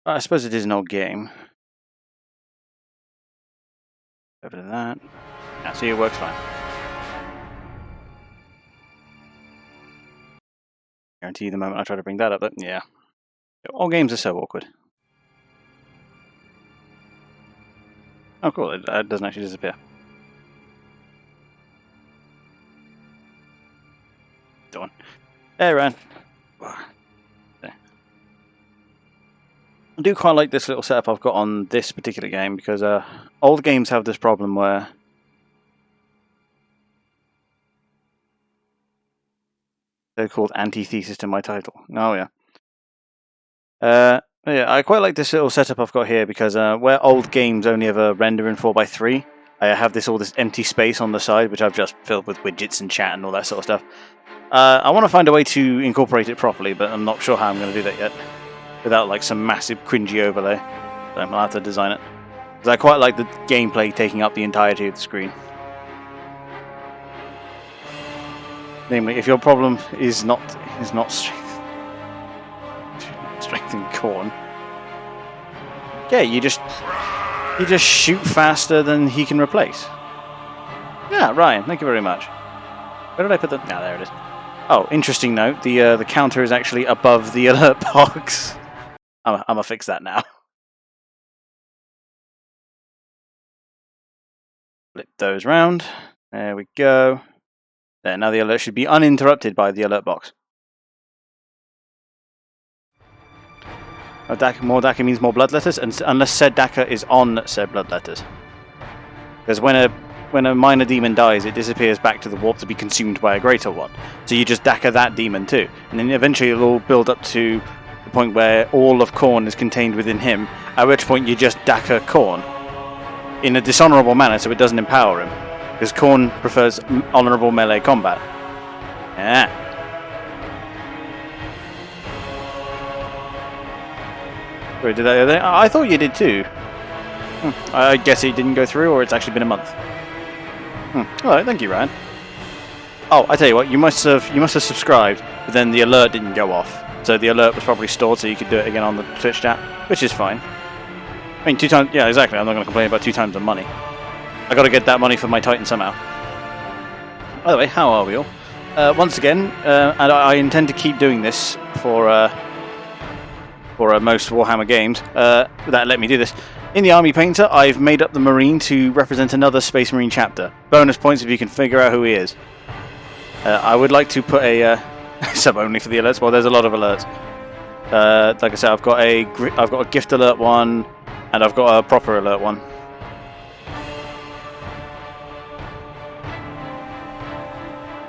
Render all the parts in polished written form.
I suppose it is an old game. Over to that. Yeah, see, it works fine. Guarantee the moment I try to bring that up, but yeah. All games are so awkward. Oh, cool, it doesn't actually disappear. Go on. There, Ran. There. I do quite like this little setup I've got on this particular game because old games have this problem where they're called antithesis to my title. Oh yeah. Yeah, I quite like this little setup I've got here because where old games only ever render in 4:3, I have all this empty space on the side which I've just filled with widgets and chat and all that sort of stuff. I want to find a way to incorporate it properly, but I'm not sure how I'm going to do that yet, without like some massive cringy overlay. So I'll have to design it. Because I quite like the gameplay taking up the entirety of the screen. Namely, if your problem is not strength in corn, yeah, you just shoot faster than he can replace. Yeah, Ryan, thank you very much. Where did I put the? Ah, there it is. Oh, interesting note. The counter is actually above the alert box. I'm gonna fix that now. Flip those round. There we go. There. Now the alert should be uninterrupted by the alert box. More Dakka means more bloodletters, and unless said Dakka is on said bloodletters. Because when a minor demon dies, it disappears back to the warp to be consumed by a greater one. So you just Dakka that demon too. And then eventually it'll all build up to the point where all of Khorne is contained within him, at which point you just Dakka Khorne. In a dishonorable manner so it doesn't empower him. Because Khorne prefers honorable melee combat. Yeah. Wait, did I thought you did too. I guess it didn't go through, or it's actually been a month. Alright, thank you, Ryan. Oh, I tell you what, you must have subscribed, but then the alert didn't go off. So the alert was probably stored so you could do it again on the Twitch chat, which is fine. I mean, 2 times, yeah, exactly, I'm not going to complain about 2 times the money. I got to get that money for my Titan somehow. By the way, how are we all? Once again, and I intend to keep doing this for most Warhammer games, that let me do this. In the Army Painter, I've made up the Marine to represent another Space Marine chapter. Bonus points if you can figure out who he is. I would like to put a sub only for the alerts. Well, there's a lot of alerts. Like I said, I've got a gift alert one, and I've got a proper alert one.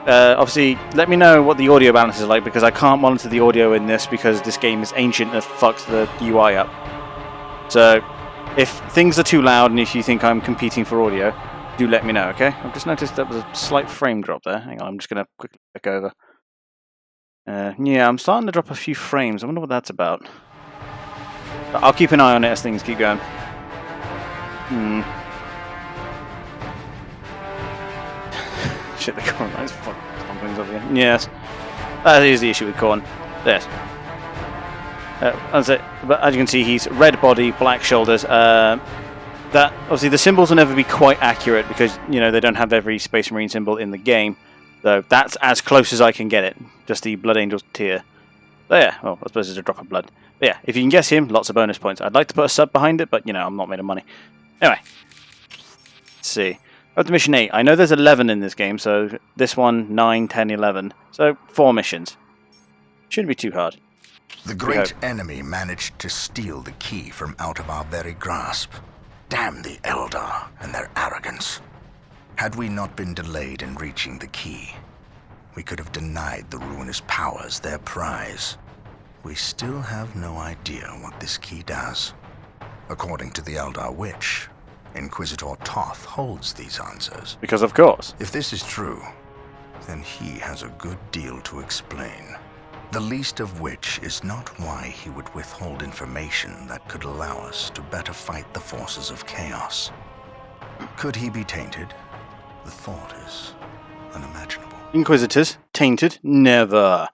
Obviously, let me know what the audio balance is like, because I can't monitor the audio in this because this game is ancient and it fucks the UI up. So, if things are too loud and if you think I'm competing for audio, do let me know, okay? I've just noticed there was a slight frame drop there. Hang on, I'm just going to quickly check over. Yeah, I'm starting to drop a few frames. I wonder what that's about. But I'll keep an eye on it as things keep going. Shit, the Khorne lights fucking things up again. Yes, that is the issue with Khorne. Yes. That's it. But as you can see, he's red body, black shoulders. That obviously the symbols will never be quite accurate because they don't have every Space Marine symbol in the game. So that's as close as I can get it. Just the Blood Angel's tear. So yeah, well, I suppose it's a drop of blood. But yeah, if you can guess him, lots of bonus points. I'd like to put a sub behind it, but I'm not made of money. Anyway, let's see. Up to mission 8. I know there's 11 in this game, so this one, 9, 10, 11. So 4 missions. Shouldn't be too hard. The great enemy managed to steal the key from out of our very grasp. Damn the Eldar and their arrogance. Had we not been delayed in reaching the key, we could have denied the ruinous powers their prize. We still have no idea what this key does. According to the Eldar Witch, Inquisitor Toth holds these answers. Because of course. If this is true, then he has a good deal to explain. The least of which is not why he would withhold information that could allow us to better fight the forces of chaos. Could he be tainted? The thought is unimaginable. Inquisitors? Tainted? Never.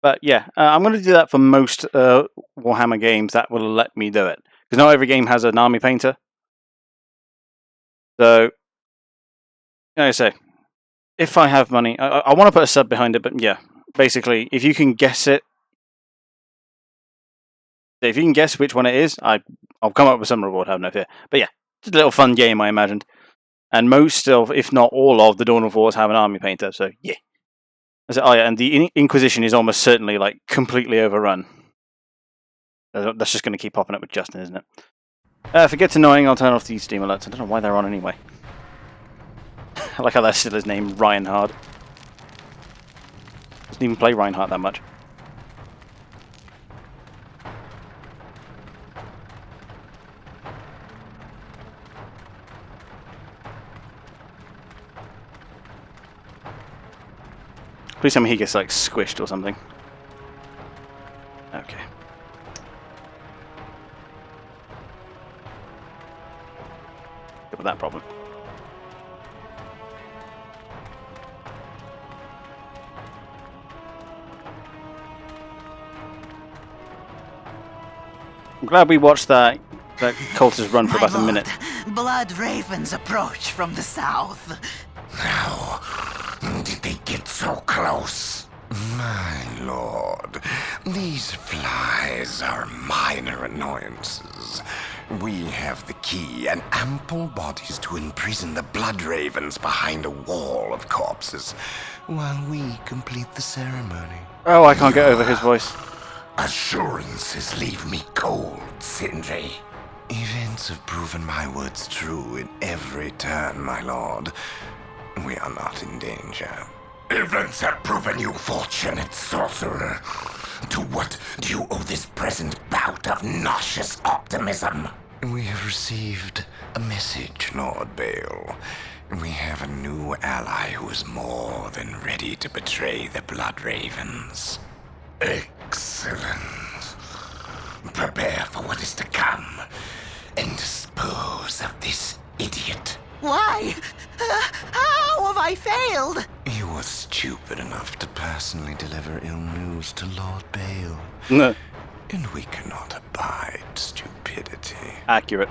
But yeah, I'm going to do that for most Warhammer games. That will let me do it because not every game has an army painter. So, like I say, if I have money, I want to put a sub behind it. But yeah, basically, if you can guess it, if you can guess which one it is, I'll come up with some reward. Have no fear. But yeah, it's a little fun game, I imagined. And most of, if not all of, the Dawn of Wars have an army painter. So yeah. Oh yeah, and the Inquisition is almost certainly like completely overrun. That's just going to keep popping up with Justin, isn't it? If it gets annoying, I'll turn off these Steam alerts. I don't know why they're on anyway. I like how that's still his name, Reinhard. Doesn't even play Reinhardt that much. Please tell me he gets like squished or something. Okay. Good with that problem. I'm glad we watched that cultist run for about a minute. Blood ravens approach from the south. How did they get so close? My lord, these flies are minor annoyances. We have the key and ample bodies to imprison the blood ravens behind a wall of corpses while we complete the ceremony. Oh, I can't get over his voice. Assurances leave me cold, Sindri. Events have proven my words true in every turn, my lord. We are not in danger. Events have proven you fortunate, sorcerer. To what do you owe this present bout of nauseous optimism? We have received a message, Lord Bale. We have a new ally who is more than ready to betray the Blood Ravens. Excellent. Prepare for what is to come and dispose of this idiot. Why? How have I failed? You were stupid enough to personally deliver ill news to Lord Bale. No. And we cannot abide stupidity. Accurate.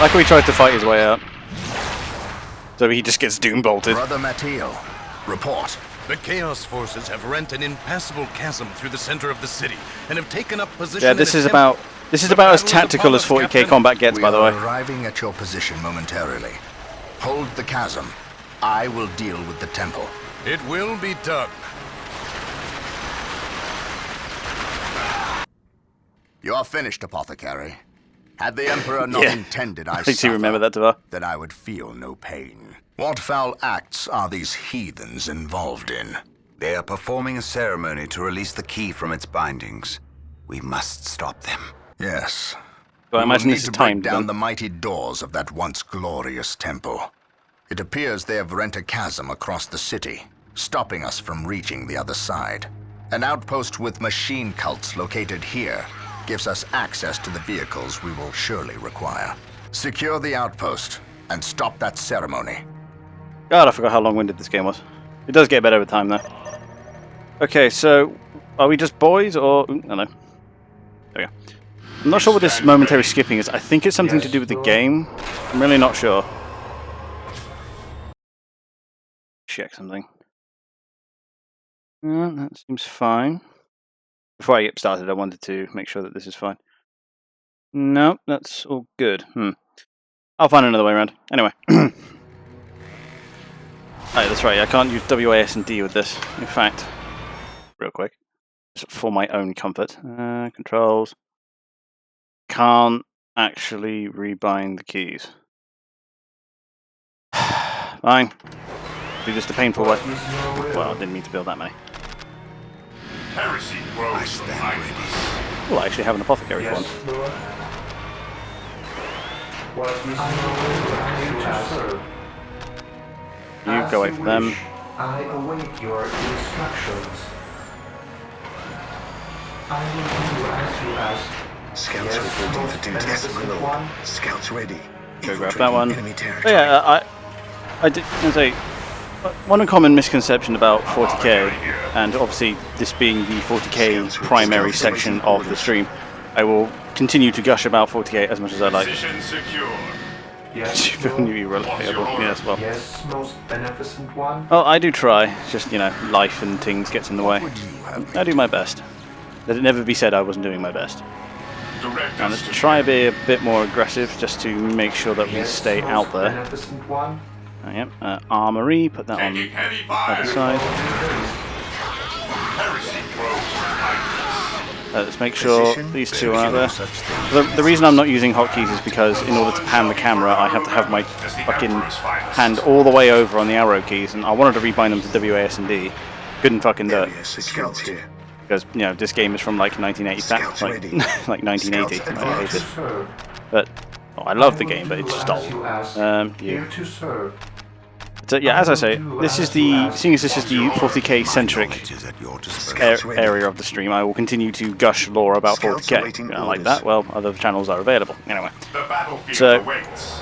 Like when he tries to fight his way out. So he just gets doom bolted. Brother Mateo, report. The Chaos Forces have rent an impassable chasm through the center of the city and have taken up position. Yeah, this is about as tactical as 40k combat gets, by the way. We are arriving at your position momentarily. Hold the chasm. I will deal with the temple. It will be done. You are finished, Apothecary. Had the Emperor not intended I do remember that, Devar. then I would feel no pain. What foul acts are these heathens involved in? They are performing a ceremony to release the key from its bindings. We must stop them. Yes. So I imagine this is to break timed down then. the mighty doors of that once glorious temple. It appears they have rent a chasm across the city, stopping us from reaching the other side. An outpost with machine cults located here gives us access to the vehicles we will surely require. Secure the outpost and stop that ceremony. God, I forgot how long-winded this game was. It does get better with time, though. Okay, so are we just boys, or... Ooh, no. There we go. I'm not sure what this momentary skipping is. I think it's something to do with the game. I'm really not sure. Check something. That seems fine. Before I get started, I wanted to make sure that this is fine. No, that's all good. I'll find another way around. Anyway. Oh, that's right, I can't use WAS and D with this. In fact, real quick, just for my own comfort. Controls. Can't actually rebind the keys. Fine. Do this the painful way. Well, I didn't need to build that many. I stand ready. Well, I actually have an apothecary for one. You go away from them. I await your instructions. I will do as you ask. Scouts reporting for duty. Yes, my lord. Scouts ready. Go grab that one. Enemy Oh territory. yeah, I did say. one common misconception about 40k, and obviously this being the 40k primary section of the stream, I will continue to gush about 40k as much as I like. Position secure. Yes, Feel you relatable. Yes, well. Yes, most beneficent one. Well, I do try. It's just, you know, life and things gets in the way. Would you have me? I do my best. Let it never be said I wasn't doing my best. Direct Now us let's to try to be a bit more aggressive just to make sure that we Yes, stay most out there. Beneficent one. Yep. Armory, put that on taking the heavy other fire. side. Heresy grows Let's make sure Position? these two are out No there. such thing. The reason I'm not using hotkeys is because in order to pan the camera, I have to have my fucking hand all the way over on the arrow keys, and I wanted to rebind them to WASD. Couldn't fucking do it. Scouts here. Because, you know, this game is from like 1980, Scouts like, ready. like 1980. Scouts I hate To it. serve. But, I love the game, but it's just old. Here to serve. So, yeah, as I say, this is the, seeing as this is the 40k centric Knowledge is at your disposal. area of the stream, I will continue to gush lore about Scouts 40k. awaiting You know, like orders. that, well, other channels are available. Anyway, The battlefield So- awaits.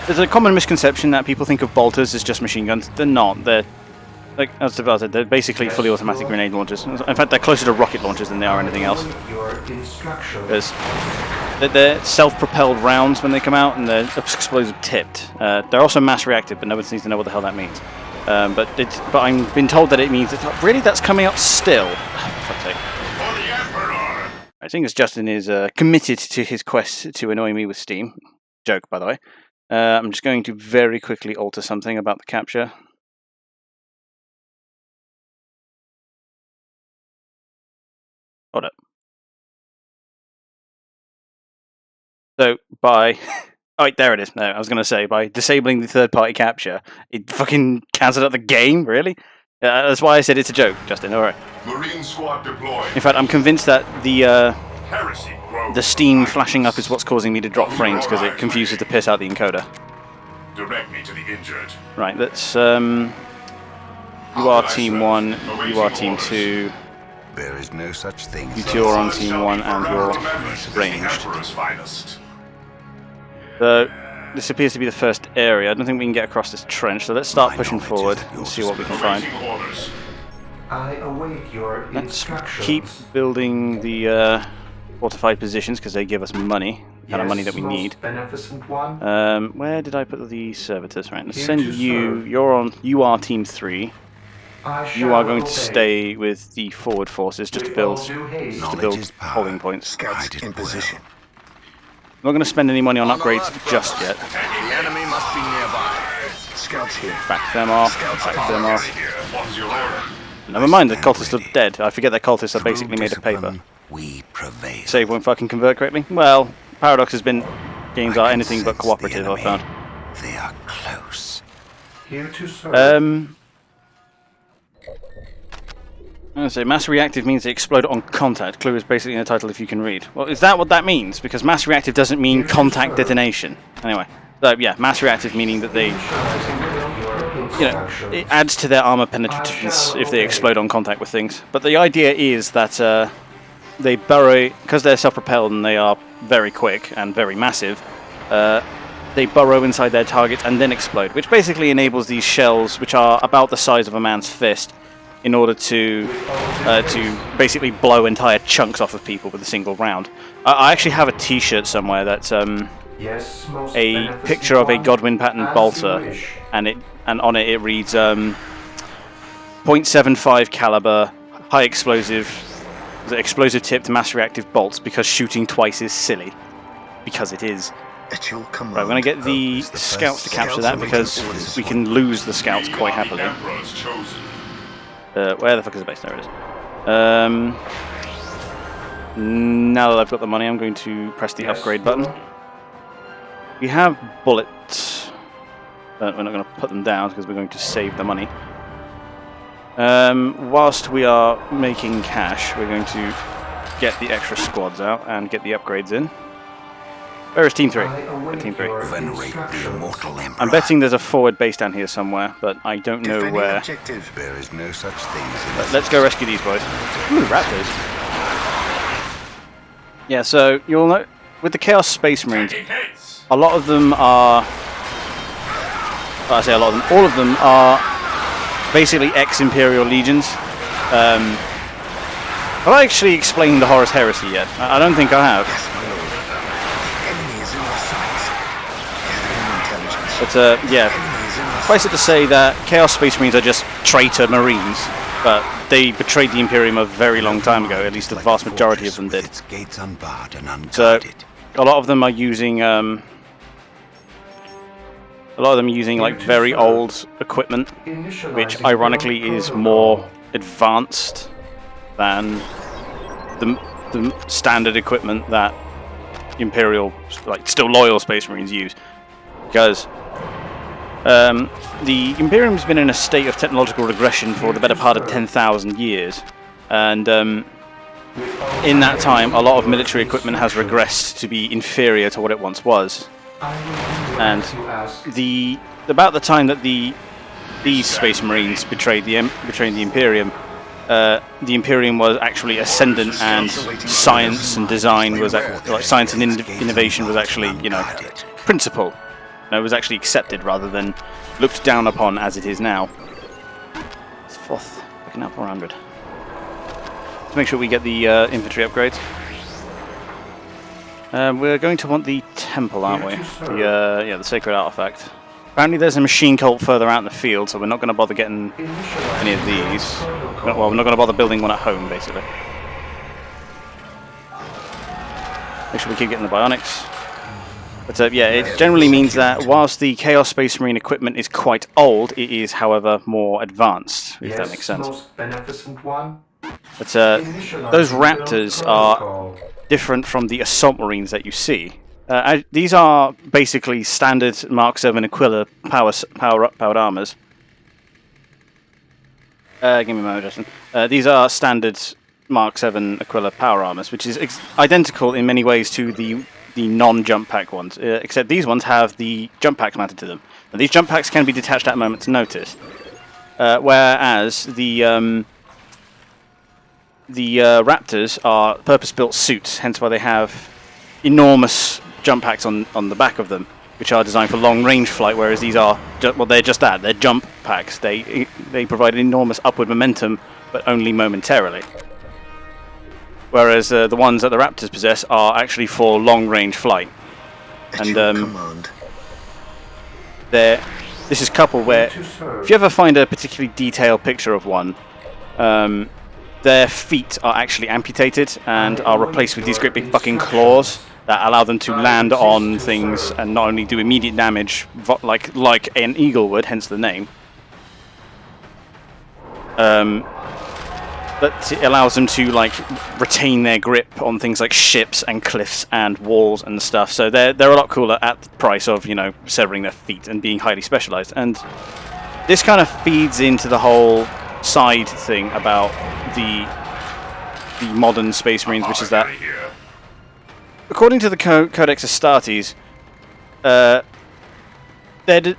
there's a common misconception that people think of bolters as just machine guns. They're not. They're, like as I said, they're basically fully automatic grenade launchers. In fact, they're closer to rocket launchers than they are anything else. Your instructions. Because they're self-propelled rounds when they come out, and they're explosive tipped. They're also mass reactive, but nobody seems to know what the hell that means. But I'm been told that it means that really that's coming up still. For fuck's sake. For the Emperor. I think as Justin is committed to his quest to annoy me with Steam. Joke, by the way. I'm just going to very quickly alter something about the capture. Hold up. So by oh wait, there it is. No, I was going to say by disabling the third-party capture, it fucking cancelled out the game. Really? That's why I said it's a joke, Justin. All right. Marine squad deployed. In fact, I'm convinced that Heresy grows. the Steam flashing up is what's causing me to drop frames because it confuses the piss out of the encoder. Direct me to the injured. Right. Let's you are Team 1, you are Team 2. There is no such thing You as two are on Shall Team be 1 and forever you're remembered as the ranged. Emperor's finest. So this appears to be the first area. I don't think we can get across this trench, so let's start pushing forward and see what we can find. Awaiting orders. I await your Let's instructions. keep building the fortified positions because they give us money, kind of money that we most need. Beneficent one. Where did I put the servitors? Right, let's Here send to you. serve. You are Team 3. I You shall are going to obey. stay with the forward forces just to With all build due haste. to Knowledge build is power. holding points. Scouts in position. I'm not going to spend any money on upgrades just yet. The enemy must be nearby. Scouts here. Back them off. Scouts Back are them ready off. Here, what's your order? Never mind, the cultists are dead. I forget that cultists are basically made of paper. Discipline, we prevail. Save won't fucking convert correctly. Well, Paradox has been games I are can anything but sense the cooperative. I've enemy. found. They are close. Here to serve. I'm going to say mass reactive means they explode on contact. Clue is basically in the title if you can read. Well, is that what that means? Because mass reactive doesn't mean contact detonation. Anyway, so yeah, mass reactive meaning that they, you know, it adds to their armor penetrativeness if they explode on contact with things. But the idea is that they burrow, because they're self-propelled and they are very quick and very massive, they burrow inside their targets and then explode, which basically enables these shells, which are about the size of a man's fist, in order to basically blow entire chunks off of people with a single round. I actually have a T-shirt somewhere that's Yes, most a beneficent picture of a one. Godwin pattern As you bolter, wish. and on it it reads .75 caliber, high explosive, explosive tipped mass reactive bolts because shooting twice is silly, because it is. At your command, Right, we're going to get the Pope is scouts to first. capture Scouts that because awaiting orders. we can lose the scouts quite We are happily. The Emperor's chosen. Where the fuck is the base? There it is. Now that I've got the money, I'm going to press the Yes, upgrade button. We have bullets, but we're not going to put them down because we're going to save the money. Whilst we are making cash, we're going to get the extra squads out and get the upgrades in. Where is Team 3? I await Team 3. your Venerate the instructions. immortal Emperor. I'm betting there's a forward base down here somewhere, but I don't know Defending where. objective. There is no such thing as Let's go rescue these boys. Ooh, raptors. Yeah, so you'll know with the Chaos Space Marines, Taking hits. a lot of them are. Well, I say a lot of them. All of them are basically ex-Imperial legions. Have I actually explained the Horus Heresy yet? I don't think I have. Yes, my lord. The enemy is in our sights. Gathering intelligence. But yeah, Enemy is in our suffice it to say that Chaos Space Marines are just traitor Marines, but they betrayed the Imperium a very long time ago. At least the vast majority of them did. Its gates unbarred and So unguarded. a lot of them are using like very old equipment, which ironically is more advanced than the standard equipment that Imperial, like still loyal Space Marines use, because the Imperium's been in a state of technological regression for the better part of 10,000 years, and in that time, a lot of military equipment has regressed to be inferior to what it once was. And about the time that these Space Marines betrayed the Imperium, the Imperium was actually ascendant, and science and design was like science and innovation was actually, you know, principle. No, it was actually accepted rather than looked down upon as it is now. It's 4th, looking up 400. Let's make sure we get the infantry upgrades. We're going to want the temple, aren't we? The sacred artifact. Apparently there's a machine cult further out in the field, so we're not going to bother getting any of these. Well, we're not going to bother building one at home, basically. Make sure we keep getting the bionics. But yeah, it generally means that whilst the Chaos Space Marine equipment is quite old, it is, however, more advanced, if that makes sense. Most beneficent one. But those Raptors are different from the Assault Marines that you see. These are basically standard Mark 7 Aquila powered armors. Give me a moment, Justin. These are standard Mark 7 Aquila power armors, which is identical in many ways to the non-jump pack ones, except these ones have the jump packs mounted to them. Now, these jump packs can be detached at a moment's notice, whereas the Raptors are purpose-built suits, hence why they have enormous jump packs on the back of them, which are designed for long-range flight, whereas these are, they're just that, they're jump packs. They provide enormous upward momentum, but only momentarily. Whereas the ones that the Raptors possess are actually for long-range flight. And this is coupled where, if you ever find a particularly detailed picture of one, their feet are actually amputated and are replaced with these great big fucking claws that allow them to land on things and not only do immediate damage like an eagle would, hence the name, but it allows them to like retain their grip on things like ships and cliffs and walls and stuff. So they're a lot cooler at the price of, you know, severing their feet and being highly specialized. And this kind of feeds into the whole side thing about the modern Space Marines, which is that according to the Codex Astartes, the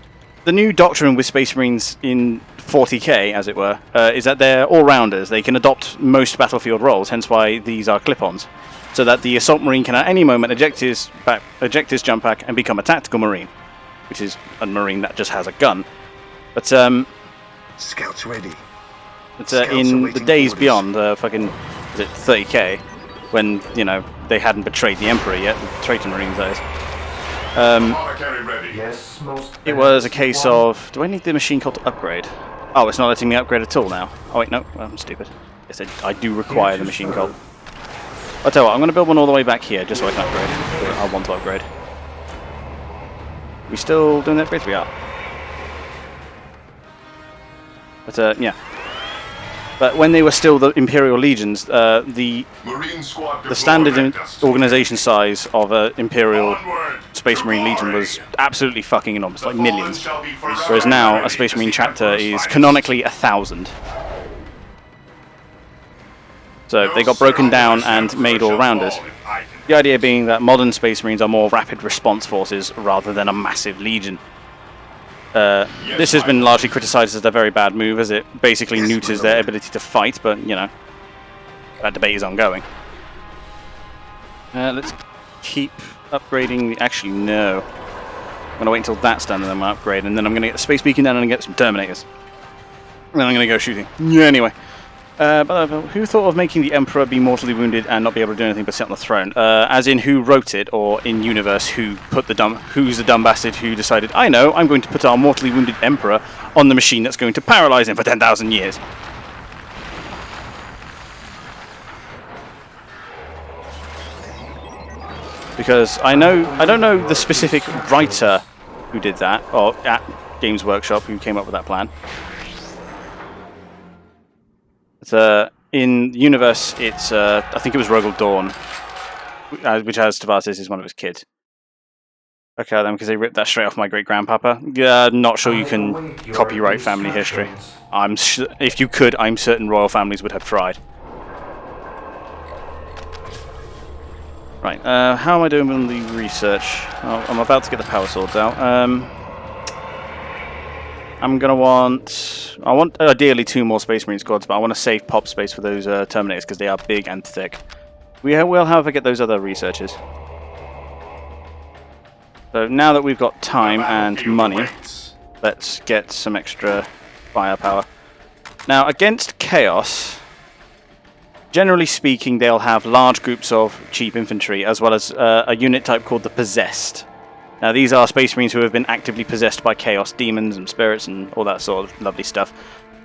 new doctrine with Space Marines in 40k, as it were, is that they're all-rounders. They can adopt most battlefield roles, hence why these are clip-ons. So that the Assault Marine can at any moment eject his jump pack and become a Tactical Marine, which is a Marine that just has a gun. But Scouts ready. But in the days beyond, fucking, is it 30k, when, you know, they hadn't betrayed the Emperor yet, the traitor Marines, that is. Yes, most It was a case of, do I need the machine cult to upgrade? Oh, it's not letting me upgrade at all now. Oh wait, no, well, I'm stupid. Yes, I do require the machine cult. I'll tell you what, I'm going to build one all the way back here, just so I can upgrade. I want to upgrade. We still doing the upgrades? We are. But, yeah. But when they were still the Imperial Legions, the standard organization size of an Imperial Space Marine Legion was absolutely fucking enormous, like millions. Whereas now, a Space Marine chapter is canonically 1,000. So they got broken down and made all-rounders. The idea being that modern Space Marines are more rapid response forces rather than a massive legion. This has been largely criticized as a very bad move, as it basically neuters their ability to fight, but, you know, that debate is ongoing. Let's keep upgrading. Actually, no. I'm going to wait until that's done and then I'm going to upgrade, and then I'm going to get the Space Beacon down and get some Terminators. then I'm going to go shooting. Yeah, anyway. But who thought of making the Emperor be mortally wounded and not be able to do anything but sit on the throne? As in, who wrote it, or in universe, who's the dumb bastard who decided, I know, I'm going to put our mortally wounded Emperor on the machine that's going to paralyze him for 10,000 years. Because I don't know the specific writer who did that, or at Games Workshop who came up with that plan. In the universe, it's I think it was Rogel Dawn, which has Tavares as one of his kids. Okay, then, because they ripped that straight off my great grandpapa. Yeah, not sure you can copyright family history. If you could, I'm certain royal families would have tried. Right, how am I doing on the research? Oh, I'm about to get the power swords out. I'm gonna I want ideally 2 more Space Marine squads, but I want to save pop space for those Terminators because they are big and thick. We will, however, get those other researchers. So now that we've got time and money, let's get some extra firepower. Now, against Chaos, generally speaking, they'll have large groups of cheap infantry, as well as a unit type called the Possessed. Now, these are Space Marines who have been actively possessed by Chaos demons and spirits and all that sort of lovely stuff.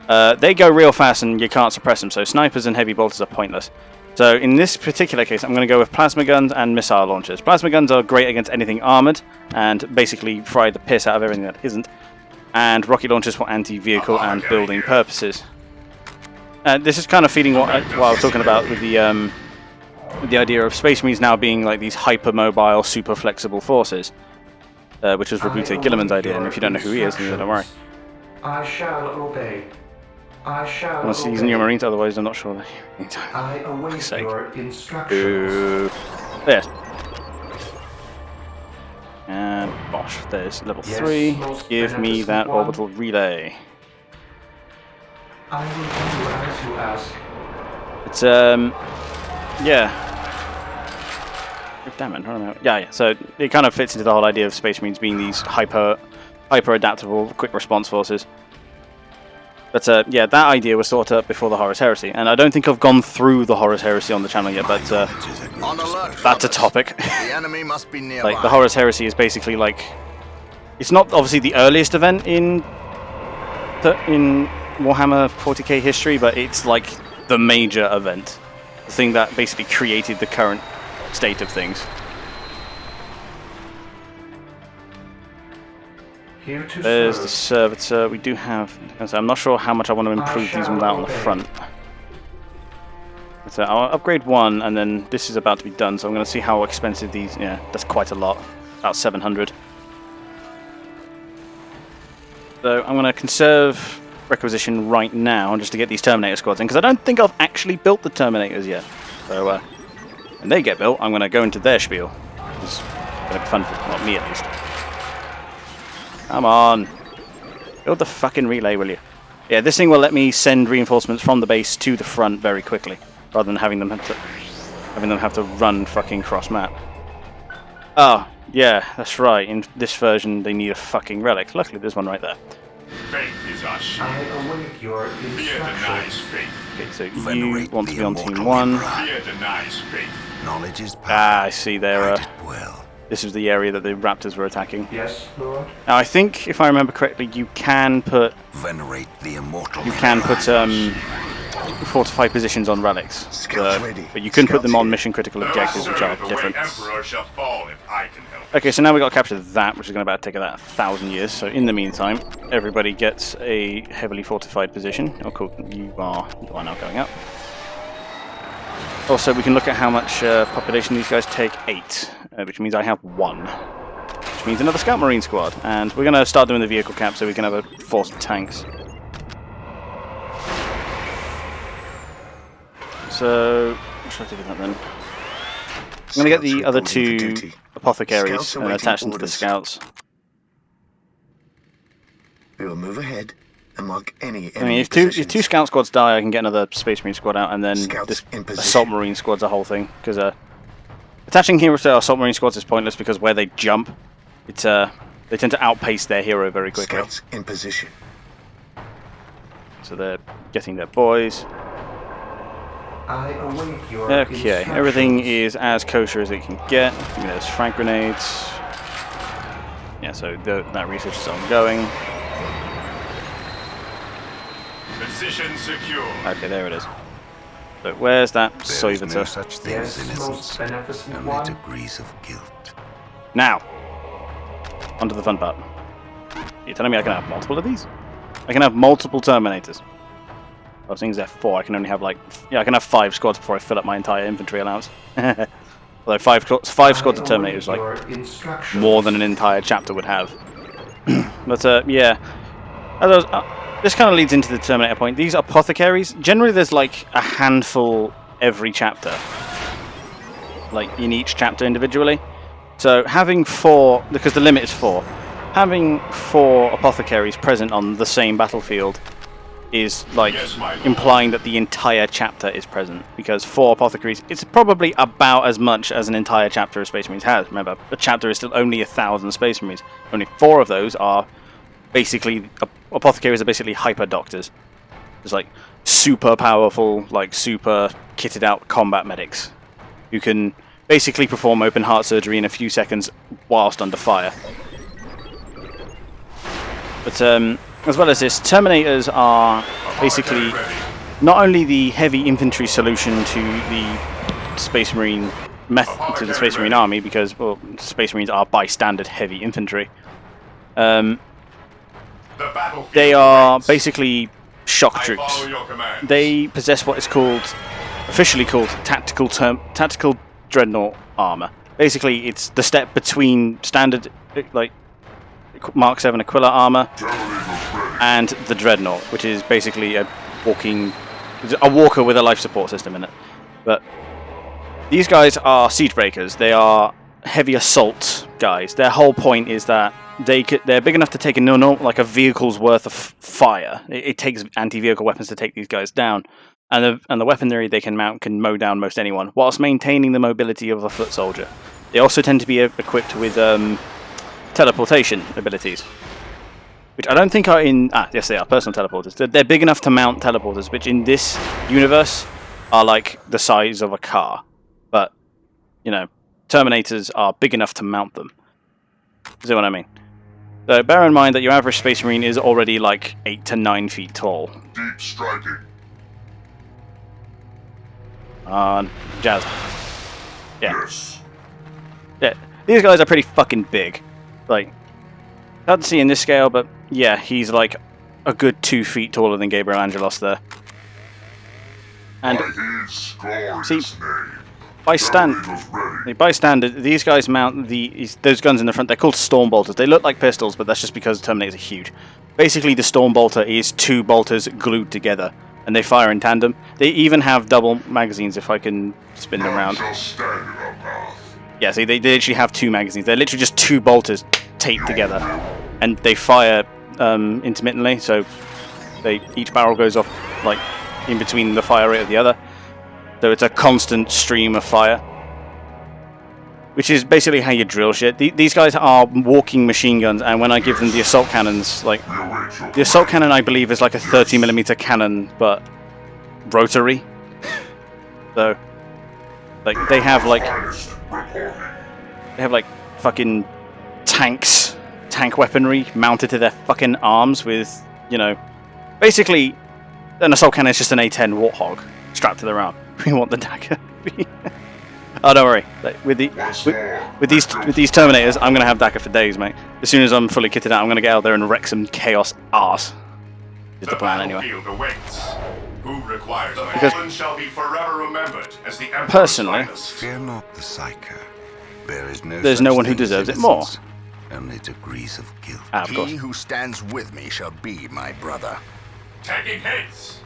They go real fast and you can't suppress them, so snipers and heavy bolters are pointless. So in this particular case, I'm going to go with plasma guns and missile launchers. Plasma guns are great against anything armoured and basically fry the piss out of everything that isn't. And rocket launchers for anti-vehicle and building purposes. This is kind of feeding what I was talking about with the idea of Space Marines now being like these hyper-mobile, super flexible forces. Which was Rabute Gilliman's idea, and if you don't know who he is, then don't worry. I shall obey. I shall Unless he's in your Marines, otherwise I'm not sure. I await your instructions. Ooh. There. And bosh, there's level 3. Give me that orbital relay. I will do as you ask. It's yeah. Damn it, yeah, so it kind of fits into the whole idea of Space Marines being these hyper adaptable, quick response forces. But yeah, that idea was thought up before the Horus Heresy, and I don't think I've gone through the Horus Heresy on the channel yet, but that's a topic. The enemy must be nearby. Like, the Horus Heresy is basically like... It's not obviously the earliest event in Warhammer 40k history, but it's like the major event. The thing that basically created the current state of things. Here to There's serve. the servitor. We do have... I'm not sure how much I want to improve these ones out on the front. So I'll upgrade one, and then this is about to be done, so I'm going to see how expensive these... Yeah, that's quite a lot. About 700. So I'm going to conserve requisition right now, just to get these Terminator squads in, because I don't think I've actually built the Terminators yet. So, when they get built, I'm going to go into their spiel. It's going to be fun for well, me, at least. Come on. Build the fucking relay, will you? Yeah, this thing will let me send reinforcements from the base to the front very quickly, rather than having them have to run fucking cross map. Oh, yeah, that's right. In this version, they need a fucking relic. Luckily, there's one right there. Faith is our shield. I await your Fear denies instructions. faith. Okay, so you Venerate want to the be on team immortal 1. emperor. Fear denies faith. Knowledge is power. Ah, I see there. Guide it well. This is the area that the Raptors were attacking. Yes, Lord. Now, I think, if I remember correctly, you can put Venerate the immortal fortify positions on relics, Scouts ready. but you couldn't put them on Scouts mission critical Those objectives, which are serve the different. way Emperor shall fall if I can help. Okay, so now we've got to capture that, which is going to about take about 1,000 years. So in the meantime, everybody gets a heavily fortified position. Oh, cool. You are now going up. Also, we can look at how much population these guys take. 8, which means I have 1. Which means another Scout Marine squad. And we're going to start doing the vehicle cap so we can have a force of tanks. So, what should I do with that then? I'm going to get the other 2 apothecaries and attach them to the scouts. We will move ahead and mark any I mean, if two scout squads die, I can get another Space Marine squad out, and then this Assault Marine squad's a whole thing. Because attaching heroes to Assault Marine squads is pointless because where they jump, they tend to outpace their hero very quickly. Scouts in position. So they're getting their boys. I await your Okay, everything instructions. is as kosher as it can get. There's frag grenades. Yeah, so that research is ongoing. Position secure. Okay, there it is. So where's that There is Soivita? no such thing as Yes, innocence, most beneficent only one. degrees of guilt. Now, onto the fun part. You're telling me I can have multiple of these? I can have multiple Terminators. I was thinking there's 4. I can only have I can have 5 squads before I fill up my entire infantry allowance. Although 5 squads of Terminators is like more than an entire chapter would have. But yeah, this kind of leads into the Terminator point. These apothecaries, generally there's like a handful every chapter, like in each chapter individually. So having 4, because the limit is 4, having 4 apothecaries present on the same battlefield is like implying that the entire chapter is present, because 4 apothecaries, it's probably about as much as an entire chapter of Space Marines has. Remember, a chapter is still only 1,000 Space Marines. Only 4 of those are basically, apothecaries are basically hyper doctors. It's like super powerful, like super kitted out combat medics who can basically perform open heart surgery in a few seconds whilst under fire. But as well as this, Terminators are basically not only the heavy infantry solution to the Space Marine army, because well, Space Marines are by standard heavy infantry. They are basically shock troops. They possess what is officially called tactical dreadnought armor. Basically, it's the step between standard like Mark 7 Aquila armor and the dreadnought, which is basically a walker with a life support system in it. But these guys are siege breakers. They are heavy assault guys. Their whole point is that they're big enough to take a vehicle's worth of fire. It takes anti-vehicle weapons to take these guys down, and the weaponry they can mount can mow down most anyone, whilst maintaining the mobility of a foot soldier. They also tend to be equipped with teleportation abilities, which I don't think are in... yes they are, personal teleporters. They're big enough to mount teleporters, which in this universe are like the size of a car. But, Terminators are big enough to mount them. See what I mean? So bear in mind that your average Space Marine is already like 8 to 9 feet tall. Deep striking. Jazz. Yeah. Yes. Yeah. These guys are pretty fucking big. Like, hard to see in this scale, but yeah, he's like a good 2 feet taller than Gabriel Angelos there. And see, by standard, these guys mount those guns in the front. They're called storm bolters. They look like pistols, but that's just because Terminators are huge. Basically, the storm bolter is 2 bolters glued together, and they fire in tandem. They even have double magazines, if I can spin them around. Yeah, see, they literally have 2 magazines. They're literally just 2 bolters taped together, and they fire intermittently. So each barrel goes off like in between the fire rate of the other. So it's a constant stream of fire, which is basically how you drill shit. These guys are walking machine guns, and when I give them the assault cannons, like the assault cannon, I believe is like a 30mm cannon, but rotary. So, like they have like fucking tank weaponry mounted to their fucking arms with, basically an assault cannon is just an A10 Warthog strapped to their arm. We want the Dakka. Oh, don't worry. Like, with these Terminators, I'm gonna have Dakka for days, mate. As soon as I'm fully kitted out, I'm gonna get out there and wreck some chaos arse. Is the plan anyway? Who requires my Because fallen shall be forever remembered as the Emperor's personally, finest. Fear not the psyker. There's no such one who thing as deserves it more. innocence, only degrees of guilt. Of course. He who stands with me shall be my brother. Taking hits.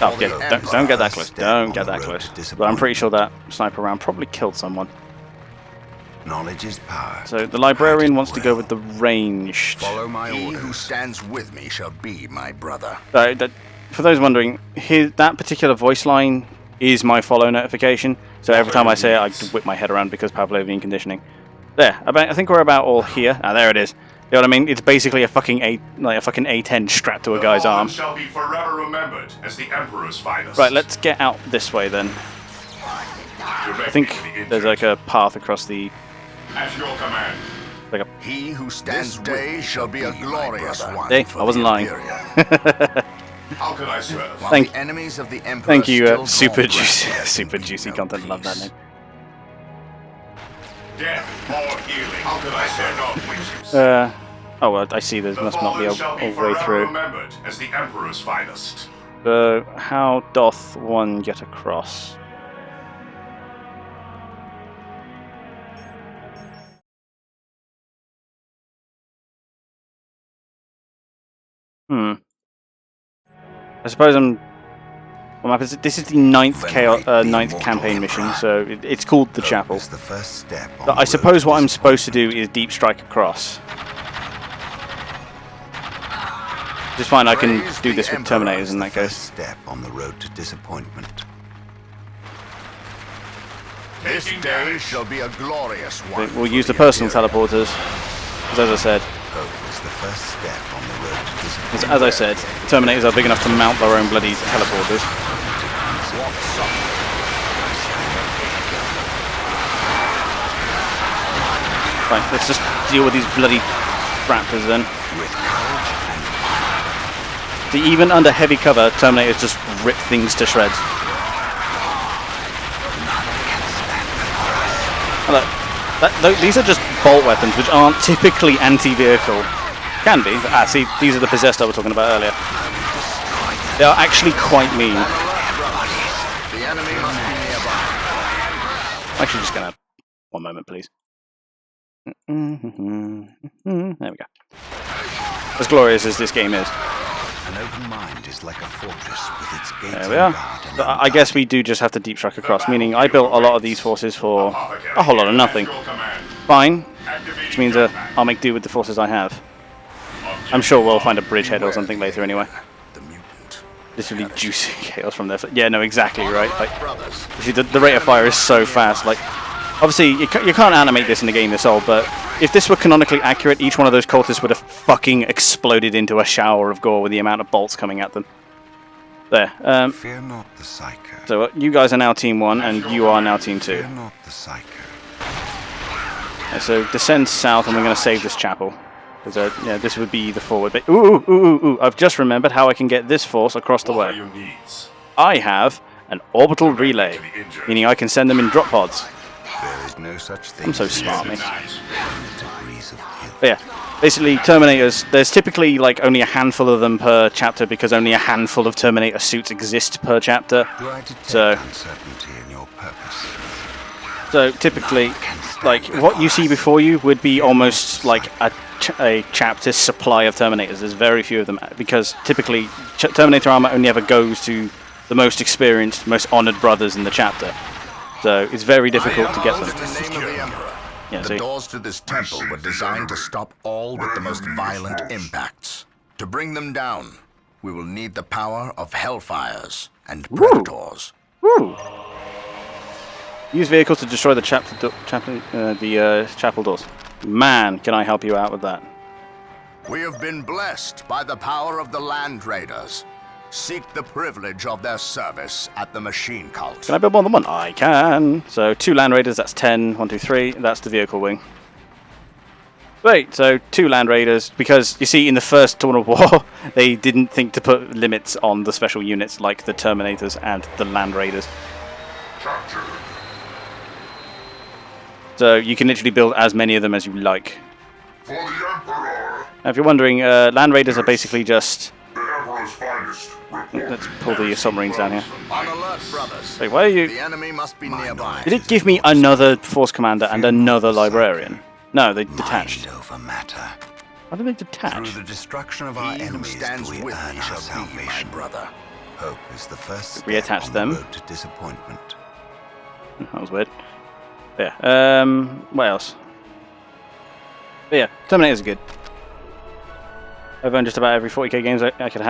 Oh, yeah, don't get that close. Don't get that close. But I'm pretty sure that sniper round probably killed someone. Knowledge is power. So the librarian wants to go with the ranged. Follow my orders. He who stands with me shall be my brother. For those wondering, that particular voice line is my follow notification. So every time I say it, I whip my head around because Pavlovian conditioning. There, I think we're about all here. There it is. You know what I mean? It's basically a fucking A10 strapped to a guy's arm. Shall be forever remembered as the Emperor's finest. Right, let's get out this way then. I think there's like a path across the. At your command. Like a. He who stands day shall be a glorious one. Hey, I wasn't lying. How can I serve? Thank, the enemies of the Emperor thank you, still super gaunt juicy, restless super and juicy no content. Love that peace. name. Death or healing. How can I serve? Oh well, I see. There The must not be fallen shall be a way forever through. remembered as the Emperor's finest. So how doth one get across? I suppose I'm. Well, this is the ninth campaign mission, so it's called the Chapel. Is the first step on But I the suppose road what to I'm supposed to do is deep strike across. Just fine, I can Praise do the this with Emperor Terminators is in the that first case. step on the road to disappointment. This Taking day damage. shall be a glorious one. We'll for use the the personal Imperium. teleporters, because as I said, Hope is the first step on the road to 'cause disappointment. as I said, Terminators are big enough to mount their own bloody teleporters. Right, let's just deal with these bloody raptors then. See, even under heavy cover, Terminators just rip things to shreds. Look, these are just bolt weapons, which aren't typically anti-vehicle. Can be. But, see, these are the possessed I was talking about earlier. They are actually quite mean. The enemy must be nearby. I'm actually just gonna. One moment, please. There we go. As glorious as this game is. An open mind is like a fortress with its gates There we are. unguarded and So I guess we do just have to deep strike across, meaning I built a lot of these forces for a whole lot of nothing. At your command. Fine, Activating which means combat. I'll make do with the forces I have. I'm sure we'll find a bridgehead or something later anyway. The mutant. This really juicy chaos from there. Yeah, no, exactly right. Like, Brothers. you see, the rate of fire is so fast. Like, obviously, you can't animate this in a game this old, but if this were canonically accurate, each one of those cultists would have fucking exploded into a shower of gore with the amount of bolts coming at them. There. Fear not the psycho. So you guys are now Team 1, and you are now Team 2. Fear not the psycho. So descend south, and we're going to save this chapel. Because yeah, this would be the forward bit. Ooh! I've just remembered how I can get this force across the What are way. your needs? I have an orbital relay, To the injured. meaning I can send them in drop pods. There is no such thing I'm so as smart, mate. Nice. degrees of guilt. But yeah, basically Terminators, there's typically like only a handful of them per chapter because only a handful of Terminator suits exist per chapter. Do I detect So- uncertainty in your purpose? So typically, like what you see before you would be almost like a chapter's supply of Terminators. There's very few of them because typically Terminator armor only ever goes to the most experienced, most honored brothers in the chapter. So it's very difficult to get In them. the name of the Emperor. Yeah, The see? doors to this temple were designed to stop all but the most violent impacts. To bring them down, we will need the power of hellfires and predators. Woo! Use vehicles to destroy the chapel doors. Man, can I help you out with that? We have been blessed by the power of the Land Raiders. Seek the privilege of their service at the machine cult. Can I build more than one? I can. So 2 Land Raiders, that's 10. 1, 2, 3. That's the vehicle wing. Wait, so 2 Land Raiders, because you see in the first Dawn of War, they didn't think to put limits on the special units like the Terminators and the Land Raiders. Capture. So you can literally build as many of them as you like. For the Emperor. Now if you're wondering, Land Raiders are basically just... The Emperor's finest. Report. Let's pull the submarines down here. On alert, brothers. Wait, why are you... The enemy must be nearby. Did it give me another Force Commander and another Librarian? No, they detached. Mind over matter. Why did they Through detach? the destruction of our He who enemies stands do we with earn me our shall be my salvation. brother. Hope is the first step Reattach on them. the road to disappointment. That was weird. But yeah, what else? But yeah, Terminators are good. I've owned just about every 40k games I could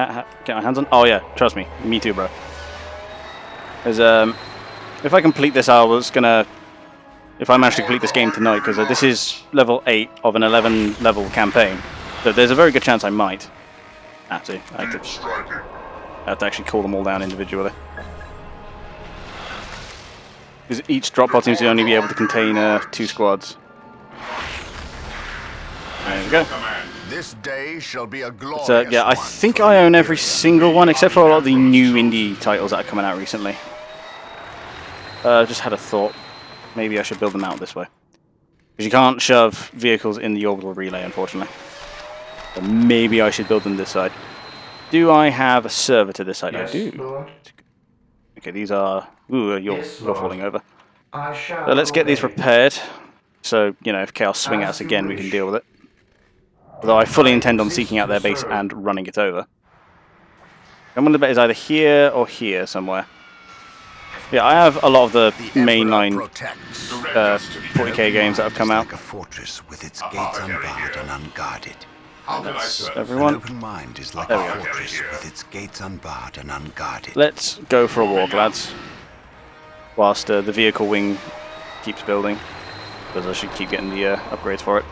get my hands on. Oh yeah, trust me, me too, bro. Because if I complete this, I was gonna if I manage to complete this game tonight, because this is level 8 of an 11 level campaign. So there's a very good chance I might. Actually, I have to actually call them all down individually. Because each drop pod seems to only be able to contain 2 squads. There we go. This day shall be a glorious Yeah, I think I own every single one except for a lot of the new indie titles that are coming out recently. Just had a thought. Maybe I should build them out this way. Because you can't shove vehicles in the orbital relay, unfortunately. So maybe I should build them this side. Do I have a server to this side? Yes, I do. Lord. Okay, these are... Ooh, you're Yes, Lord. falling over. I shall So let's get these obey. repaired. So, you know, if Chaos swing at us As you again, we can wish. deal with it. Although I fully intend on seeking out their base and running it over. I'm going to bet it's either here or here somewhere. Yeah, I have a lot of the mainline 40k games that have come out. Like a fortress with its gates unbarred and unguarded. How can I That's serve? An everyone. open mind is like There a we go. fortress with its gates unbarred and unguarded. Let's go for a walk, lads. Whilst the vehicle wing keeps building. Because I should keep getting the upgrades for it.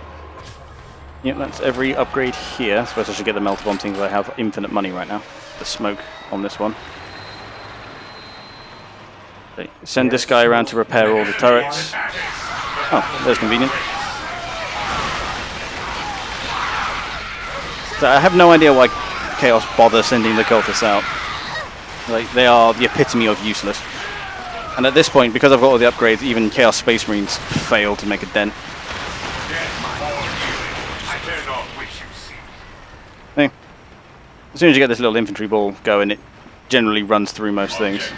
Yep, that's every upgrade here. I suppose I should get the melter bomb thing because I have infinite money right now. The smoke on this one. Okay, send this guy around to repair all the turrets. Oh, there's convenient. So I have no idea why Chaos bother sending the cultists out. Like, they are the epitome of useless. And at this point, because I've got all the upgrades, even Chaos Space Marines fail to make a dent. Hey. As soon as you get this little infantry ball going, it generally runs through most things.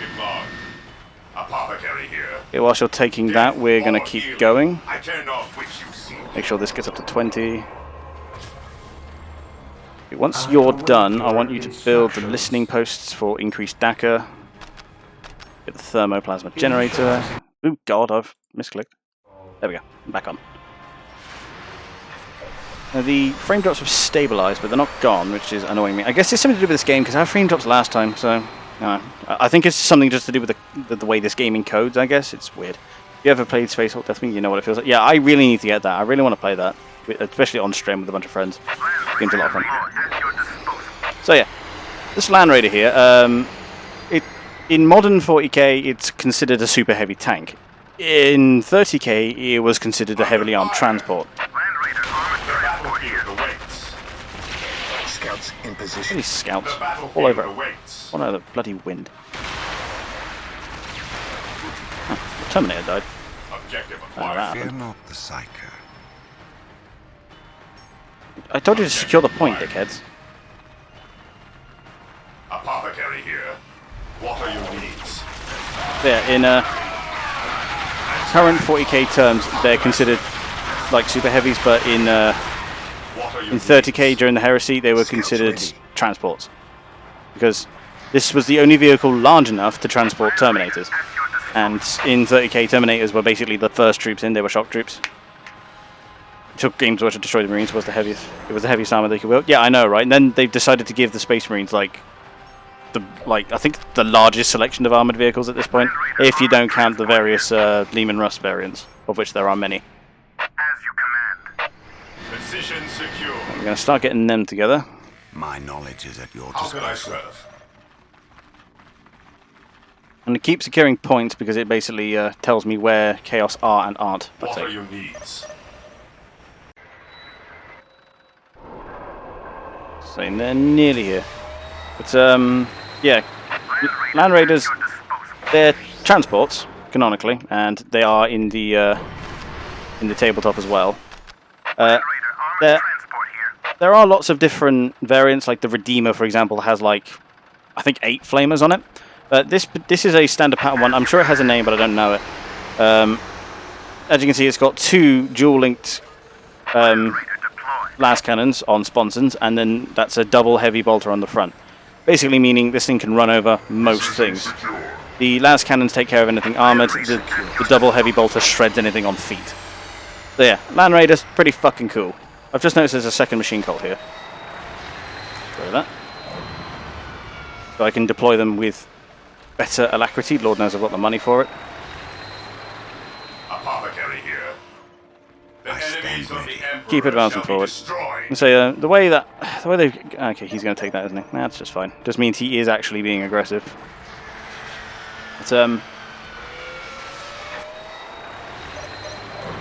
Apothecary here. Okay, whilst you're taking that, we're going to keep going. I turn off which you see. Make sure this gets up to 20. Okay, once you're done, I want you to build the listening posts for increased Dakka. Get the thermoplasma generator. Oh god, I've misclicked. There we go, I'm back on. Now the frame drops have stabilised, but they're not gone, which is annoying me. I guess it's something to do with this game, because I had frame drops last time, so... I think it's something just to do with the way this game encodes, I guess. It's weird. If you ever played Space Hulk Deathwing, you know what it feels like. Yeah, I really need to get that. I really want to play that, especially on stream with a bunch of friends. This game's a lot of fun. So yeah, this Land Raider here, in modern 40k, it's considered a super heavy tank. In 30k, it was considered a heavily armed transport. Scouts in position. These scouts all over it. What the bloody wind? Oh, the Terminator died. That Fear happened. not the Psyker. I told you to secure the point, dickheads. Apothecary here. What are your needs? Yeah, in current 40k terms, they're considered like super heavies, but in 30k during the Heresy, they were considered transports. Because this was the only vehicle large enough to transport Terminators. And in 30k, Terminators were basically the first troops in, they were shock troops. It took Games Workshop to destroy the Marines, was the heaviest. It was the heaviest armor they could build. Yeah, I know, right? And then they've decided to give the Space Marines I think the largest selection of armored vehicles at this point, if you don't count the various Lehman Russ variants, of which there are many. As you command. Position secure. We're going to start getting them together. My knowledge is at your How can I disposal. serve? And to keep securing points because it basically tells me where Chaos are and aren't. What are your needs? Saying they're nearly here. But yeah, Land Raiders, they're transports canonically, and they are in the tabletop as well. There are lots of different variants. Like the Redeemer, for example, has I think 8 flamers on it. This is a standard pattern one. I'm sure it has a name, but I don't know it. As you can see, it's got 2 dual-linked las cannons on sponsons, and then that's a double heavy bolter on the front. Basically meaning this thing can run over most things. The las cannons take care of anything armored. The double heavy bolter shreds anything on feet. So yeah, Land Raiders, pretty fucking cool. I've just noticed there's a second machine cult here. Go with that. So I can deploy them with better alacrity. Lord knows I've got the money for it. Apothecary keep advancing forward. Destroyed. So the way they okay, he's going to take that, isn't he? Nah, that's just fine. Just means he is actually being aggressive. But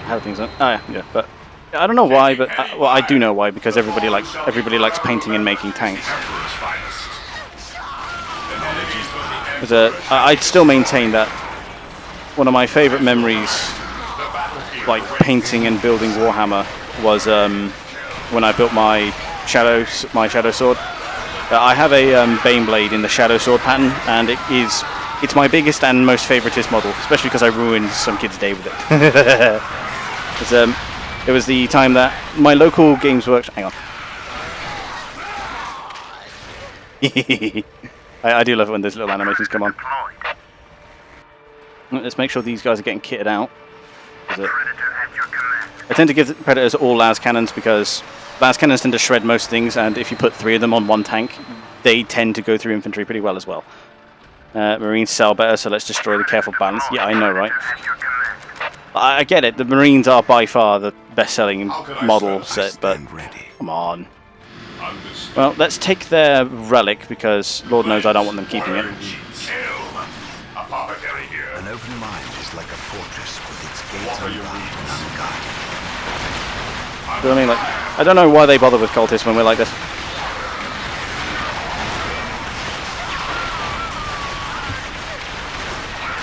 how things are? Oh yeah, but I don't know why, but well, I do know why, because everybody likes painting and making tanks. Emperor's finest. But I'd still maintain that one of my favourite memories, like painting and building Warhammer, was when I built my shadow sword. I have a Baneblade in the shadow sword pattern, and it's my biggest and most favoritist model, especially because I ruined some kid's day with it. It was the time that my local Games Workshop. Hang on. I do love it when those little animations come on. Let's make sure these guys are getting kitted out. I tend to give Predators all las cannons because las cannons tend to shred most things, and if you put 3 of them on one tank, they tend to go through infantry pretty well as well. Marines sell better, so let's destroy the careful balance. Yeah, I know, right? I get it. The Marines are by far the best-selling model set, but come on. Well, let's take their relic because Lord knows I don't want them keeping it. Apothecary here. An open mind is like a fortress with its gates What are your unlocked and unguarded. You know what I mean? Like, I don't know why they bother with cultists when we're like this.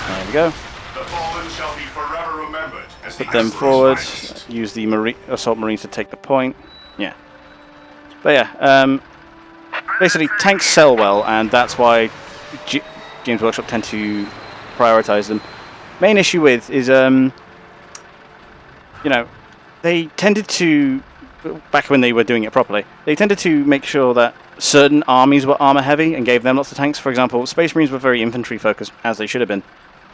There we go. The fallen shall be forever remembered as Put the them Emperor's forward. finest. Use the assault marines to take the point. Yeah. But yeah, basically tanks sell well, and that's why Games Workshop tend to prioritize them. Main issue with is, you know, they tended to, back when they were doing it properly, they tended to make sure that certain armies were armor heavy and gave them lots of tanks. For example, Space Marines were very infantry focused, as they should have been,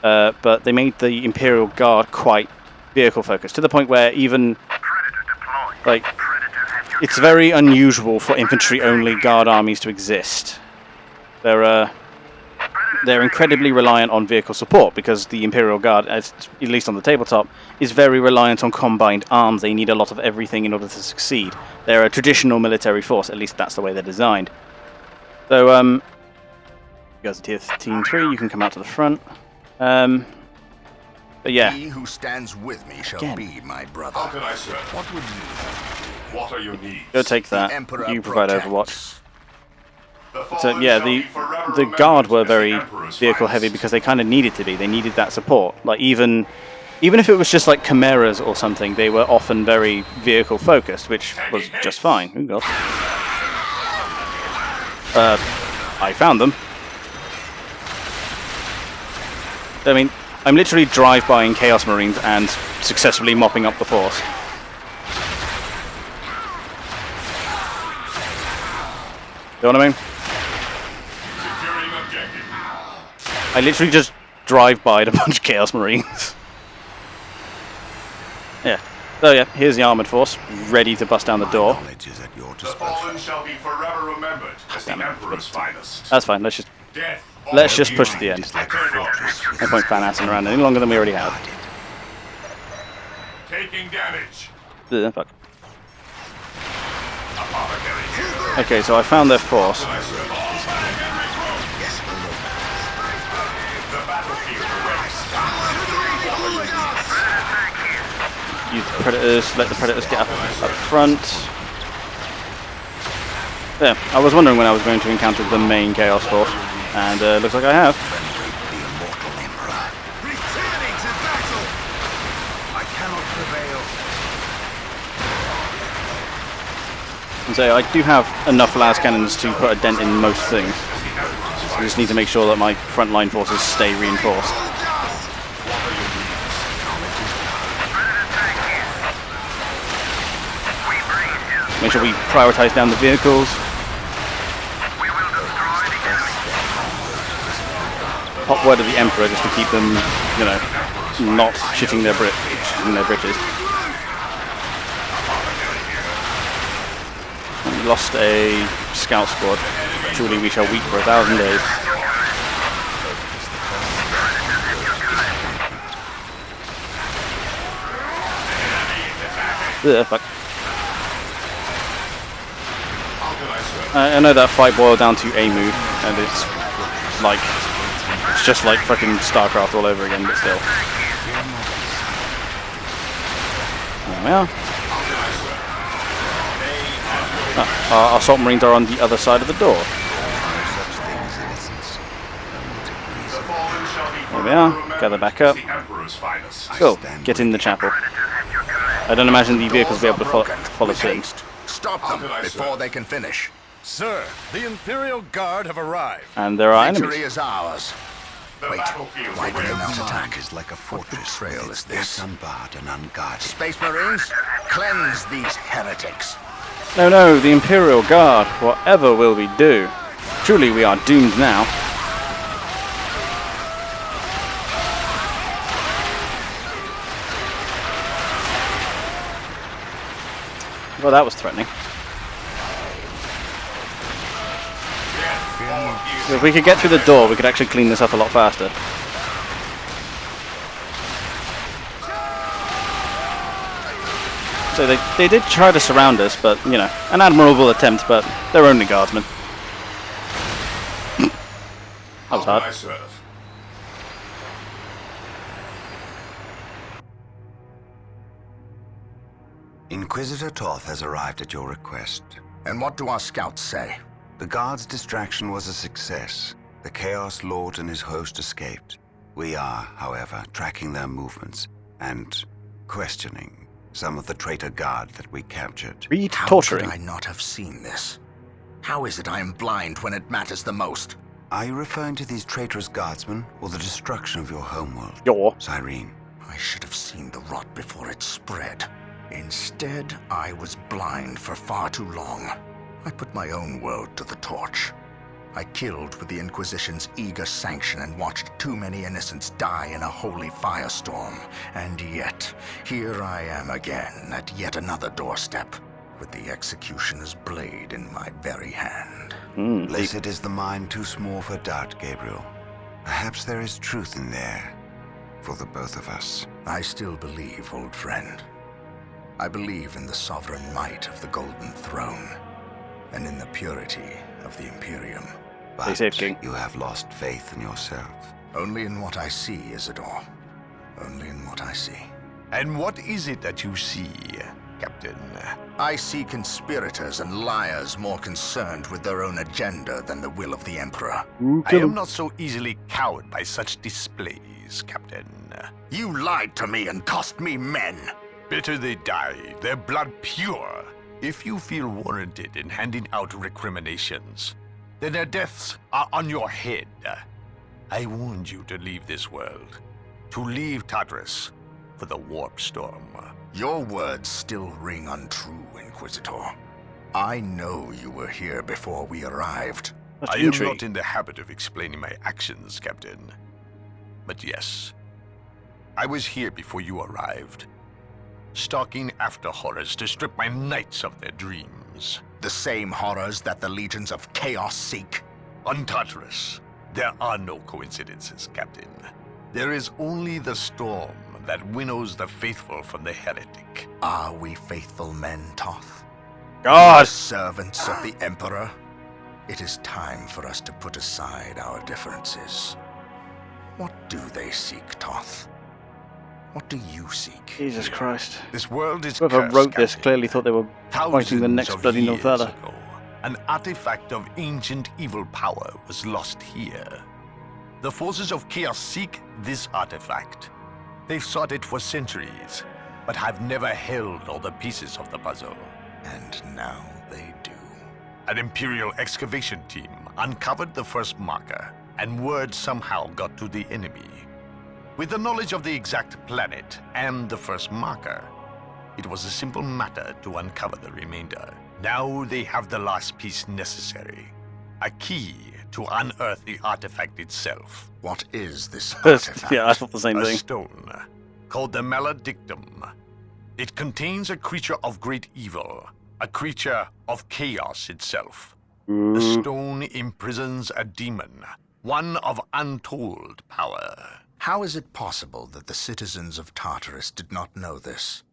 but they made the Imperial Guard quite vehicle focused, to the point where even, like, it's very unusual for infantry-only guard armies to exist. They're incredibly reliant on vehicle support because the Imperial Guard, at least on the tabletop, is very reliant on combined arms. They need a lot of everything in order to succeed. They're a traditional military force, at least that's the way they're designed. So, you guys are Team 3, you can come out to the front. But yeah. He who stands with me shall Again. be my brother. How can I serve? What would you have? What are your needs? Go take The that. Emperor You provide protects. Overwatch. The So fallen yeah, shall be forever the guard were remembered as the very Emperor's vehicle heavy finest. because they kind of needed to be. They needed that support. Like even if it was just like chimeras or something, they were often very vehicle focused, which was just fine. Oh god. I found them. I mean, I'm literally drive-bying Chaos Marines and successfully mopping up the force. You know what I mean? Securing objective. I literally just drive-byed a bunch of Chaos Marines. Yeah. So yeah, here's the armoured force, ready to bust down the door. Knowledge is at your The disposal. fallen shall be forever remembered as the Damn it. Emperor's finest. That's fine, let's just Death push to the end. It's like a fortress with No point fan-assing around any longer than we already have. Taking damage. Ugh, fuck. Apothecary here. Okay, so I found their force. The battlefield awaits. Use the Predators, let the Predators get up front. There, I was wondering when I was going to encounter the main Chaos Force, and looks like I have. the immortal emperor. Returning to battle! I cannot prevail. And so I do have enough las cannons to put a dent in most things. I just need to make sure that my frontline forces stay reinforced. Make sure we prioritize down the vehicles. Pop word of the Emperor just to keep them, you know, not shitting their britches. We lost a scout squad. Surely we shall weep for 1,000 days. Ugh, fuck. I know that fight boiled down to a move, and it's just like freaking StarCraft all over again, but still. There we are. Our assault marines are on the other side of the door. There we are. Gather back up. Cool. Get in the chapel. I don't imagine the vehicles will be able to follow suit. Stop them before they can finish. Sir, the Imperial Guard have arrived. And there are Victory enemies. is ours. Wait, why do they not attack? Is like a fortress. Betrayal is this? Unbarred and unguarded. Space Marines, cleanse these heretics. No, the Imperial Guard. Whatever will we do? Truly, we are doomed now. Well, that was threatening. If we could get through the door, we could actually clean this up a lot faster. So they did try to surround us, but, you know, an admirable attempt, but they're only guardsmen. That was hard. Inquisitor Toth has arrived at your request. And what do our scouts say? The guard's distraction was a success. The Chaos Lord and his host escaped. We are, however, tracking their movements and questioning some of the traitor guard that we captured. How Torturing. could I not have seen this? How is it I am blind when it matters the most? Are you referring to these traitorous guardsmen or the destruction of your homeworld? Cyrene. I should have seen the rot before it spread. Instead, I was blind for far too long. I put my own world to the torch. I killed with the Inquisition's eager sanction and watched too many innocents die in a holy firestorm. And yet, here I am again at yet another doorstep, with the executioner's blade in my very hand. Blessed is the mind too small for doubt, Gabriel. Perhaps there is truth in there for the both of us. I still believe, old friend. I believe in the sovereign might of the Golden Throne, and in the purity of the Imperium. But safe, King. You have lost faith in yourself. Only in what I see, Isidore. Only in what I see. And what is it that you see, Captain? I see conspirators and liars more concerned with their own agenda than the will of the Emperor. I am not so easily cowed by such displays, Captain. You lied to me and cost me men. Better they die, their blood pure. If you feel warranted in handing out recriminations, then their deaths are on your head. I warned you to leave this world, to leave Tartarus for the warp storm. Your words still ring untrue, Inquisitor. I know you were here before we arrived. I am not in the habit of explaining my actions, Captain. But yes, I was here before you arrived, stalking after horrors to strip my knights of their dreams. The same horrors that the legions of chaos seek. On Tartarus, there are no coincidences, Captain. There is only the storm that winnows the faithful from the heretic. Are we faithful men, Toth? God! Servants of the Emperor? It is time for us to put aside our differences. What do they seek, Toth? What do you seek? Jesus Christ. This world is Whoever cursed, wrote this Captain. clearly thought they were fighting the Thousands next of bloody years Novella. ago, an artifact of ancient evil power was lost here. The forces of chaos seek this artifact. They've sought it for centuries, but have never held all the pieces of the puzzle. And now they do. An Imperial excavation team uncovered the first marker, and word somehow got to the enemy. With the knowledge of the exact planet and the first marker, it was a simple matter to uncover the remainder. Now they have the last piece necessary. A key to unearth the artifact itself. What is this artifact? Yeah, I thought the same A thing. stone called the Maledictum. It contains a creature of great evil, a creature of chaos itself. The stone imprisons a demon, one of untold power. How is it possible that the citizens of Tartarus did not know this?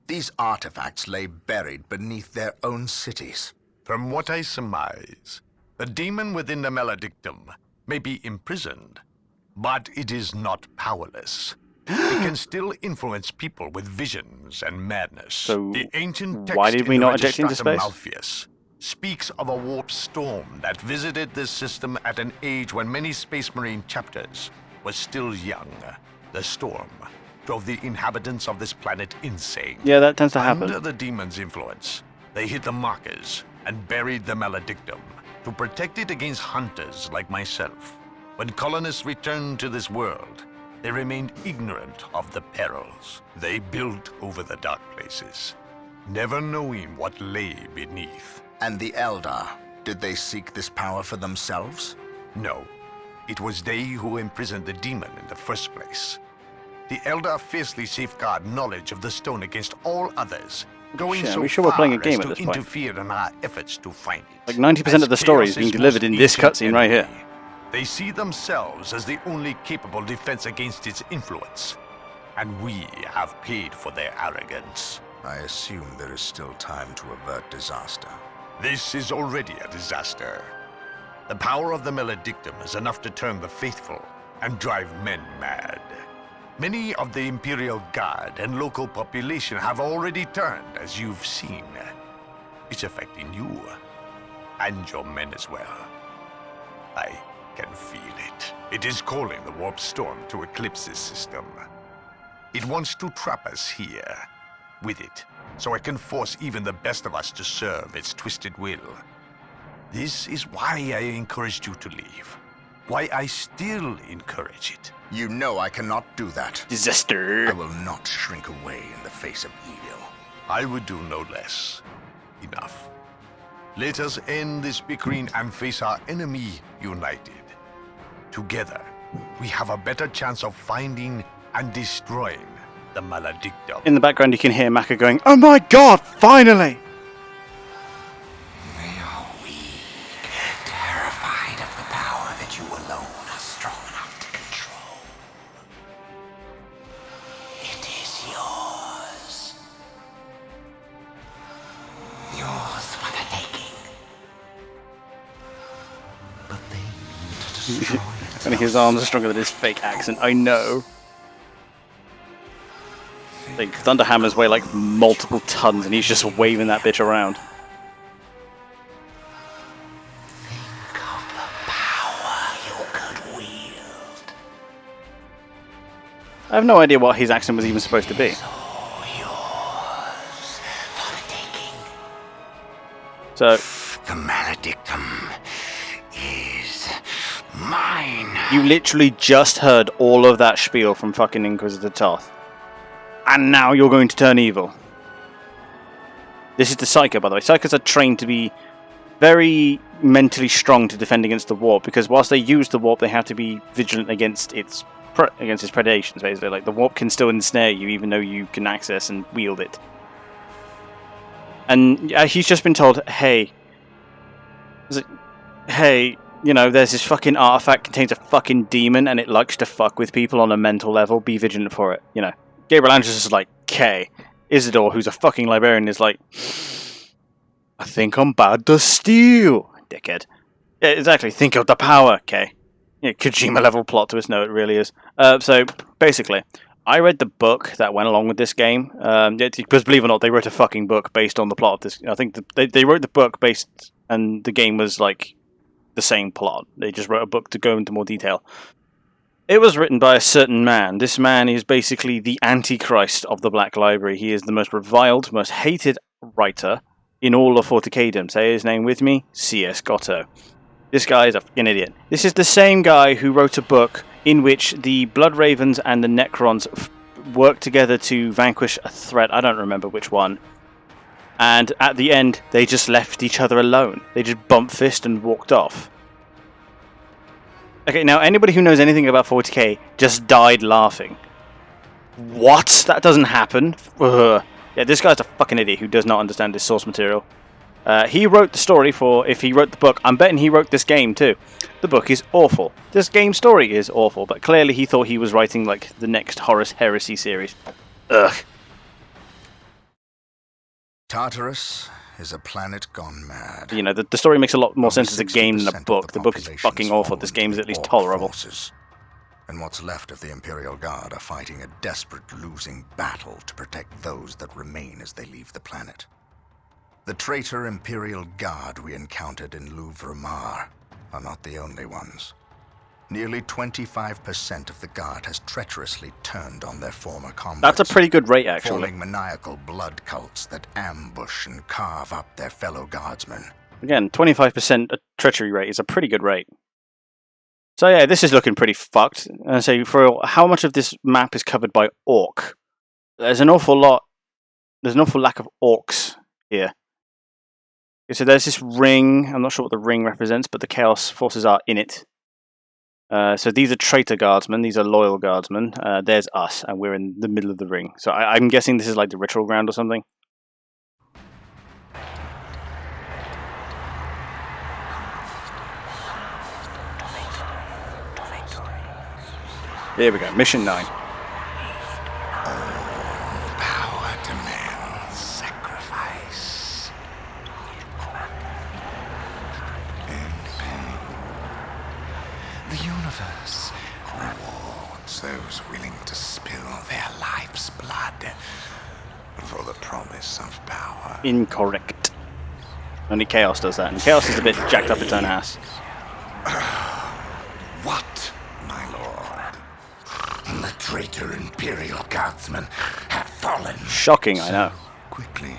These artifacts lay buried beneath their own cities. From what I surmise, the demon within the maledictum may be imprisoned, but it is not powerless. It can still influence people with visions and madness. So The ancient text why did we in the not eject into Registratum space? Malpheus speaks of a warp storm that visited this system at an age when many Space Marine chapters were still young. The storm drove the inhabitants of this planet insane. Yeah, that tends to happen. Under the demon's influence, they hit the markers and buried the maledictum to protect it against hunters like myself. When colonists returned to this world, they remained ignorant of the perils. They built over the dark places, never knowing what lay beneath. And the Eldar, did they seek this power for themselves? No, it was they who imprisoned the demon in the first place. The Eldar fiercely safeguard knowledge of the stone against all others, going Shit, so we sure we're playing a far game as at to this point. interfere in our efforts to find it. Like 90% of the story is being delivered in this cutscene right here. They see themselves as the only capable defense against its influence, and we have paid for their arrogance. I assume there is still time to avert disaster. This is already a disaster. The power of the maledictum is enough to turn the faithful and drive men mad. Many of the Imperial Guard and local population have already turned, as you've seen. It's affecting you, and your men as well. I can feel it. It is calling the warp storm to eclipse this system. It wants to trap us here, with it, so it can force even the best of us to serve its twisted will. This is why I encouraged you to leave. Why I still encourage it. You know I cannot do that. Disaster. I will not shrink away in the face of evil. I would do no less. Enough. Let us end this bickering and face our enemy united. Together, we have a better chance of finding and destroying the maledictum. In the background, you can hear Maka going, "Oh my god, finally!" They are weak, terrified of the power that you alone are strong enough to control. It is yours. Yours for the taking. But they mean to destroy it. And his arms are stronger than his fake accent, I know. Like, Thunderhammers weigh like multiple tons and he's just waving that bitch around. Think of the power you could wield. I have no idea what his accent was even supposed to be. All yours for the taking. So, The maledictum is mine. you literally just heard all of that spiel from fucking Inquisitor Toth. And now you're going to turn evil. This is the Psycho, by the way. Psychos are trained to be very mentally strong to defend against the warp, because whilst they use the warp, they have to be vigilant against its predations, basically. Like, the warp can still ensnare you, even though you can access and wield it. And he's just been told, hey, you know, there's this fucking artifact contains a fucking demon, and it likes to fuck with people on a mental level. Be vigilant for it, you know. Gabriel Andrews is like, "K." Isidore, who's a fucking librarian, is like, "I think I'm bad to steal, dickhead." Yeah, exactly. Think of the power, K. Yeah, Kojima level plot twist. No, it really is. So basically, I read the book that went along with this game. Because believe it or not, they wrote a fucking book based on the plot of this. I think they wrote the book based, and the game was like the same plot. They just wrote a book to go into more detail. It was written by a certain man. This man is basically the Antichrist of the Black Library. He is the most reviled, most hated writer in all of 40kdom. Say his name with me, C.S. Gotto. This guy is a fucking idiot. This is the same guy who wrote a book in which the Blood Ravens and the Necrons worked together to vanquish a threat. I don't remember which one. And at the end, they just left each other alone. They just bumped fist and walked off. Okay, now anybody who knows anything about 40k just died laughing. What? That doesn't happen. Ugh. Yeah, this guy's a fucking idiot who does not understand his source material. He wrote the story for, if he wrote the book, I'm betting he wrote this game too. The book is awful. This game story is awful, but clearly he thought he was writing like the next Horus Heresy series. Ugh. Tartarus is a planet gone mad. You know, the story makes a lot more Over sense as a game than a 60% of book. The book is population fucking has awful. This fallen game to is at the least Orc tolerable. forces. And what's left of the Imperial Guard are fighting a desperate losing battle to protect those that remain as they leave the planet. The traitor Imperial Guard we encountered in Louvre-Mar are not the only ones. Nearly 25% of the Guard has treacherously turned on their former comrades. That's a pretty good rate, actually. Forming maniacal blood cults that ambush and carve up their fellow Guardsmen. Again, 25% treachery rate is a pretty good rate. So yeah, this is looking pretty fucked. And so for how much of this map is covered by Orc, there's an awful lot. There's an awful lack of Orcs here. Okay, so there's this ring. I'm not sure what the ring represents, but the Chaos forces are in it. So these are traitor guardsmen. These are loyal guardsmen. There's us, and we're in the middle of the ring. So I'm guessing this is like the ritual ground or something. Here we go, mission 9. Power demands sacrifice and pain. The universe rewards those willing to spill their life's blood for the promise of power. Incorrect. Only Chaos does that, and Chaos is a bit jacked up its own ass. What, my lord? The traitor Imperial Guardsmen have fallen. Shocking, I know. Quickly.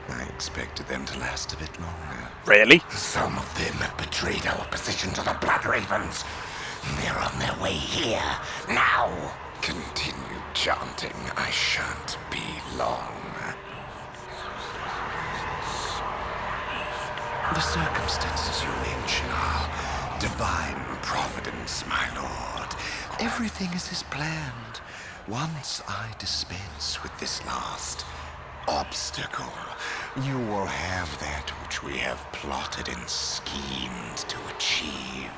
I expected them to last a bit longer. Really? Some of them have betrayed our position to the Blood Ravens. They're on their way here, now. Continue chanting. I shan't be long. The circumstances you mention are divine providence, my lord. Everything is as planned. Once I dispense with this last obstacle, you will have that which we have plotted and schemed to achieve.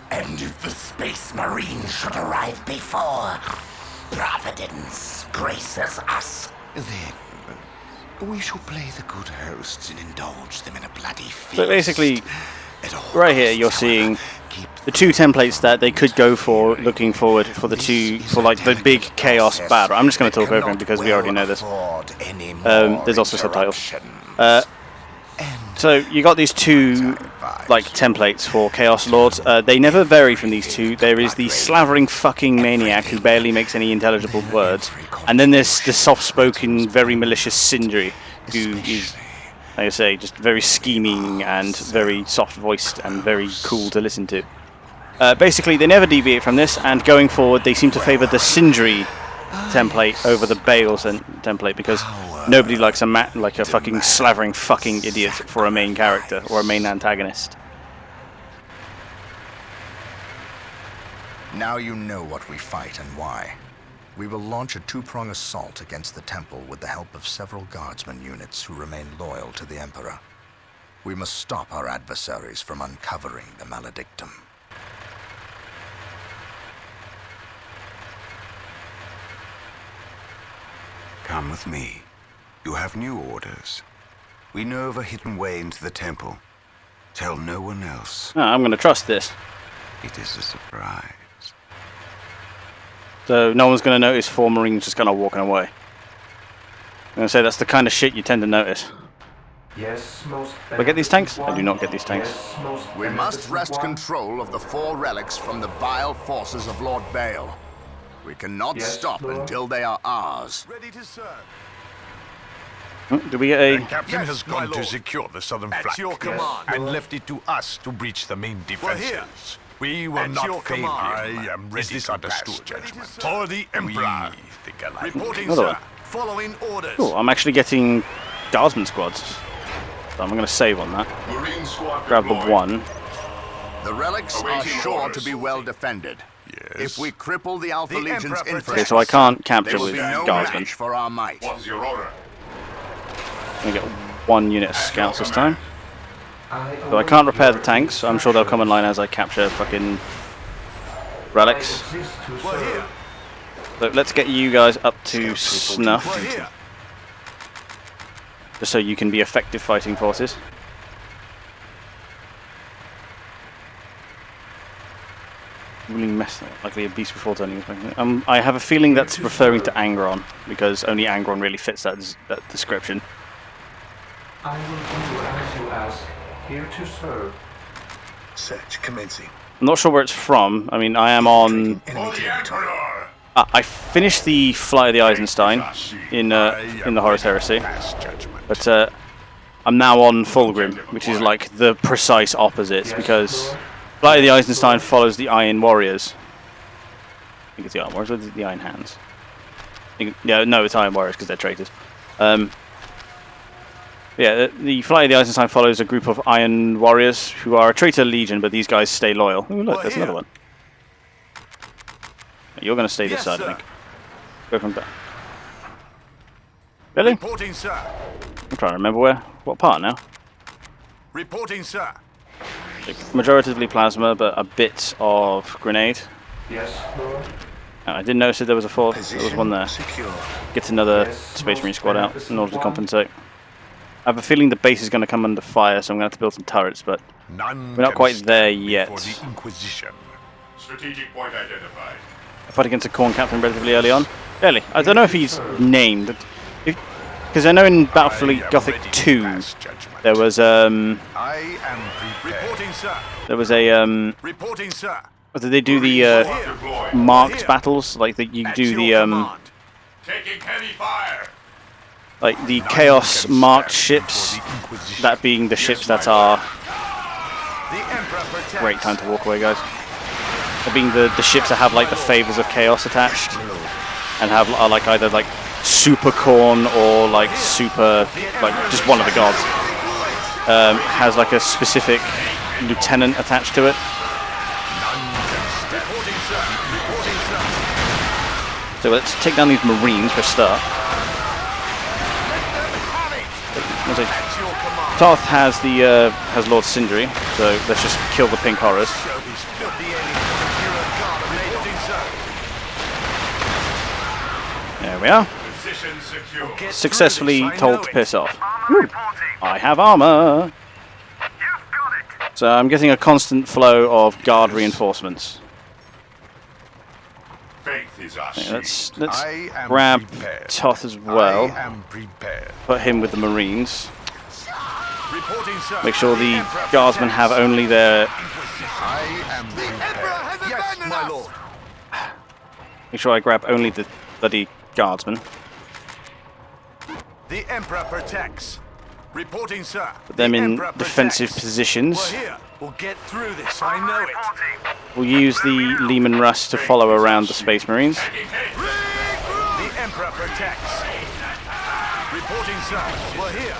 And if the Space Marine should arrive before Providence graces us, then we shall play the good hosts and indulge them in a bloody feast. So basically, right here you're seeing the two templates that they could go for, looking forward for the two, for like the big Chaos battle. I'm just going to talk over him because we already know this. There's also subtitles. So you got these two like templates for Chaos Lords. They never vary from these two. There is the slavering fucking maniac who barely makes any intelligible words, and then there's the soft-spoken, very malicious Sindri, who is, like I say, just very scheming and very soft-voiced and very cool to listen to. Basically, they never deviate from this, and going forward, they seem to favour the Sindri template over the Bale's template because nobody likes a fucking slavering fucking idiot for a main character or a main antagonist. Now you know what we fight and why. We will launch a two-prong assault against the temple with the help of several guardsman units who remain loyal to the Emperor. We must stop our adversaries from uncovering the maledictum. Come with me. You have new orders. We know of a hidden way into the temple. Tell no one else. I'm going to trust this. It is a surprise. So no one's going to notice 4 Marines just kind of walking away. I'm going to say that's the kind of shit you tend to notice. Yes, most. Do I get these tanks? I do not get these tanks. Yes, most. We must wrest control of the 4 relics from the vile forces of Lord Bale. We cannot Yes, stop Lord. until they are ours. Ready to serve. Do we get The a... captain Yes, has my gone to lord. secure the southern At flank. your command. And left it to us to breach the main defenses. here. We will At not your fail command. him. I am ready. Is this to understood, pass. Ready to gentlemen? serve. For the Emperor. We think alike. Reporting, Another sir. one. Following orders. Cool, I'm actually getting Guardsman squads. So I'm going to save on that. Marine squad Grab the deployed. 1. The relics are Awaiting sure orders. to be well defended. Yes. If we cripple the Alpha The Legion's Emperor infrastructure, Okay, so I can't there capture will with be no Guardsmen. match for our might. What is your order? I'm going to get 1 unit of scouts this time. I So I can't repair the tanks, so I'm sure they'll come online as I capture fucking relics. We're here. So let's get you guys up to snuff. We're here. just so you can be effective fighting forces. Ruling mess, likely a beast before turning. I have a feeling that's referring to Angron, because only Angron really fits that description. I will do as you ask. Here to serve. Search commencing. I'm not sure where it's from. I mean, I am on... Enemy territory. I finished the Flight of the Eisenstein in the Horus Heresy, but I'm now on Fulgrim, which is like the precise opposite, because Flight of the Eisenstein follows the Iron Warriors. I think it's the Iron Warriors, or is it the Iron Hands? Yeah, no, it's Iron Warriors because they're traitors. Yeah, the Flight of the Eisenstein follows a group of Iron Warriors who are a traitor legion, but these guys stay loyal. Ooh, look, there's another one. You're going to stay this side, I think. Go from there. Really? Reporting, sir. I'm trying to remember what part now. Reporting, sir. Majoritively plasma, but a bit of grenade. Yes, Lord. And I didn't notice that there was a fourth. There was one there. Secure. Get another Space Marine squad out in order to compensate. I have a feeling the base is going to come under fire, so I'm going to have to build some turrets, but None we're not can quite there stand yet. before the Inquisition. Strategic point identified. I fought against a Khorne captain relatively early on. Really? I don't know if he's named. Because I know in Battlefleet Gothic 2, there was I am prepared. Reporting, sir. there was a Reporting, sir. did they do the marked battles? Like you do the Taking heavy fire. like the Chaos marked ships, that being the ships that are The Emperor protects. great time to walk away, guys. That being the ships that have like the favors of Chaos attached, and are like either like super Khorne or like super like just one of the gods. Has like a specific lieutenant attached to it. Reporting, sir. Reporting, sir. So let's take down these Marines for a start. Let's see. At your command. Tarth has Lord Sindri, so let's just kill the pink horrors. Show these filthy aliens what the hero god made of himself. There we are. Position secure. Successfully told to piss off. Woo. I have armor. So I'm getting a constant flow of guard reinforcements. Faith is our Okay, shield. let's I am grab prepared. Toth as well. I am prepared. Put him with the Marines. Reporting, sir. Make sure the Emperor guardsmen protects. have only their. I am prepared. Yes, my lord. Make sure I grab only the bloody guardsmen. The Emperor protects. Reporting, sir. Put them The in Emperor defensive protects. positions. We're here. We'll get through this. I know it. We'll use the Lehman Russ to follow around the Space Marines. The Emperor protects. Reporting, sir. We're here.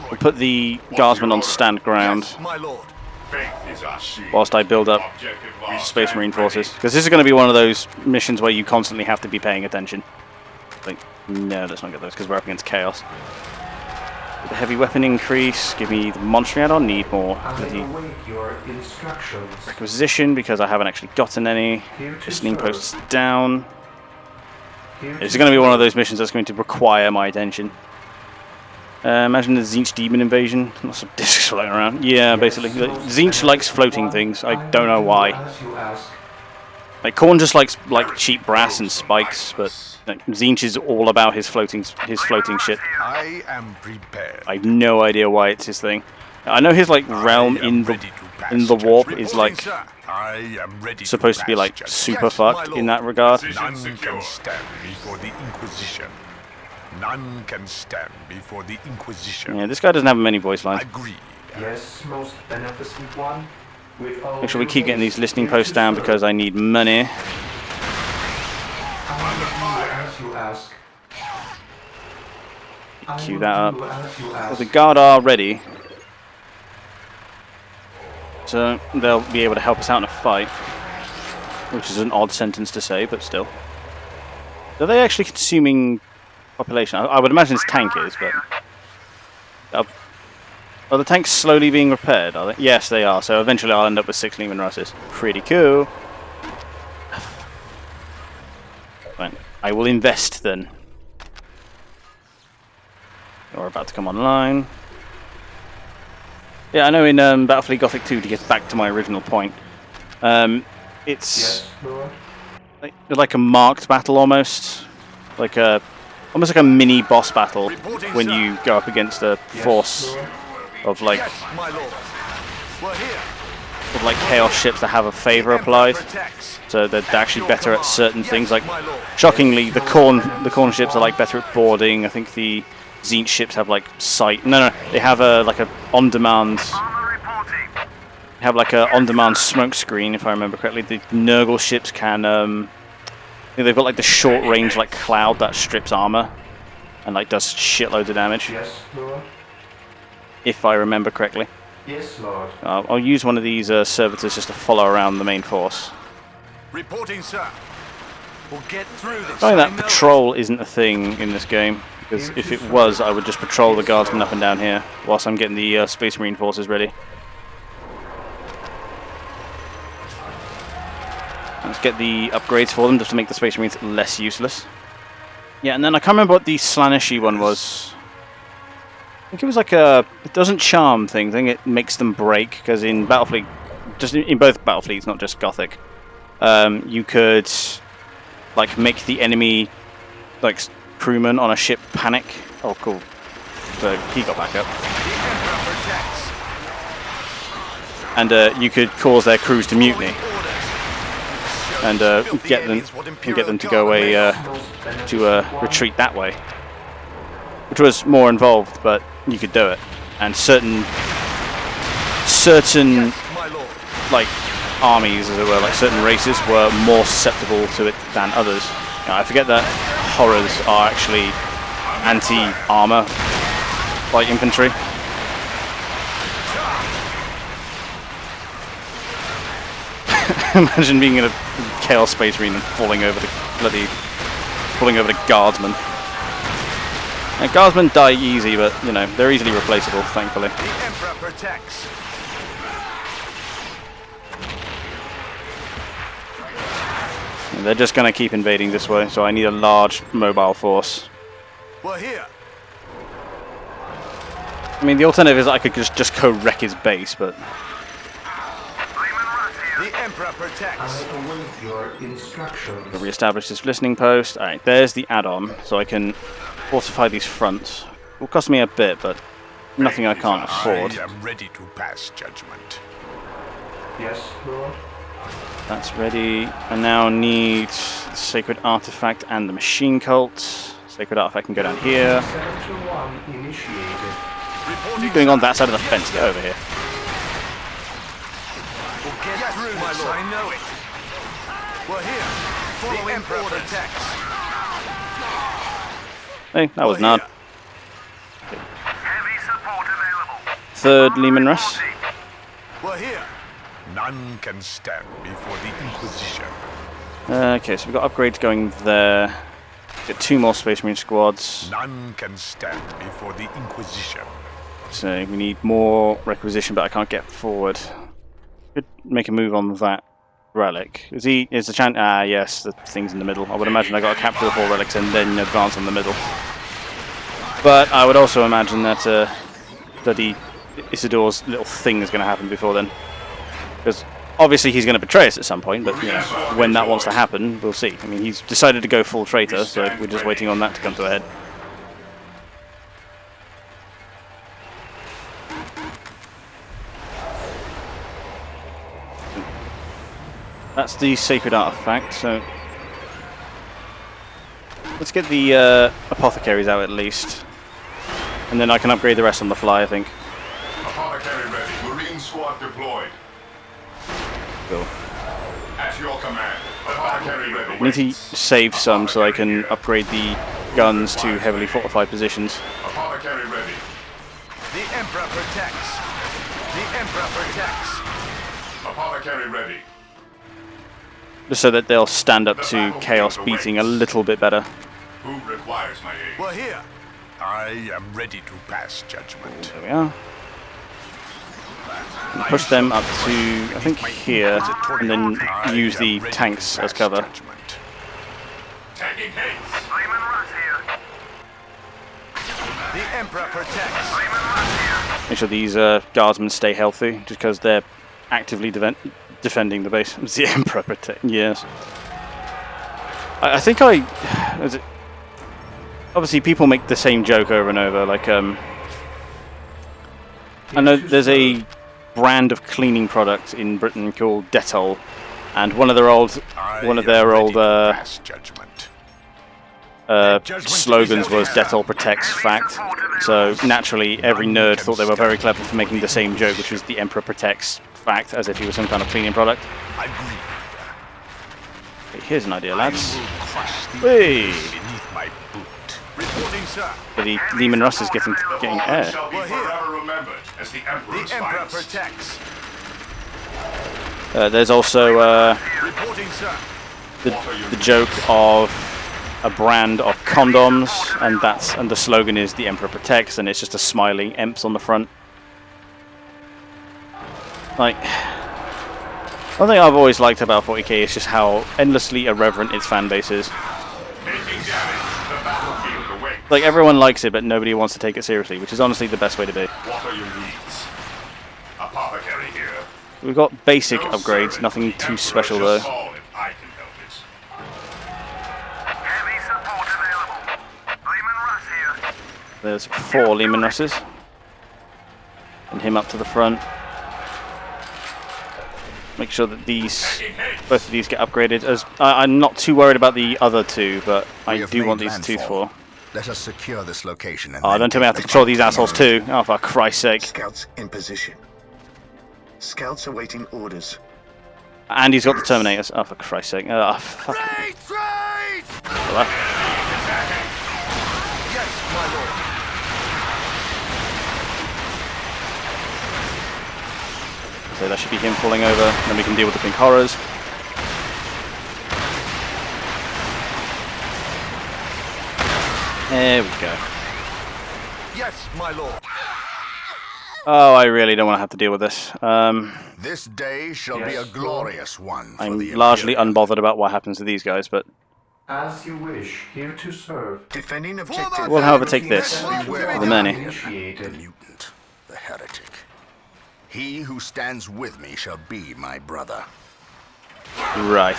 We'll put the guardsmen on stand ground Yes, my lord. Faith is our shield. whilst I build up Objective lost. Space Marine forces. Because this is going to be one of those missions where you constantly have to be paying attention. Like, no, let's not get those because we're up against Chaos. The heavy weapon increase, give me the monster add-on, need more. I Bloody await your instructions. requisition because I haven't actually gotten any. Here to Listening serve. posts down. Here It's to going to be one of serve. those missions that's going to require my attention. Imagine the Tzeentch demon invasion. Lots of discs floating around. Yeah, basically. Like, Tzeentch likes floating things. I don't know why. As you ask. Like Khorne just likes like cheap brass and spikes, but like, Tzeentch is all about his floating shit. I am prepared. I have no idea why it's his thing. I know his like realm I am in ready to pass the warp judgment. is like Reporting, sir. I am ready supposed to be pass like judgment. super Yes, my fucked lord. in that regard. None Secure. can stand before the Inquisition. None can stand before the Inquisition. Yeah, this guy doesn't have many voice lines. Agreed. Yes, most beneficent one. With all Make sure we due keep getting these haste, listening here posts to down serve. because I need money. I will do as you ask. I Cue will that do up. as you Well, ask. the guard are ready, so they'll be able to help us out in a fight, which is an odd sentence to say, but still. Are they actually consuming population? I would imagine it's tank is, but are the tanks slowly being repaired? Are they? Yes, they are. So eventually, I'll end up with 6 Lehman Russes. Pretty cool. Fine. I will invest then. Or about to come online. Yeah, I know in Battlefleet Gothic 2, to get back to my original point, it's Yes, Lord. like a marked battle almost. Almost like a mini boss battle when you go up against a force of like My lord. We're here. chaos ships that have a favor applied, so they're actually better at certain things. Like, shockingly, the corn ships are like better at boarding. I think the Zenith ships have like sight. No, they have a on-demand. Have like a on-demand smoke screen, if I remember correctly. The Nurgle ships can. They've got like the short-range like cloud that strips armor and like does shitloads of damage. Yes, Lord. If I remember correctly. Yes, Lord. I'll use one of these servitors just to follow around the main force. Reporting, sir. We'll get through this. Knowing that patrol isn't a thing in this game, because if it was, I would just patrol the guardsmen up and down here whilst I'm getting the Space Marine forces ready. Let's get the upgrades for them just to make the Space Marines less useless. Yeah, and then I can't remember what the Slaaneshi one was. I think it was like it doesn't charm thing. I think it makes them break, because in Battlefleet, just in both Battlefleets, not just Gothic, you could like make the enemy like crewman on a ship panic. Oh, cool. So he got back up. And you could cause their crews to mutiny. And get them to go away to retreat that way, which was more involved, but you could do it. And certain like armies, as it were, like certain races, were more susceptible to it than others. Now, I forget that horrors are actually anti-armor light infantry. Imagine being in a Chaos Space Marine and falling over the guardsmen. And guardsmen die easy, but you know they're easily replaceable, thankfully. The Emperor protects. And they're just going to keep invading this way, so I need a large mobile force. We're here. I mean, the alternative is I could just go wreck his base, but. The Emperor protects. I await your instructions. Re-establish this listening post. Alright, there's the add-on, so I can fortify these fronts. It will cost me a bit, but nothing I can't afford. I am ready to pass judgment. Yes, Lord. That's ready. I now need the Sacred Artifact and the Machine Cult. Sacred Artifact can go down here. 7-1 initiated. What are you doing on that side of the fence? Get over here. Get through, my lord. I know it. We're here. The Emperor protects. Hey, that was none. Heavy support available. Third Lehman Russ. We're here. None can stand before the Inquisition. Okay, so we've got upgrades going there. Get 2 more Space Marine squads. None can stand before the Inquisition. So we need more requisition, but I can't get forward. Could make a move on that relic. Is the chant? Ah, yes, the thing's in the middle. I would imagine I got to capture the 4 relics and then advance on the middle. But I would also imagine that the Isildur's little thing is going to happen before then, because obviously he's going to betray us at some point. But you know, when that wants to happen, we'll see. I mean, he's decided to go full traitor, so we're just waiting on that to come to a head. That's the Sacred Artifact, so let's get the Apothecaries out at least. And then I can upgrade the rest on the fly, I think. Apothecary ready. Marine squad deployed. Cool. At your command. Apothecary ready. I need to save some so I can upgrade the guns to heavily fortified positions. Apothecary ready. The Emperor protects. The Emperor protects. Apothecary ready. Just so that they'll stand up to chaos beating a little bit better. Who requires my aid? We're here. I am ready to pass judgment. There we are. And push them up to, I think, here, and then use the tanks as cover. Taking haste. Lehman Russ here. The Emperor protects. Make sure these guardsmen stay healthy, just because they're actively defending the base. It's the Emperor protect. Yes. I think is it, obviously people make the same joke over and over. Like I know there's a brand of cleaning product in Britain called DoW, and one of their old slogans was "DoW protects." Fact. So naturally, every nerd thought they were very clever for making the same joke, which was "the Emperor protects." Fact, as if he was some kind of cleaning product. Okay, here's an idea, lads. Hey! The Lehman Russ is getting air. There's also the joke of a brand of condoms, and the slogan is "the Emperor protects," and it's just a smiling EMPS on the front. Like, one thing I've always liked about 40k is just how endlessly irreverent its fan base is. Like, everyone likes it, but nobody wants to take it seriously, which is honestly the best way to be. What are your needs? Apothecary here. We've got basic upgrades, nothing too special though. Call if I can help it. Heavy support available. Lehman Russ here. There's 4 Lehman Russes. And him up to the front. Make sure that both of these get upgraded. As I'm not too worried about the other 2, but I do want these Tooth 4. Let us secure this location. And Oh, don't tell me I have to control these assholes too. Oh, for Christ's sake. Scouts in position. Scouts awaiting orders. And he's got the Terminators. Oh, for Christ's sake. Oh, fuck. Well, Yes, my lord. so that should be him falling over. Then we can deal with the pink horrors. There we go. Yes, my lord. Oh, I really don't want to have to deal with this. This day shall be a glorious one. I'm largely unbothered about what happens to these guys, but As you wish, here to serve. Defending objective. we'll however take this for the many. The Initiated. mutant, the heretic. He who stands with me shall be my brother. Right.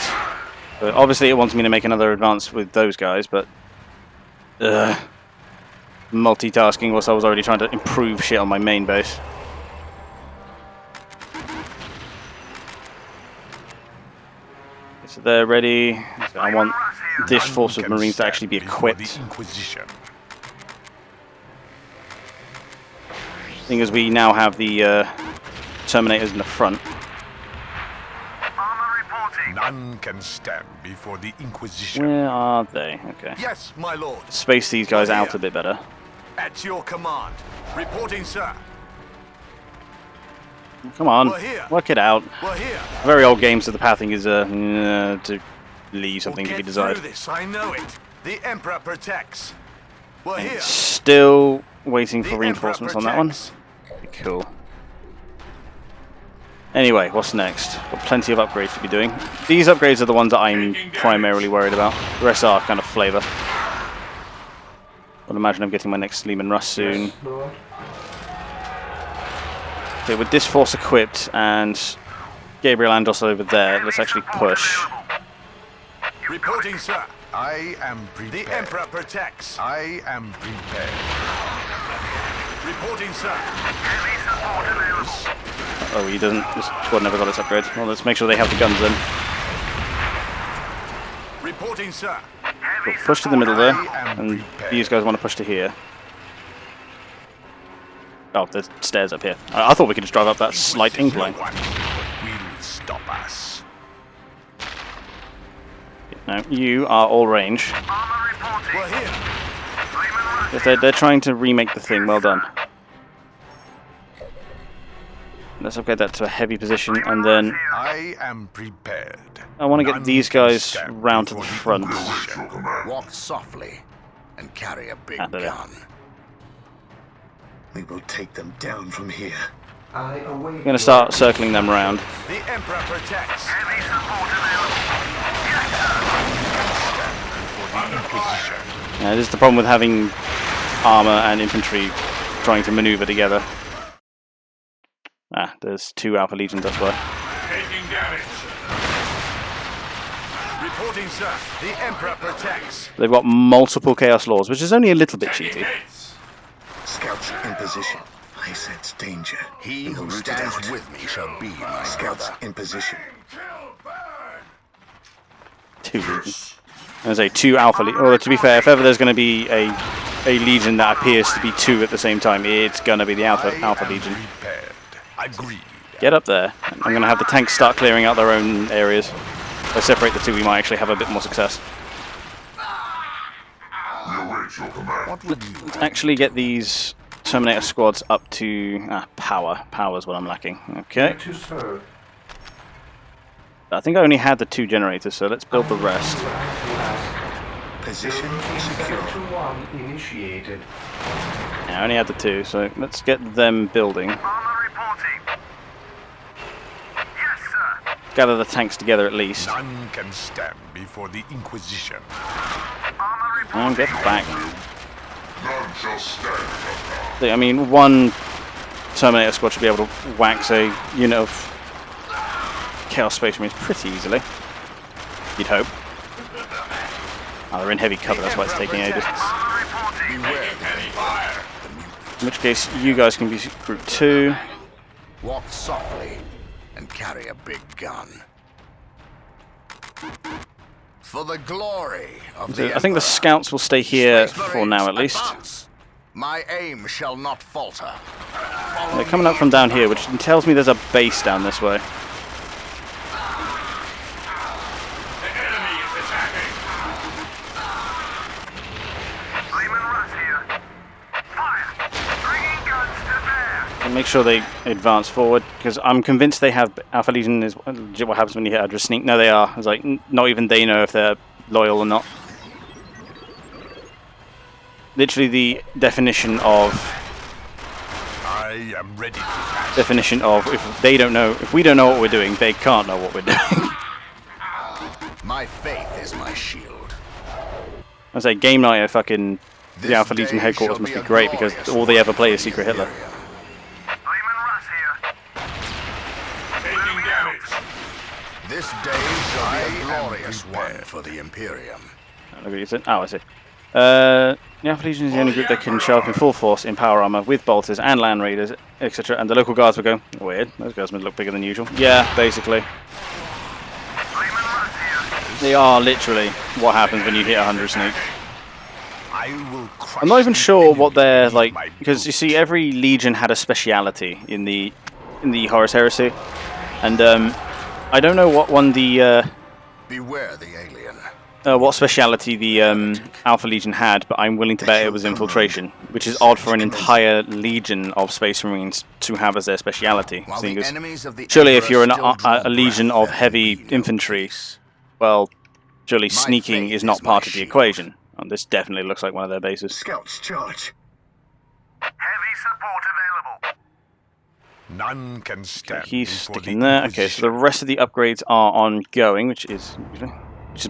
But obviously it wants me to make another advance with those guys, but multitasking whilst I was already trying to improve shit on my main base. Okay, so they're ready. So I want this force of Marines to actually be equipped. Thing is, we now have the Terminators in the front. Armor reporting. None can stand before the Inquisition. Where are they? Okay. Yes, my lord. Space these guys out a bit better. At your command. Reporting, sir. Come on, We're here. work it out. We're here. Very old games, so the pathing is to leave something to We'll be get desired. through this, I know it. The Emperor protects. We're here. Still waiting The for Emperor reinforcements on that one. protects. Cool. Anyway, what's next? Got plenty of upgrades to be doing. These upgrades are the ones that I'm primarily worried about. The rest are kind of flavour. I'd imagine I'm getting my next Lehman Russ soon. Yes, Lord. Okay, with this force equipped and Gabriel Andos over there, let's actually push. Reporting, sir. I am prepared. The Emperor protects. I am prepared. Reporting, sir. Heavy support available. Oh, he doesn't. This squad never got its upgrade. Well, let's make sure they have the guns then. Reporting, sir. Cool. Push to the middle there, and these guys want to push to here. Oh, there's stairs up here. I thought we could just drive up that slight incline. No one will stop us. No, you are all range. Armor reporting. We're here. Lehman Russ. Yes, they're trying to remake the thing. Well done. Let's upgrade that to a heavy position, and then I am prepared. I want to get None these can guys stand round to the before front. Inquisition. Walk softly and carry a big there. gun. We will take them down from here. I await. I'm going to start circling them around. The Emperor protects. Heavy support available. For the Inquisition. This is the problem with having armor and infantry trying to maneuver together. Ah, there's 2 Alpha Legions, that's why. Taking damage. Reporting, sir. The Emperor protects. They've got multiple Chaos Lords, which is only a little bit cheaty. Scouts in position. I sense danger. He We will who root it stands out. with me shall be my Scouts brother. in position. 2 Legions. I say 2 Alpha Legions. Well, to be fair, if ever there's going to be a Legion that appears to be 2 at the same time, it's going to be the Alpha Legion. Prepared. Agreed. Get up there. I'm going to have the tanks start clearing out their own areas. If I separate the 2, we might actually have a bit more success. What would you Actually get these Terminator squads up to power. Power is what I'm lacking. Okay. Here to serve. I think I only had the 2 generators, so let's build the rest. Position secure. Sector 1 initiated. Yeah, I only had the 2, so let's get them building. Armor reporting. Yes, sir. Gather the tanks together at least. None can stand before the Inquisition. Armor reporting. And get back. None shall stand. I mean, 1 Terminator squad should be able to wax a unit of Chaos Space Marines pretty easily. You'd hope. Oh, they're in heavy cover, that's why it's taking ages. beware the In which case, you guys can be Group 2. walk softly and carry a big gun. For the glory of the I think the scouts will stay here for now at least. Advance. My aim shall not falter. They're coming up from down here, which tells me there's a base down this way. The enemy is attacking. Lehman Russ here. Fire. Bringing guns to bear. And make sure they advance forward, because I'm convinced they have Alpha Legion is what happens when you hit Hydra Sneak. No, they are. It's like not even they know if they're loyal or not. Literally the definition of I am ready to pass. if they don't know, if we don't know what we're doing, they can't know what we're doing. My faith is my shield. I say game night at fucking the This Alpha Legion day headquarters shall must be a great because glorious all they ever one play for is the Secret Hitler. Imperium. Lehman Russ here. Taking damage. This day shall be a glorious one for the Imperium. Look what you said. Oh, I see. The Alpha Legion is the only group that can show up in full force in power armor with bolters and land raiders, etc. And the local guards will go, weird, those guys must look bigger than usual. Yeah, basically. Lehman Russ here. They are literally what happens when you hit 100 Sneak. I will crush I'm not even the sure what enemy they're beneath like, my because you boots. see every Legion had a speciality in the Horus Heresy. And I don't know what one Beware the alien. what speciality the Alpha Legion had, but I'm willing to bet it was infiltration, which is odd for an entire legion of Space Marines to have as their speciality. While seeing the as enemies of the surely if Emperor you're still draw a legion breath of and heavy bleed no infantry, peace. well, surely My sneaking faith is not is my part of the shield. equation. And this definitely looks like one of their bases. Scouts charge. Heavy support available. None can stand. He's before sticking the there. Okay, so the Inquisition. rest of the upgrades are ongoing, which is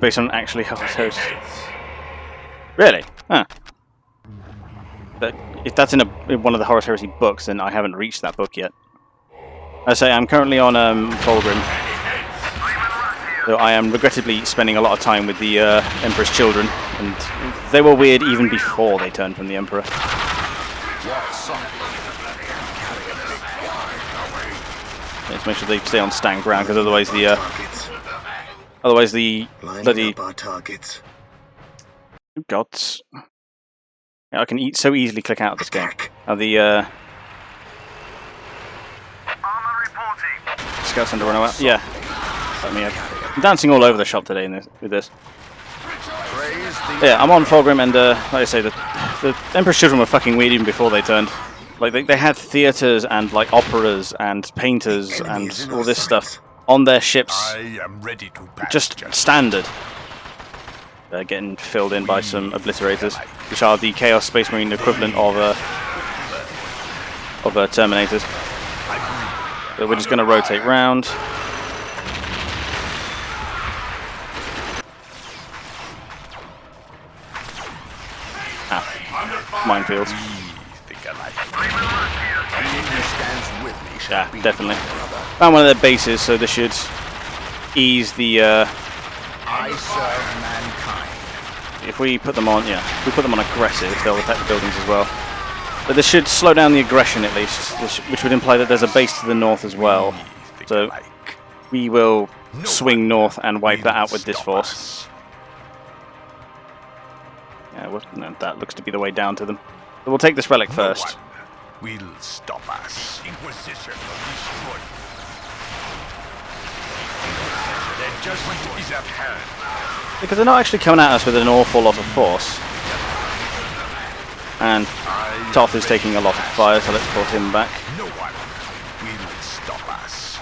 based on actually how it's hosted. Really? Huh. But if that's in one of the Horus Heresy books, then I haven't reached that book yet. I say I'm currently on Fulgrim, so I am regrettably spending a lot of time with the Emperor's children, and they were weird even before they turned from the Emperor. Walk softly. Let's make sure they stay on stand ground, because otherwise the Lining bloody up our targets. gods. Yeah, I can so easily click out of this game. Attack. The Armor reporting. Scout Center run away. Yeah. Let me I'm dancing all over the shop today with this. Praise the Yeah, I'm on Fulgrim, and like I say, the Emperor's children were fucking weird even before they turned. Like they had theaters and like operas and painters and Enemies in all our this sights. stuff on their ships, I am ready to pass. just standard. They're getting filled in by some obliterators, which are the Chaos Space Marine equivalent of Terminators. So we're just going to rotate round. minefields. Yeah, definitely. Found one of their bases, so this should ease the. I serve mankind. If we put them on, if we put them on aggressive, they'll attack the buildings as well. But this should slow down the aggression at least, which would imply that there's a base to the north as well. So we will swing north and wipe that out with this force. Yeah, well, no, that looks to be the way down to them. So we'll take this relic first. Will stop us. Inquisition destroyed. Their judgment is at hand. Because they're not actually coming at us with an awful lot of force. And Toth is taking a lot of fire, so let's put him back. No one will stop us.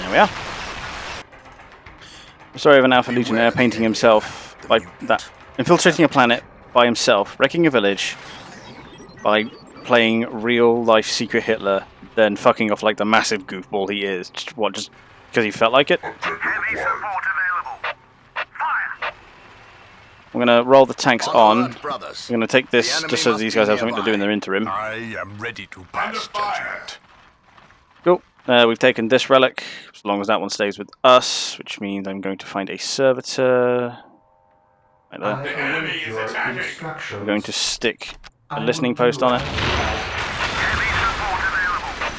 There we are. Sorry of an Alpha Legionnaire painting himself by that, infiltrating a planet by himself, wrecking a village by playing real life Secret Hitler, then fucking off like the massive goofball he is. Just because he felt like it? Heavy support available. Fire! I'm gonna roll the tanks on. Alert, brothers. I'm gonna take The this enemy just so must these be guys have something to do nearby. in their interim. I am ready to pass judgment. Cool. We've taken this relic, as long as that one stays with us, which means I'm going to find a servitor. Right there. I await your instructions. We're going to stick a I will listening do post on it. as you ask. Heavy support available.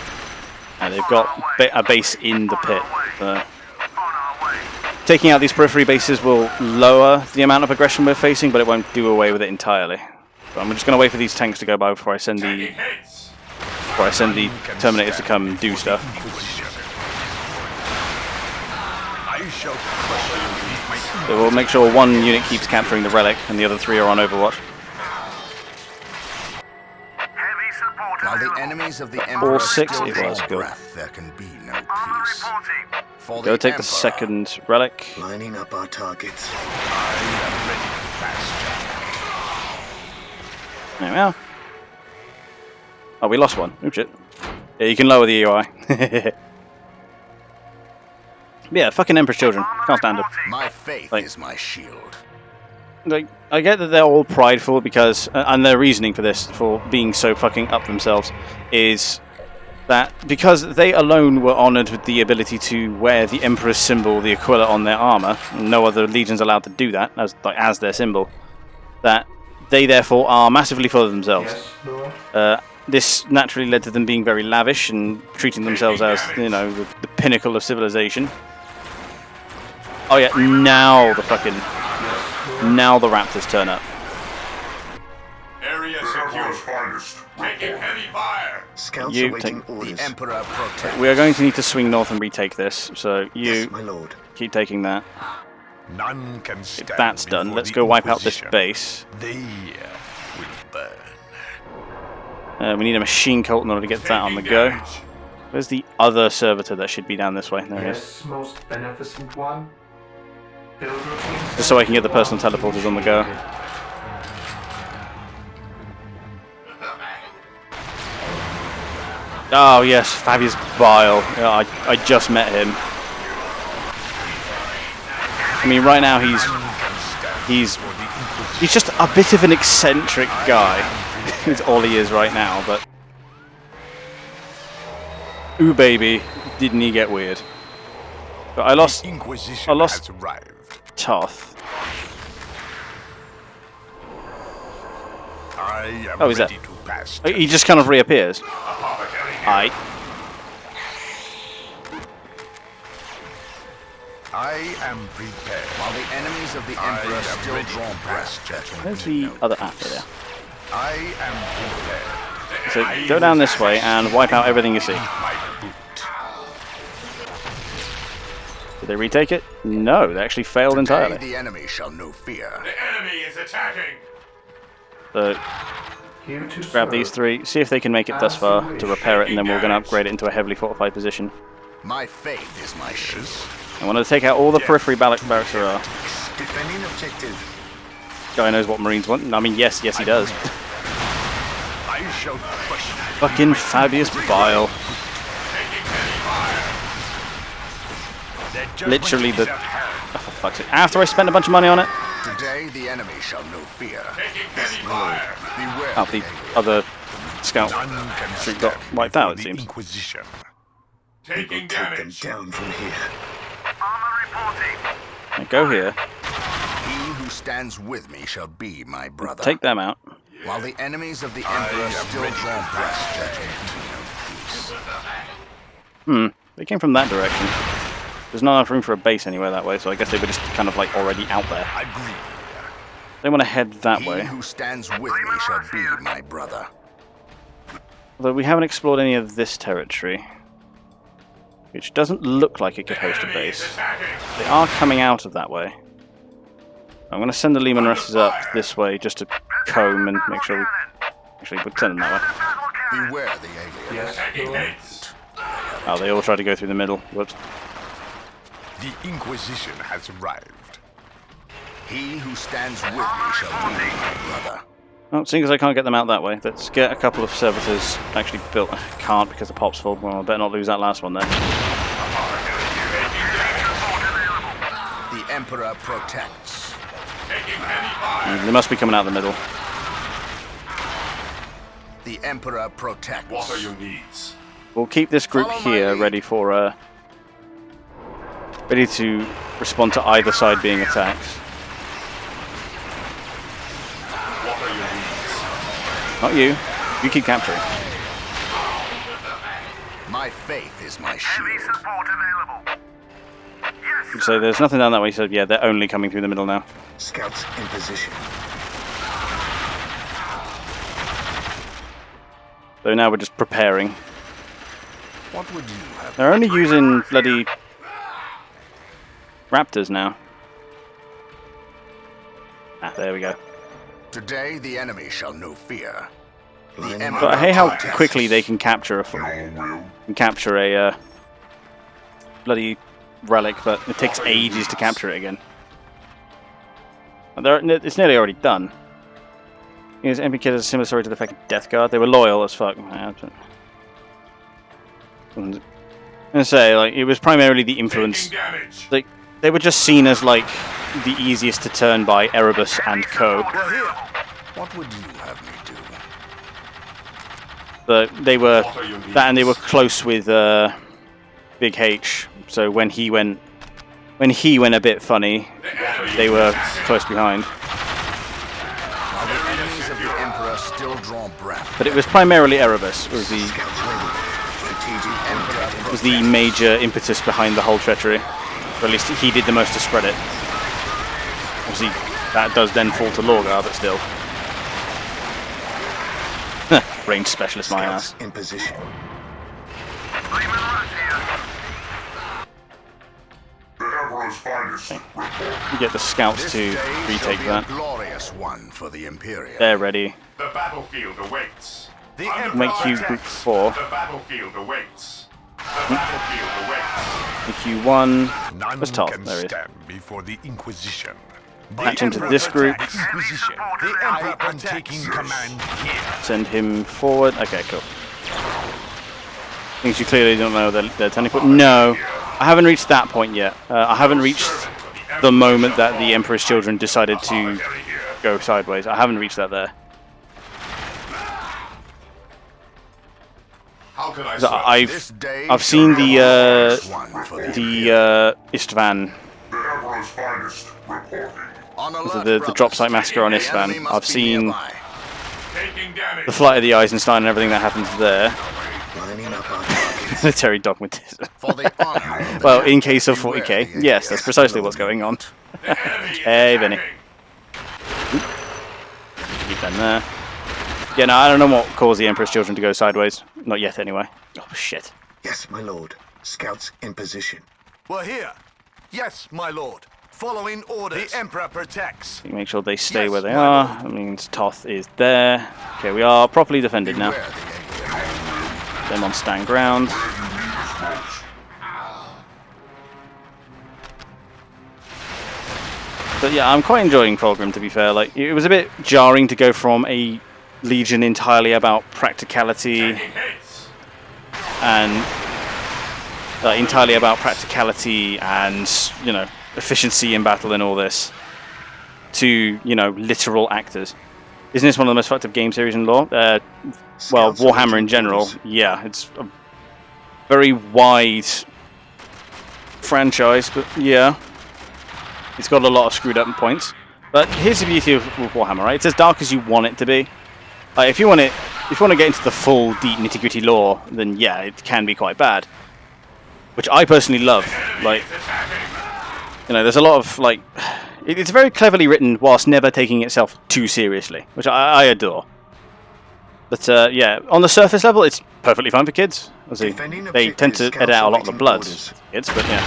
And they've got a base in the pit. So On our way. taking out these periphery bases will lower the amount of aggression we're facing, but it won't do away with it entirely. So I'm just going to wait for these tanks to go by before I send the Terminators to come do stuff. I shall crush you. So we'll make sure one unit keeps capturing the relic, and the other three are on Overwatch. Heavy support While the available. enemies of the Emperor six still it draw was, cool. breath, there can be no Armor peace. reporting. For Go the take the Emperor, second relic. Lining up our targets. I am ready to pass judgment. There we are. Oh, we lost one. Oh shit. Yeah, you can lower the EOI. Yeah, fucking Emperor's children. Can't stand them. My faith Like- is my shield. Like, I get that they're all prideful because, and their reasoning for this, for being so fucking up themselves, is that because they alone were honoured with the ability to wear the Emperor's symbol, the Aquila, on their armour, and no other legion's allowed to do that as their symbol, that they therefore are massively full of themselves. Yes, Lord. This naturally led to them being very lavish and treating themselves as, you know, the pinnacle of civilization. Oh yeah, now the Raptors turn up. Area secure. Finest. Taking heavy fire. Scouts You awaiting take- orders. The Emperor protects. We are going to need to swing north and retake this, so you Yes, my lord. keep taking that. None can stand If that's done, before let's the go wipe out this Inquisition. base. They will burn. We need a machine cult in order to get that on the go. Where's the other servitor that should be down this way? There it is. Yes, most beneficent one. Build routines. Just so I can get the personal teleporters on the go. Oh yes, Fabius Bile. Yeah, I just met him. I mean, right now he's just a bit of an eccentric guy. Is all he is right now, but ooh baby, didn't he get weird? But I lost Inquisition I lost- has arrived. Toth. I am Oh, is ready that- to pass. He just kind of reappears. Apothecary here. Aight. I am prepared. While the enemies of the I Emperor am still ready draw to pass breath, there can Where's be the no other peace. after there? I am prepared. So go down this way and wipe out everything you see. My boot. Did they retake it? No, they actually failed Today entirely. the enemy shall know fear. The enemy is attacking. So Here to grab serve. these three, see if they can make it thus far to repair it, and then we're going to upgrade it into a heavily fortified position. My faith is my shield. I want to take out all the periphery barracks there are. Defending objective. Guy knows what Marines want. I mean, yes, he does. I shall crush you. Fucking Fabius Bile. Taking heavy fire. Their judgment Literally is the... at hand. Oh, for fuck's sake. After I spent a bunch of money on it? Today the enemy shall know fear. Taking heavy fire. Beware Oh, the other scout None can troop got stand wiped before out, it the seems. Inquisition. Taking Take them damage. down from here. Armor reporting. Right, go here. He who stands with me shall be my brother. Take them out. While the enemies of the Emperor still draw breath, there will be no peace. They came from that direction. There's not enough room for a base anywhere that way, so I guess they were just kind of like already out there. Agree. They want to head that He way. who stands with me shall be my brother. Although we haven't explored any of this territory, which doesn't look like it could host a Enemy base. is attacking. They are coming out of that way. I'm going to send the Lehman Russes up this way just to comb and make sure we... Actually, we'll send them that way. Battle cannon. Beware the aliens. Yes, Taking Lord. hits. Oh, they all tried to go through the middle. Whoops. The Inquisition has arrived. He who stands with me shall be my brother. Oh, seeing as I can't get them out that way, let's get a couple of servitors actually built. I can't because the pop's full. Well, I better not lose that last one then. The Emperor protects. Taking heavy fire. They must be coming out the middle. The Emperor protects. What are your needs? We'll keep this group Follow my here lead. ready to respond to either side being attacked. What are your needs? Not you. You keep capturing. My faith is my Heavy shield. support available. Yes, So there's nothing down that way. So yeah, they're only coming through the middle now. Scouts in position. So now we're just preparing. What would you have? They're only using bloody raptors now. Ah, there we go. Today the enemy shall know fear. The Lining Emperor But I hate how protects. quickly they can capture a bloody relic, but it takes ages to capture it again. It's nearly already done. Yes, MP Kid has a similar story to the fact of Death Guard. They were loyal as fuck. I'm gonna say, like, it was primarily the influence. Taking damage. Like, they were just seen as like the easiest to turn by Erebus and Co. Well, here. What would you have me do? But they were What are your needs? that, and they were close with Big H. So when he went a bit funny, they were close behind. While the enemies of the Emperor still draw breath, But it was primarily Erebus was the Scouts ready. Strategic Emperor was the major impetus behind the whole treachery. Or at least he did the most to spread it. Obviously, that does then fall to Lorgar, but still. Range specialist, my ass. Scouts in position. Lehman Russ here. The Emperor's finest. You get the scouts This to day shall retake be that. a glorious one for the Imperium. They're ready. The battlefield awaits. The Under Emperor Make you fire. group 4. The battlefield awaits. The battlefield awaits. Make you 1. None Where's Toth? can There he is. stand before the Inquisition. Patch him to this group. Inquisition. The Emperor am taking command here. Send him forward. Okay, cool. Things you clearly don't know. They're turning point. No, I haven't reached that point yet. I haven't reached the moment that the Emperor's children decided to go sideways. I haven't reached that there. How can I So serve? This day I've shall seen be a glorious one for the Istvan, The Emperor's finest reporting. On alert, the brothers. drop site massacre on The enemy Istvan. must I've be seen nearby. Taking damage. the flight of the Eisenstein and everything that happens there. Lining up our targets. Military dogmatism. For the honor of the Well, in case of beware 40k, the yes, that's precisely what's going on. Hey, Vinny. Keep them there. Yeah, no, I don't know what caused the Emperor's children to go sideways. Not yet, anyway. Oh, shit. Yes, my lord. Scouts in position. We're here. Yes, my lord. Following orders. The Emperor protects. Make sure they stay Yes, where they my are. lord. That means Toth is there. Okay, we are properly defended now. beware the aliens. Them on stand ground. But yeah, I'm quite enjoying Fulgrim, to be fair. Like, it was a bit jarring to go from a legion entirely about practicality and efficiency in battle and all this, to, you know, literal actors. Isn't this one of the most fucked up game series in lore? Well, Scouts Warhammer in awaiting general. orders. Yeah, it's a very wide franchise, but yeah, it's got a lot of screwed up points. But here's the beauty of Warhammer, right? It's as dark as you want it to be. Like, if you want to get into the full deep nitty-gritty lore, then yeah, it can be quite bad. Which I personally love. Like, you know, there's a lot of like, it's very cleverly written whilst never taking itself too seriously, which I adore. But yeah, on the surface level, it's perfectly fine for kids. Defending They tend to objectives, edit out a lot of the scouts blood, awaiting orders. kids, but yeah.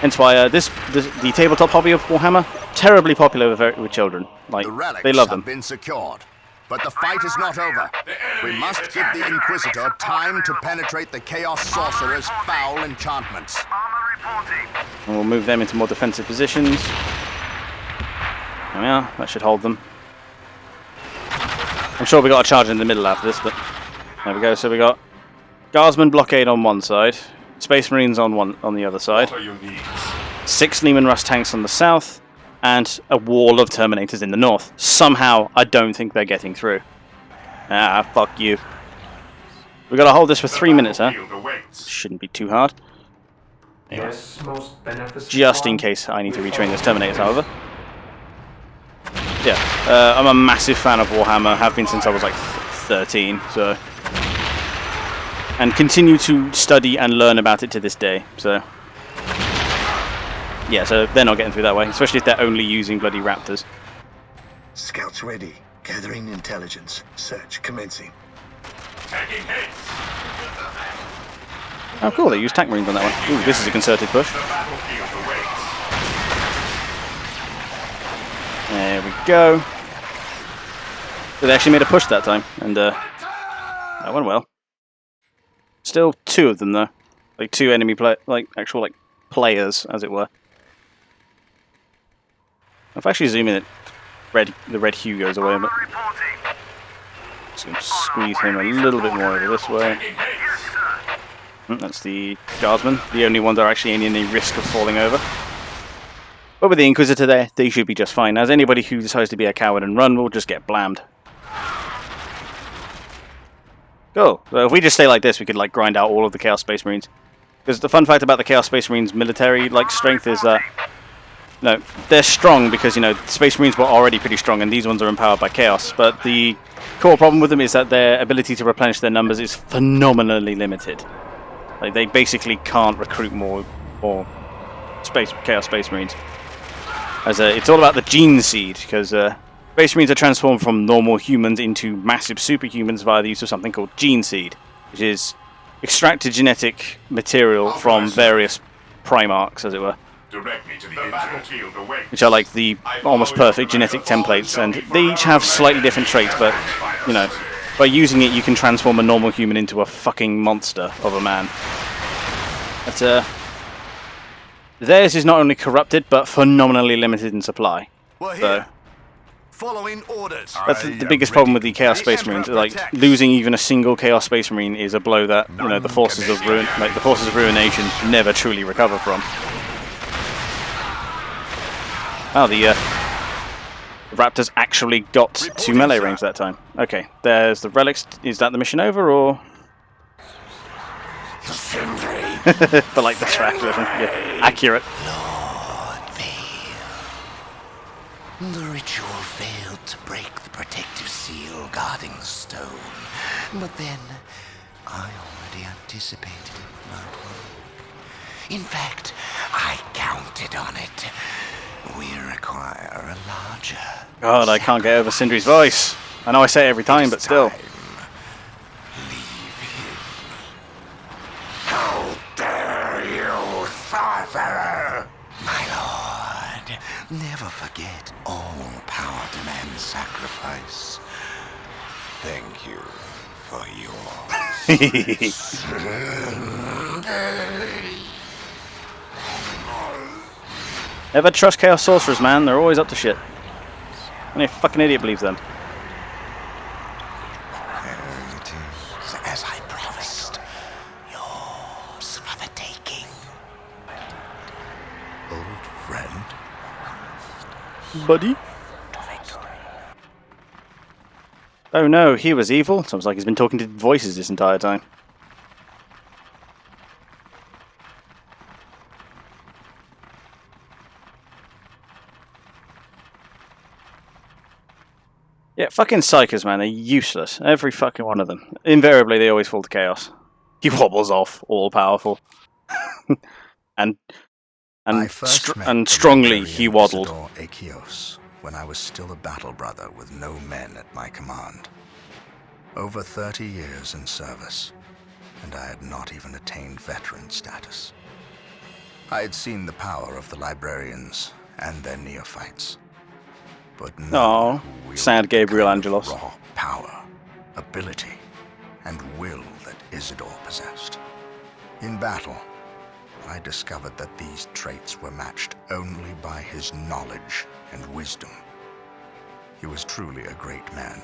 Hence why the tabletop hobby of Warhammer, terribly popular with children. Like, The relics they love have them. been secured, but the fight is not over. We must give the Inquisitor time to penetrate the Chaos Sorcerer's foul enchantments. Armor reporting. And we'll move them into more defensive positions. There we are. That should hold them. I'm sure we got a charge in the middle after this, but there we go. So we got Guardsman blockade on one side, Space Marines on the other side, What are your needs? 6 Leman Russ tanks on the south, and a wall of Terminators in the north. Somehow, I don't think they're getting through. Ah, fuck you. We gotta hold this for 3 minutes, huh? Battlefield awaits. Shouldn't be too hard. Yes, most beneficent Just in one. case I need to retrain those Terminators, however. Yeah, I'm a massive fan of Warhammer, have been since I was like 13, so... And continue to study and learn about it to this day, so... Yeah, so they're not getting through that way, especially if they're only using bloody Raptors. Scouts ready. Gathering intelligence. Search commencing. Taking hits. Oh cool, they use tank marines on that one. Ooh, this is a concerted push. The battlefield awaits. There we go. So they actually made a push that time, and that went well. Still 2 of them though, like 2 enemy actual players, as it were. If I actually zoom in, the red hue goes away, but Armor reporting. just gonna squeeze him a little bit more over this way. Taking hits. Yes, sir. That's the Guardsmen, the only ones that are actually in any risk of falling over. But with the Inquisitor there, they should be just fine, as anybody who decides to be a coward and run will just get blammed. Cool. So if we just stay like this, we could like grind out all of the Chaos Space Marines. Because the fun fact about the Chaos Space Marines military strength is that no, they're strong because, you know, Space Marines were already pretty strong and these ones are empowered by Chaos. But the core problem with them is that their ability to replenish their numbers is phenomenally limited. Like, they basically can't recruit more Chaos Space Marines. As it's all about the gene seed, because Space Marines are transformed from normal humans into massive superhumans via the use of something called gene seed, which is extracted genetic material from various Primarchs, as it were. Direct me to the battlefield awaits. Which are like the almost perfect genetic templates, and they each have slightly different traits, but, you know, by using it you can transform a normal human into a fucking monster of a man. But, theirs is not only corrupted, but phenomenally limited in supply. We're So, here. Following orders. that's the biggest problem with the Chaos Space Marines. Like, losing even a single Chaos Space Marine is a blow that, you know, the forces of ruination never truly recover from. Oh, the Raptors actually got to melee range that time. Okay, there's the relics. Is that the mission over, or? But like the trash version, yeah, accurate. The ritual failed to break the protective seal guarding the stone. But then, I already anticipated it might work. In fact, I counted on it. We require a larger... God, I can't get over Sindri's voice. I know I say it every time, but still. Leave him. How dare you, sorcerer! My lord, never forget all power demands sacrifice. Thank you for yours. Never trust Chaos Sorcerers, man. They're always up to shit. Only a fucking idiot believes them. There it is, as I promised. Yours for the taking. Old friend, Buddy? Oh no, he was evil? Sounds like he's been talking to voices this entire time. Yeah, fucking psychers, man. They're useless. Every fucking one of them. Invariably, they always fall to chaos. He wobbles off, all powerful. and I first met and the strongly he librarian waddled. Isidore Achios when I was still a battle brother with no men at my command. Over 30 years in service, and I had not even attained veteran status. I had seen the power of the librarians and their neophytes, but none who wielded sad Gabriel the kind Angelos. of raw power, ability, and will that Isidore possessed. In battle, I discovered that these traits were matched only by his knowledge and wisdom. He was truly a great man.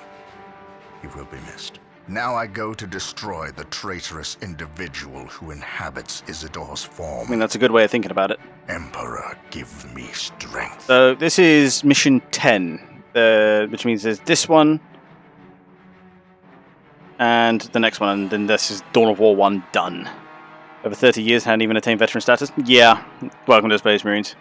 He will be missed. Now I go to destroy the traitorous individual who inhabits Isidore's form. I mean, that's a good way of thinking about it. Emperor, give me strength. So this is mission 10, which means there's this one, and the next one, and then this is Dawn of War 1 done. Over 30 years, hadn't even attained veteran status? Yeah, welcome to Space Marines.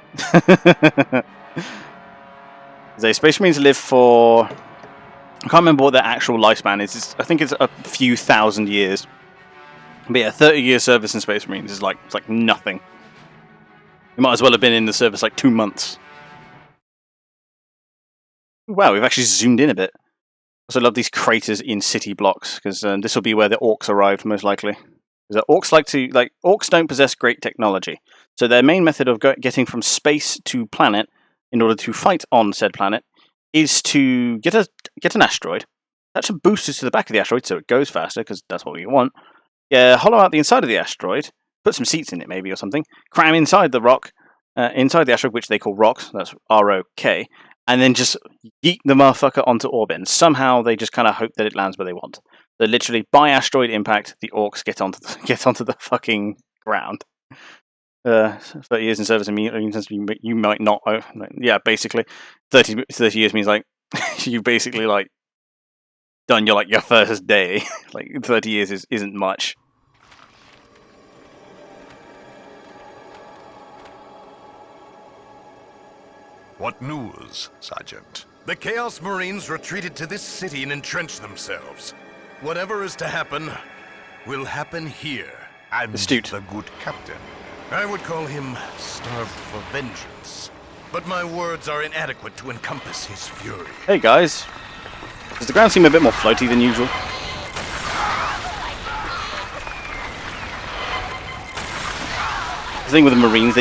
The Space Marines live for... I can't remember what their actual lifespan is. I think it's a few thousand years. But yeah, 30 years service in Space Marines is it's like nothing. You might as well have been in the service like 2 months. Wow, we've actually zoomed in a bit. I also love these craters in city blocks, because this will be where the orcs arrived, most likely. Because orcs don't possess great technology. So their main method of getting from space to planet, in order to fight on said planet, is to get an asteroid, attach some boosters to the back of the asteroid so it goes faster, because that's what we want. Hollow out the inside of the asteroid, put some seats in it maybe or something, cram inside the rock, inside the asteroid, which they call rocks, that's R-O-K, and then just yeet the motherfucker onto orbit. And somehow they just kind of hope that it lands where they want. So literally, by asteroid impact, the orcs get onto the fucking ground. 30 years in service means you might not. Yeah, basically, 30 years means you basically done your first day. 30 years isn't much. What news, Sergeant? The Chaos Marines retreated to this city and entrenched themselves. Whatever is to happen, will happen here. And Astute. the good captain. I would call him starved for vengeance. But my words are inadequate to encompass his fury. Hey guys, does the ground seem a bit more floaty than usual? The thing with the Marines,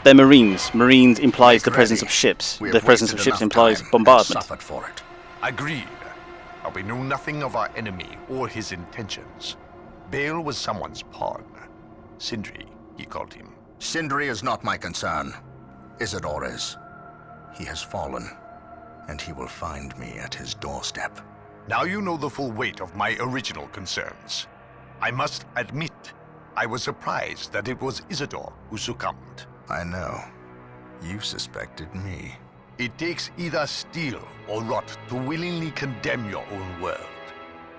they're Marines. Marines implies the presence of ships. The presence of ships implies bombardment. Suffered for it. Agreed. But we knew nothing of our enemy or his intentions. Bale was someone's pawn. Sindri, he called him. Sindri is not my concern. Isidore is. He has fallen, and he will find me at his doorstep. Now you know the full weight of my original concerns. I must admit, I was surprised that it was Isidore who succumbed. I know. You suspected me. It takes either steel or rot to willingly condemn your own world,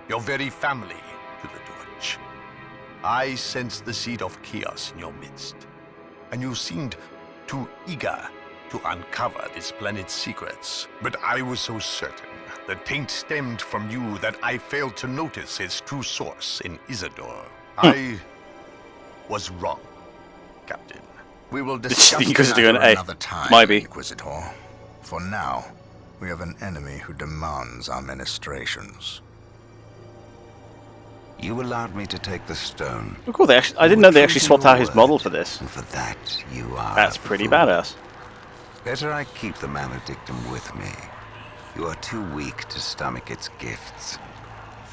your very family, to the torch. I sensed the seed of chaos in your midst, and you seemed too eager to uncover this planet's secrets. But I was so certain the taint stemmed from you that I failed to notice its true source in Isidore. I was wrong, Captain. We will discuss Because the you're matter an A. another time, Might be. Inquisitor. For now, we have an enemy who demands our ministrations. You allowed me to take the stone. Oh, cool. I didn't know they actually swapped out his model for this. And for that, you are That's a pretty fool. badass. Better I keep the maledictum with me. You are too weak to stomach its gifts.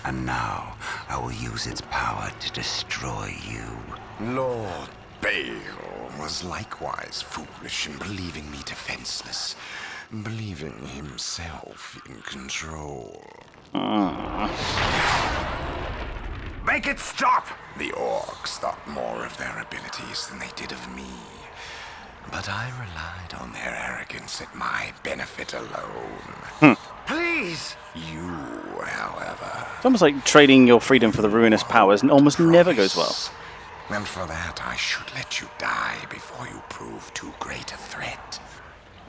And now, I will use its power to destroy you. Lord Bale was likewise foolish in believing me defenseless, believing himself in control. Make it stop! The orcs thought more of their abilities than they did of me. But I relied on their arrogance at my benefit alone. Please! Please! You, however... It's almost like trading your freedom for the ruinous powers and almost never goes well. And for that, I should let you die before you prove too great a threat.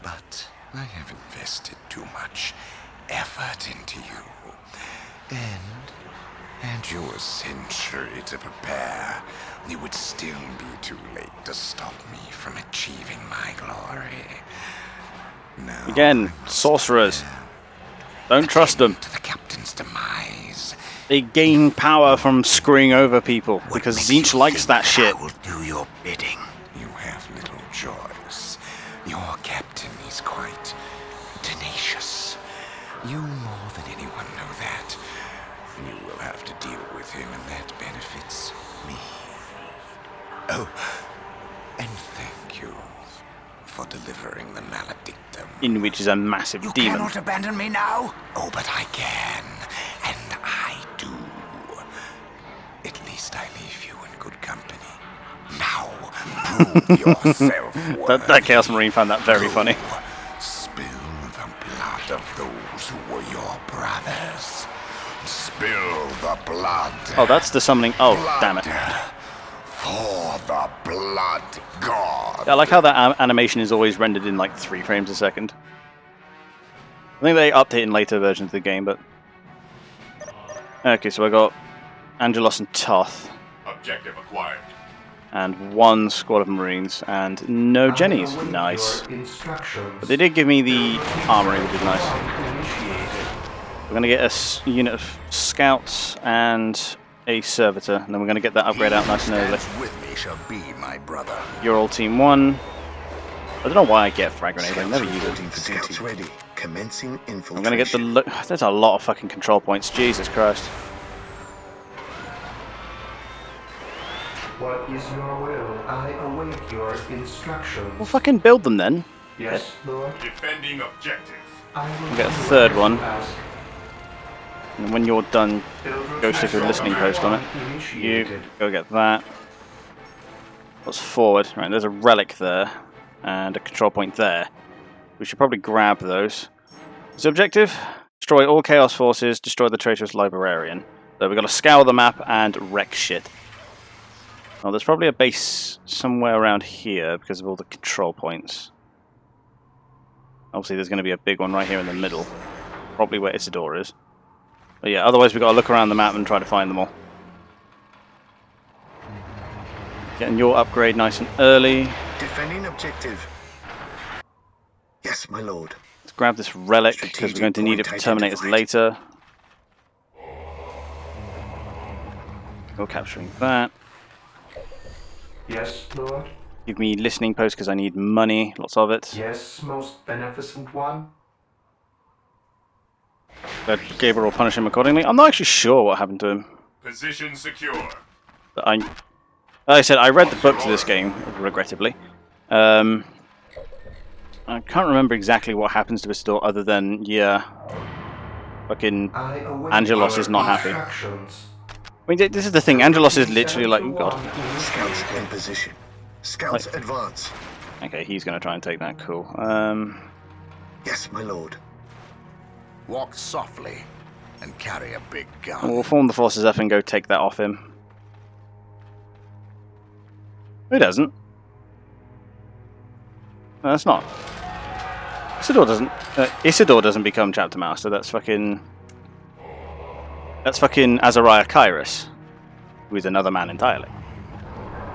But I have invested too much effort into you. And had you a century to prepare, it would still be too late to stop me from achieving my glory. Now, Again, sorcerers. Don't trust them. to the captain's demise. They gain power from screwing over people because Zinch likes that shit. I will do your bidding. You have little choice. Your captain is quite tenacious. You more than anyone know that. You will have to deal with him, and that benefits me. Oh, and thank you for delivering the maledictum. In which is a massive You demon. cannot abandon me now. Oh, but I can, and I do. At least I leave you in good company. Now, prove yourself. That Chaos Marine found that very funny. Spill the blood of those who were your brothers. Spill the blood. Oh, that's the summoning. Oh, damn it. For the blood god. Yeah, I like how that animation is always rendered in like 3 frames a second. I think they update in later versions of the game, but... Okay, so I got Angelos and Toth, Objective acquired. and 1 squad of Marines, and no Jennies. Nice. But they did give me the armory, which is nice. We're going to get a unit of scouts and a servitor, and then we're going to get that upgrade out nice and early. With me shall be my brother. You're all team 1. I don't know why I get frag grenade, I never use it. Scouts ready. Commencing infiltration. I'm going to get the... There's a lot of fucking control points, Jesus Christ. What is your will? I await your instructions. Well, fucking build them then. Yes, Lord. Defending objectives. I will We'll get a do third as you one. ask. And when you're done, go stick a listening post on it. You Initiated. go get that. What's forward? Right, there's a relic there, and a control point there. We should probably grab those. What's the objective? Destroy all Chaos forces, destroy the traitorous librarian. So we've got to scour the map and wreck shit. Oh, there's probably a base somewhere around here because of all the control points. Obviously there's going to be a big one right here in the middle. Probably where Isidore is. But yeah, otherwise we've got to look around the map and try to find them all. Getting your upgrade nice and early. Defending objective. Yes, my lord. Let's grab this relic because we're going to need it for Terminators later. Go capturing that. Yes, Lord. Give me listening post because I need money, lots of it. Yes, most beneficent one. Let Gabriel punish him accordingly. I'm not actually sure what happened to him. Position secure. But like I said, I read the book to this game, regrettably. I can't remember exactly what happens to Isidore other than, yeah, fucking Angelos is not happy. I mean, this is the thing, Angelos is literally like, oh god. Scouts in position. Scouts advance. Okay, he's going to try and take that, cool. Yes, my lord. Walk softly and carry a big gun. We'll form the forces up and go take that off him. Who doesn't? No, that's not. Isidore doesn't become chapter master. That's fucking Azariah Kairos, who is another man entirely.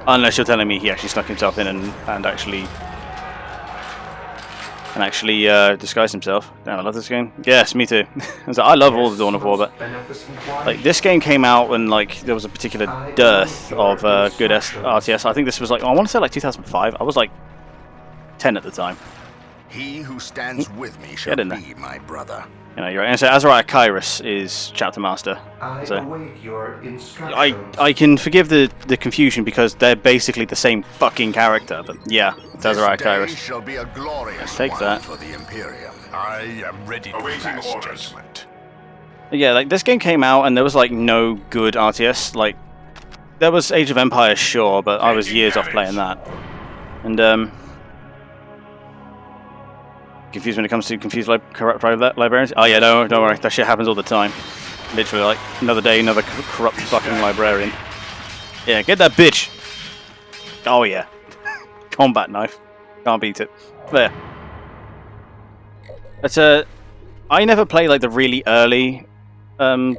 Unless you're telling me he actually snuck himself in and actually disguised himself. Damn, I love this game. Yes, me too. I love all the Dawn of War, but like this game came out when like there was a particular dearth of good RTS. I think this was like I want to say like 2005. I was like 10 at the time. He who stands with me shall be my brother. You know, you're right. And so Azariah Kairos is chapter master. So await your instructions. I can forgive the confusion because they're basically the same fucking character. But yeah, it's Azariah Kairos. Shall be a glorious Take one that. For the Imperium. I am ready to Awaiting pass orders. judgment. Yeah, like this game came out and there was like no good RTS. Like there was Age of Empires, sure, but I was years off playing that. And confused when it comes to confused corrupt librarians. Oh yeah, don't worry, that shit happens all the time. Literally, like, another day, another corrupt fucking librarian. Yeah, get that bitch! Oh yeah. Combat knife. Can't beat it. There. That's I never play like the really early brain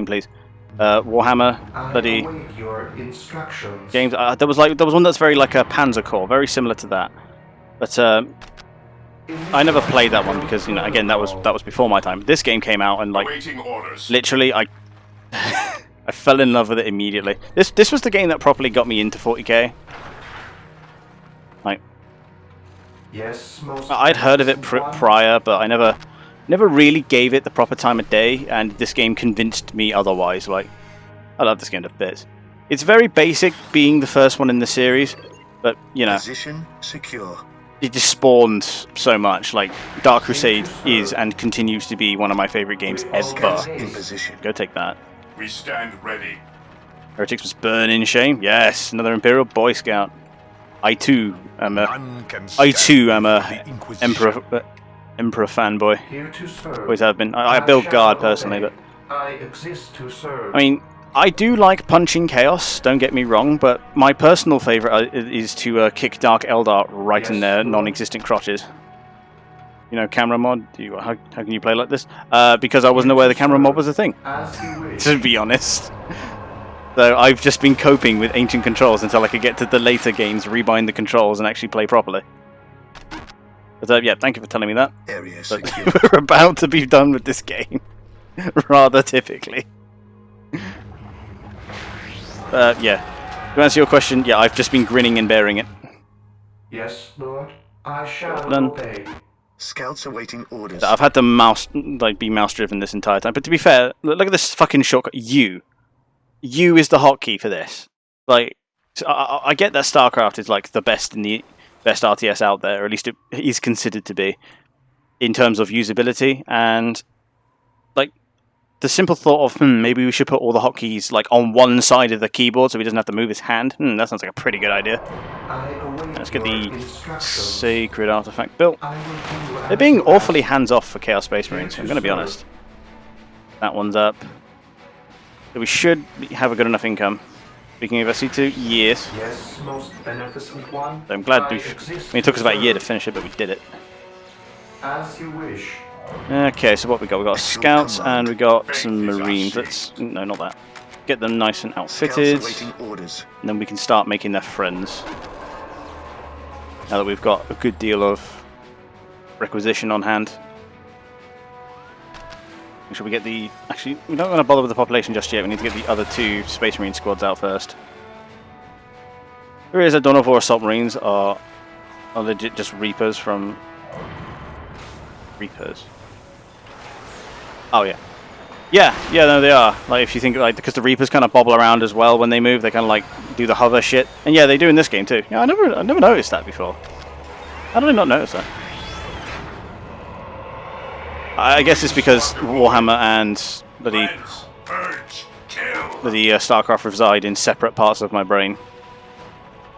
please. Warhammer bloody games. There was one that's very like a Panzer Corps, very similar to that. But I never played that one because, you know, again, that was before my time. This game came out and like literally I I fell in love with it immediately. This was the game that properly got me into 40k. Like, yes, I'd heard of it prior, but I never really gave it the proper time of day, and this game convinced me otherwise. Like, I love this game to bits. It's very basic, being the first one in the series, but you know, Position secure. it just spawned so much. Like, Dark Crusade is and continues to be one of my favorite games ever. In position. Go take that. We stand ready. Heretics must burn in shame. Yes, another Imperial Boy Scout. I too am a Emperor fanboy. Here to serve. Always have been. I build guard personally, but I exist to serve. I mean, I do like punching chaos. Don't get me wrong, but my personal favorite is to kick Dark Eldar right in their non-existent crotches. You know, camera mod. How can you play like this? Because I wasn't aware the camera mod was a thing. As you wish. To be honest. So I've just been coping with ancient controls until I could get to the later games, rebind the controls, and actually play properly. But yeah, thank you for telling me that. Area But secure. we're about to be done with this game, rather typically. Yeah. To answer your question, yeah, I've just been grinning and bearing it. Yes, Lord. I shall Done. obey. Scouts awaiting orders. I've had to be mouse driven this entire time. But to be fair, look at this fucking shortcut. U is the hotkey for this. Like, I get that StarCraft is like the best RTS out there, or at least it is considered to be, in terms of usability, and like the simple thought of maybe we should put all the hotkeys like on one side of the keyboard so he doesn't have to move his hand. That sounds like a pretty good idea. Let's get the sacred artifact built. They're being awfully hands-off for Chaos Space Marines, I'm going to be honest. That one's up. So we should have a good enough income. Speaking of SC2, yes. Yes, most beneficent one. So I'm glad it took us about a year to finish it, but we did it. As you wish. Okay, so what we got? We got scouts and we got some marines. No, not that. Get them nice and outfitted, and then we can start making their friends. Now that we've got a good deal of requisition on hand. Make sure we get the... Actually, we're not going to bother with the population just yet. We need to get the other two Space Marine squads out first. There is, I don't know if our Assault Marines are legit just Reapers from... Reapers. Oh, yeah. Yeah, no, they are. Like, if you think, like, because the Reapers kind of bobble around as well when they move, they kind of, like, do the hover shit. And yeah, they do in this game, too. Yeah, I never noticed that before. How did I not notice that? I guess it's because Warhammer and the StarCraft reside in separate parts of my brain.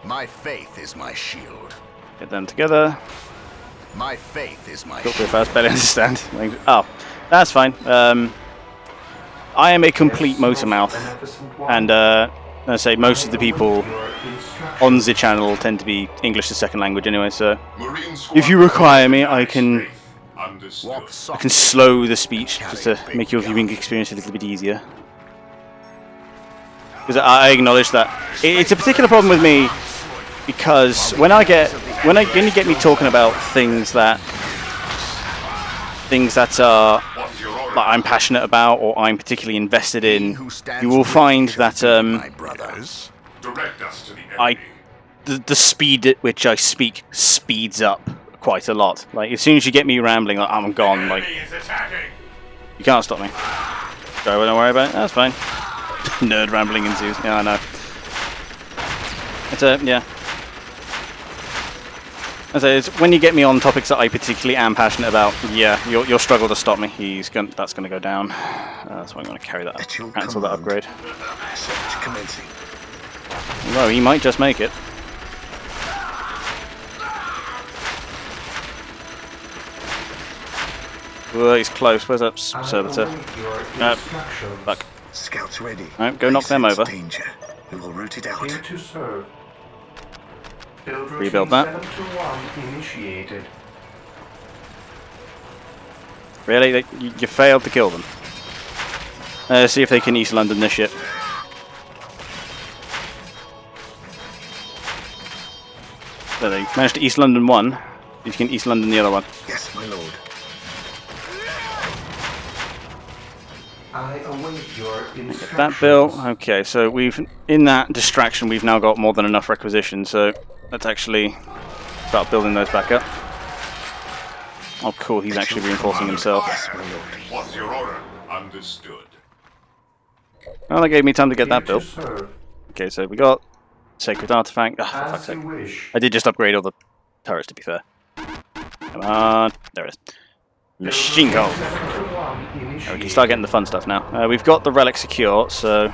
My faith is my shield. Get them together. My faith is my Talk shield. to first, barely understand. Oh, that's fine. I am a complete motor mouth, and I say most of the people on the channel tend to be English as second language anyway. So if you require me, I can slow the speech just to make your viewing experience a little bit easier. Because I acknowledge that it's a particular problem with me, because when you get me talking about things that I'm passionate about or I'm particularly invested in, you will find that the speed at which I speak speeds up quite a lot. Like, as soon as you get me rambling, like, I'm gone. Like, you can't stop me. Don't worry about it. That's fine. Nerd rambling ensues. Yeah, I know. It's yeah. It's when you get me on topics that I particularly am passionate about. Yeah, you'll struggle to stop me. That's gonna go down. That's why I'm gonna carry that up. Cancel that upgrade. Well, he might just make it. Whoa, he's close. Where's that I servitor? await your instructions. Fuck. Scouts ready. Alright, go I knock them sense over. Danger. We will root it out. Here to serve. Build Rebuild routine that. 721 initiated. Really? You failed to kill them. See if they can East London this shit. So they managed to East London one. You can East London the other one. Yes, my lord. I await your instructions. Get that built. Okay, so we've in that distraction we've now got more than enough requisition. So let's actually start building those back up. Oh, cool! He's actually reinforcing himself. Yes, my lord. What's your order? Understood. Well, that gave me time to get Here that to built. serve. Okay, so we got Sacred Artifact. Oh, for fuck's As you sake. wish. I did just upgrade all the turrets, to be fair. Come on. There it is. Machine gun. We can start getting the fun stuff now. We've got the relic secure, so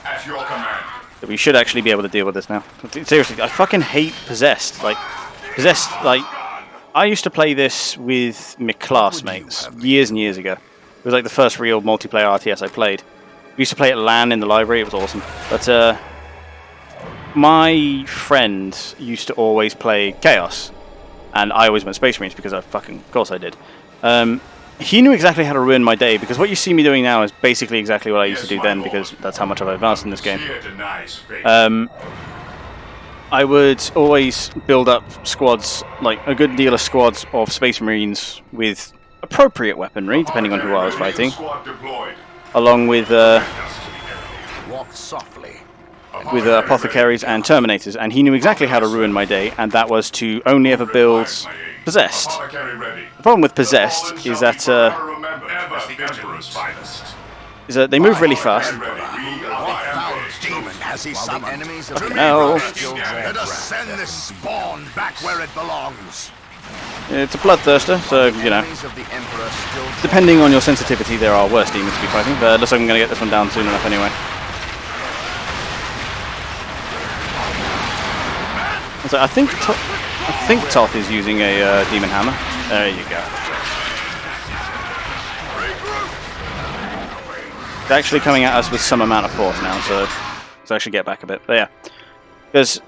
At your command. we should actually be able to deal with this now. Seriously, I fucking hate Possessed. Possessed, I used to play this with my classmates years and years ago. It was like the first real multiplayer RTS I played. We used to play at LAN in the library, it was awesome. But my friend used to always play Chaos. And I always went Space Marines because of course I did. He knew exactly how to ruin my day because what you see me doing now is basically exactly what I used to do then because that's how much I've advanced in this game. I would always build up squads, like a good deal of squads of Space Marines with appropriate weaponry, depending on who I was fighting, along with Walk softly. apothecaries and terminators, and he knew exactly how to ruin my day, and that was to only ever build Possessed. The problem with Possessed is that they move really fast. Demon has he summoned? Enemies of the No. Let us send this spawn back where it belongs. It's a bloodthirster, so you know. Enemies of the Emperor still Depending on your sensitivity, there are worse demons to be fighting, but it looks like I'm going to get this one down soon enough anyway. So I think Toth is using a demon hammer. There you go. It's actually coming at us with some amount of force now, so let's actually get back a bit. But yeah, because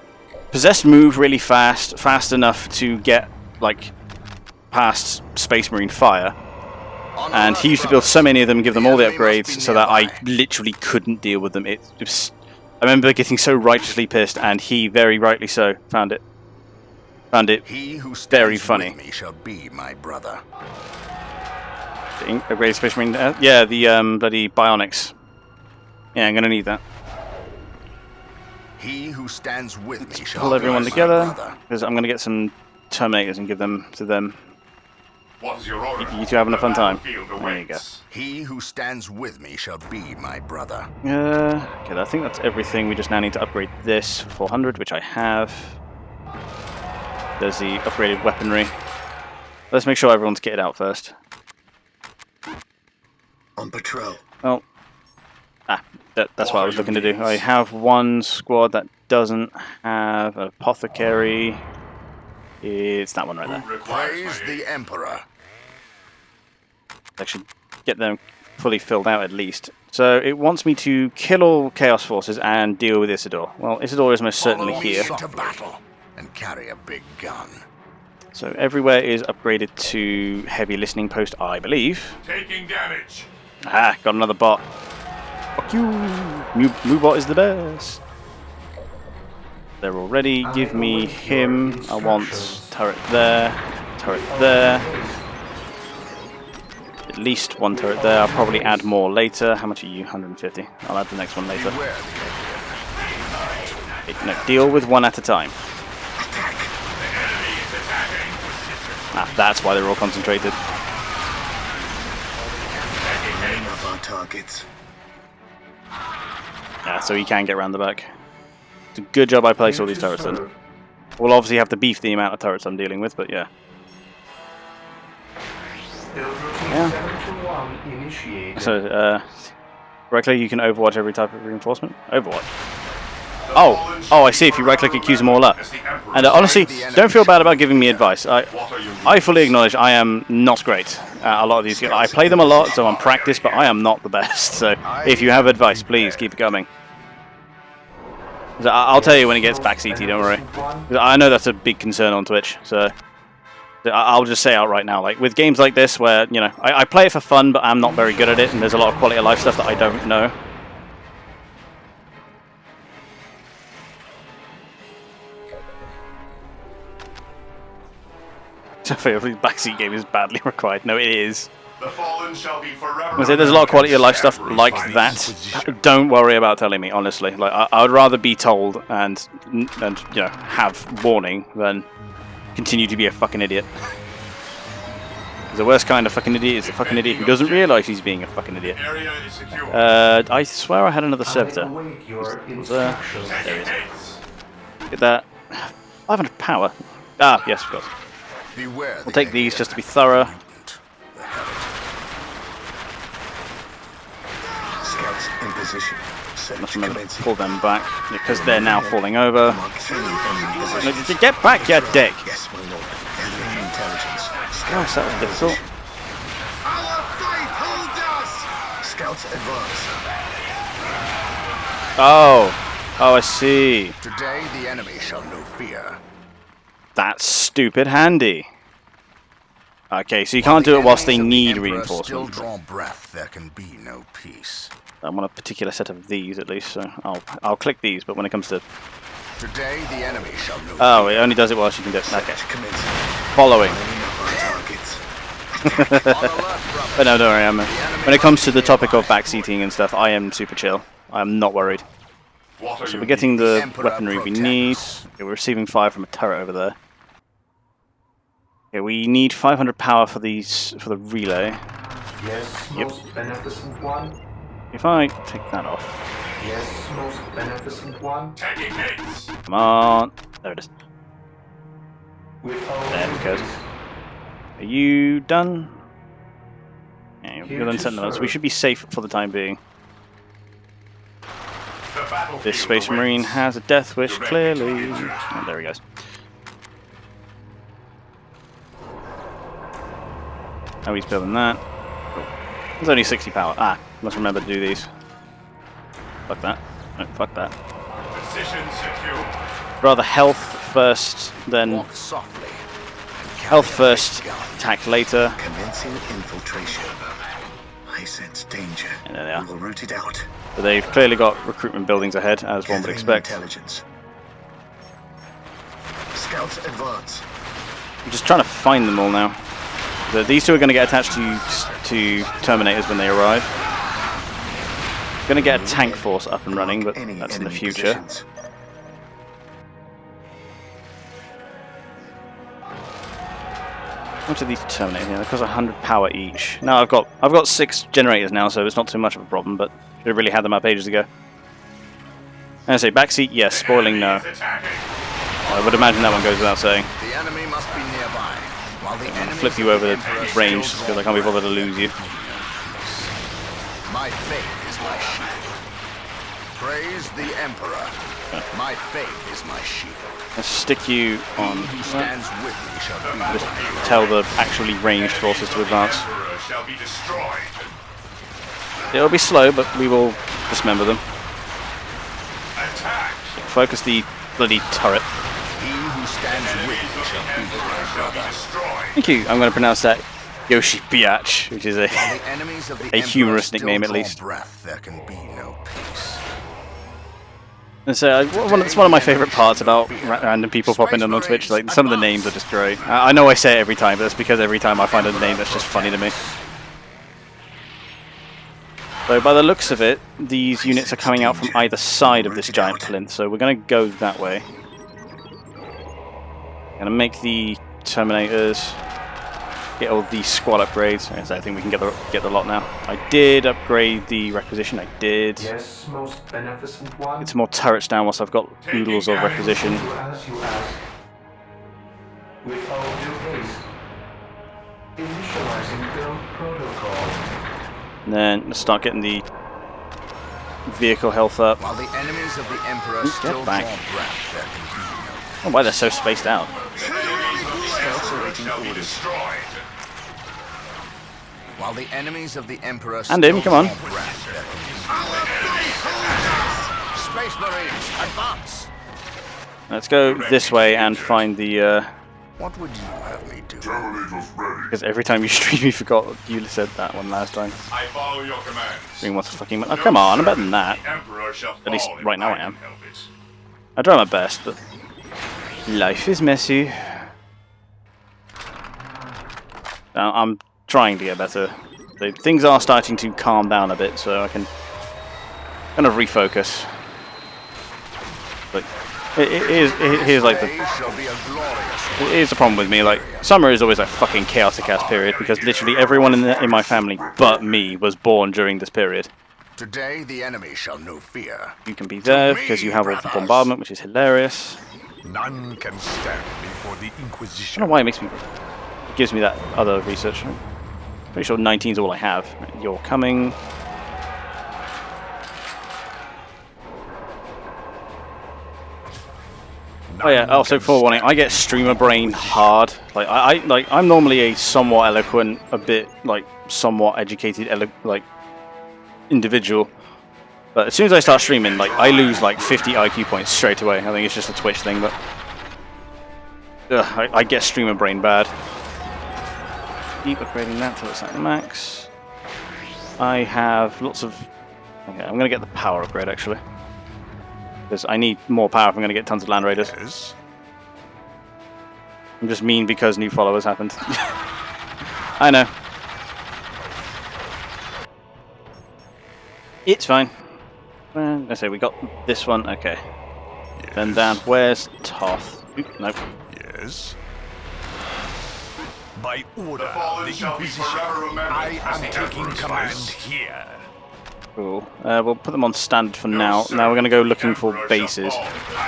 Possessed move really fast enough to get like past Space Marine fire, and he used to build so many of them and give them all the upgrades so that I literally couldn't deal with them. It was, I remember getting so righteously pissed, and he very rightly so found it He who very stands funny. with me shall be my brother. Upgrade Space Marine. Yeah, the bloody bionics. Yeah, I'm gonna need that. He who stands with me shall Pull be everyone my together brother. because I'm gonna get some Terminators and give them to them. What's your order? You two having a fun time? The battlefield There you go. awaits. He who stands with me shall be my brother. Okay, I think that's everything. We just now need to upgrade this 400, which I have. There's the upgraded weaponry. Let's make sure everyone's kitted out first. On patrol. Well, that's what I was looking to do. I have one squad that doesn't have an apothecary. It's that one right there. Who requires Praise my aid? the Emperor. Actually, get them fully filled out at least. So it wants me to kill all Chaos Forces and deal with Isidore. Well, Isidore is most certainly Follow me here. into battle and carry a big gun. So everywhere is upgraded to heavy listening post, I believe. Taking damage. Ah, got another bot. Fuck you. New bot is the best. They're all ready. Give me him. I want turret there. Turret there. At least one turret there. I'll probably add more later. How much are you? 150. I'll add the next one later. Beware the No, deal with one at a time. Ah, that's why they're all concentrated. Line up our targets. Yeah, so he can get around the back. It's a good job I placed all these turrets then. We'll obviously have to beef the amount of turrets I'm dealing with, but yeah. So, correctly, you can overwatch every type of reinforcement. Overwatch. Oh, I see. If you right-click, it queues them all up. And honestly, don't feel bad about giving me advice. I fully acknowledge I am not great at a lot of these games. I play them a lot, so I'm practiced, but I am not the best. So if you have advice, please keep it coming. So I'll tell you when it gets backseaty, don't worry. I know that's a big concern on Twitch, so I'll just say out right now, like with games like this where, you know, I play it for fun, but I'm not very good at it, and there's a lot of quality of life stuff that I don't know. I feel the backseat game is badly required. No, it is. The fallen shall be forever. There's a lot of quality of life stuff like that. Don't worry about telling me, honestly. Like I would rather be told and you know have warning than continue to be a fucking idiot. The worst kind of fucking idiot is the fucking idiot who doesn't realise he's being a fucking idiot. I swear I had another servitor. There it is. Get that. 500 power. Ah, yes, of course. We'll take these just to be thorough. Scouts in position. Must remember to pull them back because they're now falling over. Get back, you dick! Yes, my lord. Gathering intelligence. Gosh, that was difficult. Our fight holds us! Scouts advance. Oh, I see. Today the enemy shall know fear. That's stupid handy. Okay, so you can't do it whilst they need reinforcements. Still draw breath, there can be no peace. I want a particular set of these at least, so I'll click these. But when it comes to Today the enemy shall know oh, it only does it whilst you can do it. Okay, Commencing. following. Targets. But no, don't worry. When it comes to the topic of backseating and stuff, I am super chill. I am not worried. So we're getting the weaponry we need. Okay, we're receiving fire from a turret over there. Okay, we need 500 power for these for the relay. Yes, most beneficent one. If I take that off, Yes, most beneficent one. Taking hits. come on, there it is. With all There it due goes. haste. Are you done? Yeah, Here you're done to sentinels. serve. We should be safe for the time being. The battlefield This Space Marine awaits. has a death wish, Direct clearly. target. Oh, there he goes. Oh, he's building that. There's only 60 power. Ah, must remember to do these. Fuck that. No, fuck that. Position secure. Rather health first, then Walk softly. health first, attack later. Commencing infiltration. I sense danger. And there they are. We will root it out. But they've clearly got recruitment buildings ahead, as one would Gathering expect. intelligence. Scouts advance. I'm just trying to find them all now. These two are going to get attached to Terminators when they arrive. Going to get a tank force up and running, but Any that's in the enemy future. positions. How much are these Terminators? Yeah, they cost 100 power each. Now I've got 6 generators now, so it's not too much of a problem. But should have really had them up ages ago. And I say backseat, yes. Spoiling, no. Is attacking. I would imagine that one goes without saying. The enemy must be nearby. While the enemies Flip you of over the Emperor range still because I draw can't be bothered to breath, lose you. My faith is my shield. Praise the Emperor. My faith is my shield. Let's stick you on. He who stands with me shall be Just mine. tell the actually ranged forces to advance. Emperor shall be destroyed. It'll be slow, but we will dismember them. Attack. Focus the bloody turret. He who stands with me shall be my Shall be brother. destroyed. Thank you. I'm going to pronounce that Yoshi Biatch, which is While the enemies of the a Emperor humorous still nickname at draw least. breath, there can be no peace. And so it's one of my favourite parts about random people popping in on Twitch. Like some of the names are just great. I know I say it every time, but that's because every time I find a name that's just funny to me. So by the looks of it, these units are coming out from either side of this giant plinth. So we're going to go that way. Going to make the Terminators. Get all the squad upgrades. I think we can get the lot now. I did upgrade the requisition. I did. Yes, most beneficent one. Get some more turrets down whilst I've got oodles of requisition. Do as you ask. With all due haste. Initializing build protocol. And then let's start getting the vehicle health up. While the enemies of the Emperor Get still back. draw breath, there can be no Oh, why they're so spaced out? Scouts awaiting Shall be orders. destroyed. While the enemies of the Emperor And him, still come on. draw breath, there can be Space Marines, advance! Let's go this way and find the. What would you have me do? Terminators ready. Because every time you stream, you forgot you said that one last time. I follow your commands. Stream what's the fucking. Oh, come on, I'm better than that. The Emperor shall At least fall if right now I can am. help it. I try my best, but life is messy. I'm trying to get better. Things are starting to calm down a bit, so I can kind of refocus. But here's like the. Today shall be a glorious Here's the problem with me, like, summer is always a fucking chaotic ass period, because literally everyone in my family but me was born during this period. Today the enemy shall know fear. You can be there because you have all the bombardment, which is hilarious. None can stand before the I Inquisition. don't know why it gives me that other research. I'm pretty sure 19 is all I have. You're coming. Oh yeah, also forewarning, I get streamer brain hard. Like I'm normally a somewhat eloquent, a bit like somewhat educated individual. But as soon as I start streaming, like I lose like 50 IQ points straight away. I think it's just a Twitch thing, but I get streamer brain bad. Keep upgrading that till it's at max. I have lots of. Okay, I'm gonna get the power upgrade actually. Because I need more power if I'm going to get tons of Land Raiders. Yes. I'm just mean because new followers happened. I know. It's fine. Let's say we got this one. Okay. Yes. Then down. Where's Toth? Oop, nope. Yes. By order The of fallen the shall be Inquisition, forever remembered I as am the taking Emperor's command list. here. Cool. We'll put them on standard for No, now. sir. Now we're going to go The looking for Emperor bases. shall fall if I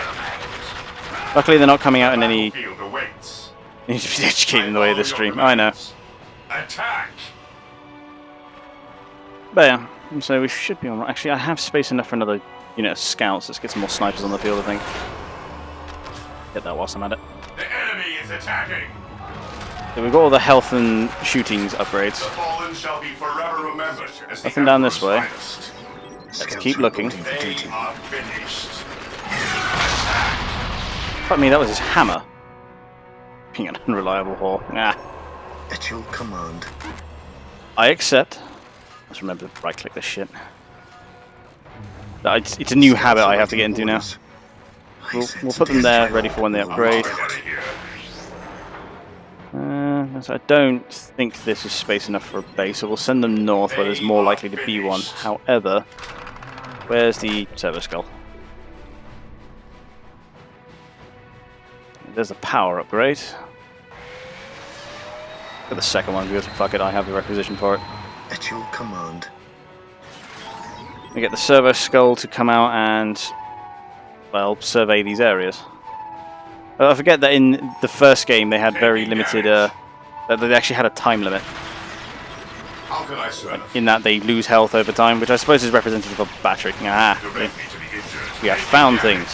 can. Luckily, they're not coming out in any. Battlefield awaits. You need to be educated in the way of this follow your stream. I know. commands. Attack! But yeah, so we should be on. Actually, I have space enough for another, scouts. Let's get some more snipers on the field, I think. Get that whilst I'm at it. The enemy is attacking! So we've got all the health and shootings upgrades. The fallen shall be forever remembered as the Nothing down this Emperor's way. finest. Let's keep looking. They are finished. Fuck me, that was his hammer. Being an unreliable whore. Ah. At your command. I accept. Let's remember to right-click this shit. It's a new habit I have to get into now. We'll put them there, ready for when they upgrade. So I don't think this is space enough for a base, so we'll send them north where there's more likely to be one. However, where's the server skull? There's the power upgrade. Got the second one because fuck it, I have the requisition for it. At your command. We get the servo skull to come out and, well, survey these areas. I forget that in the first game they had very limited, they actually had a time limit. How can I serve? In that they lose health over time, which I suppose is representative of battery. Ah, Direct me to the injured. we have found things.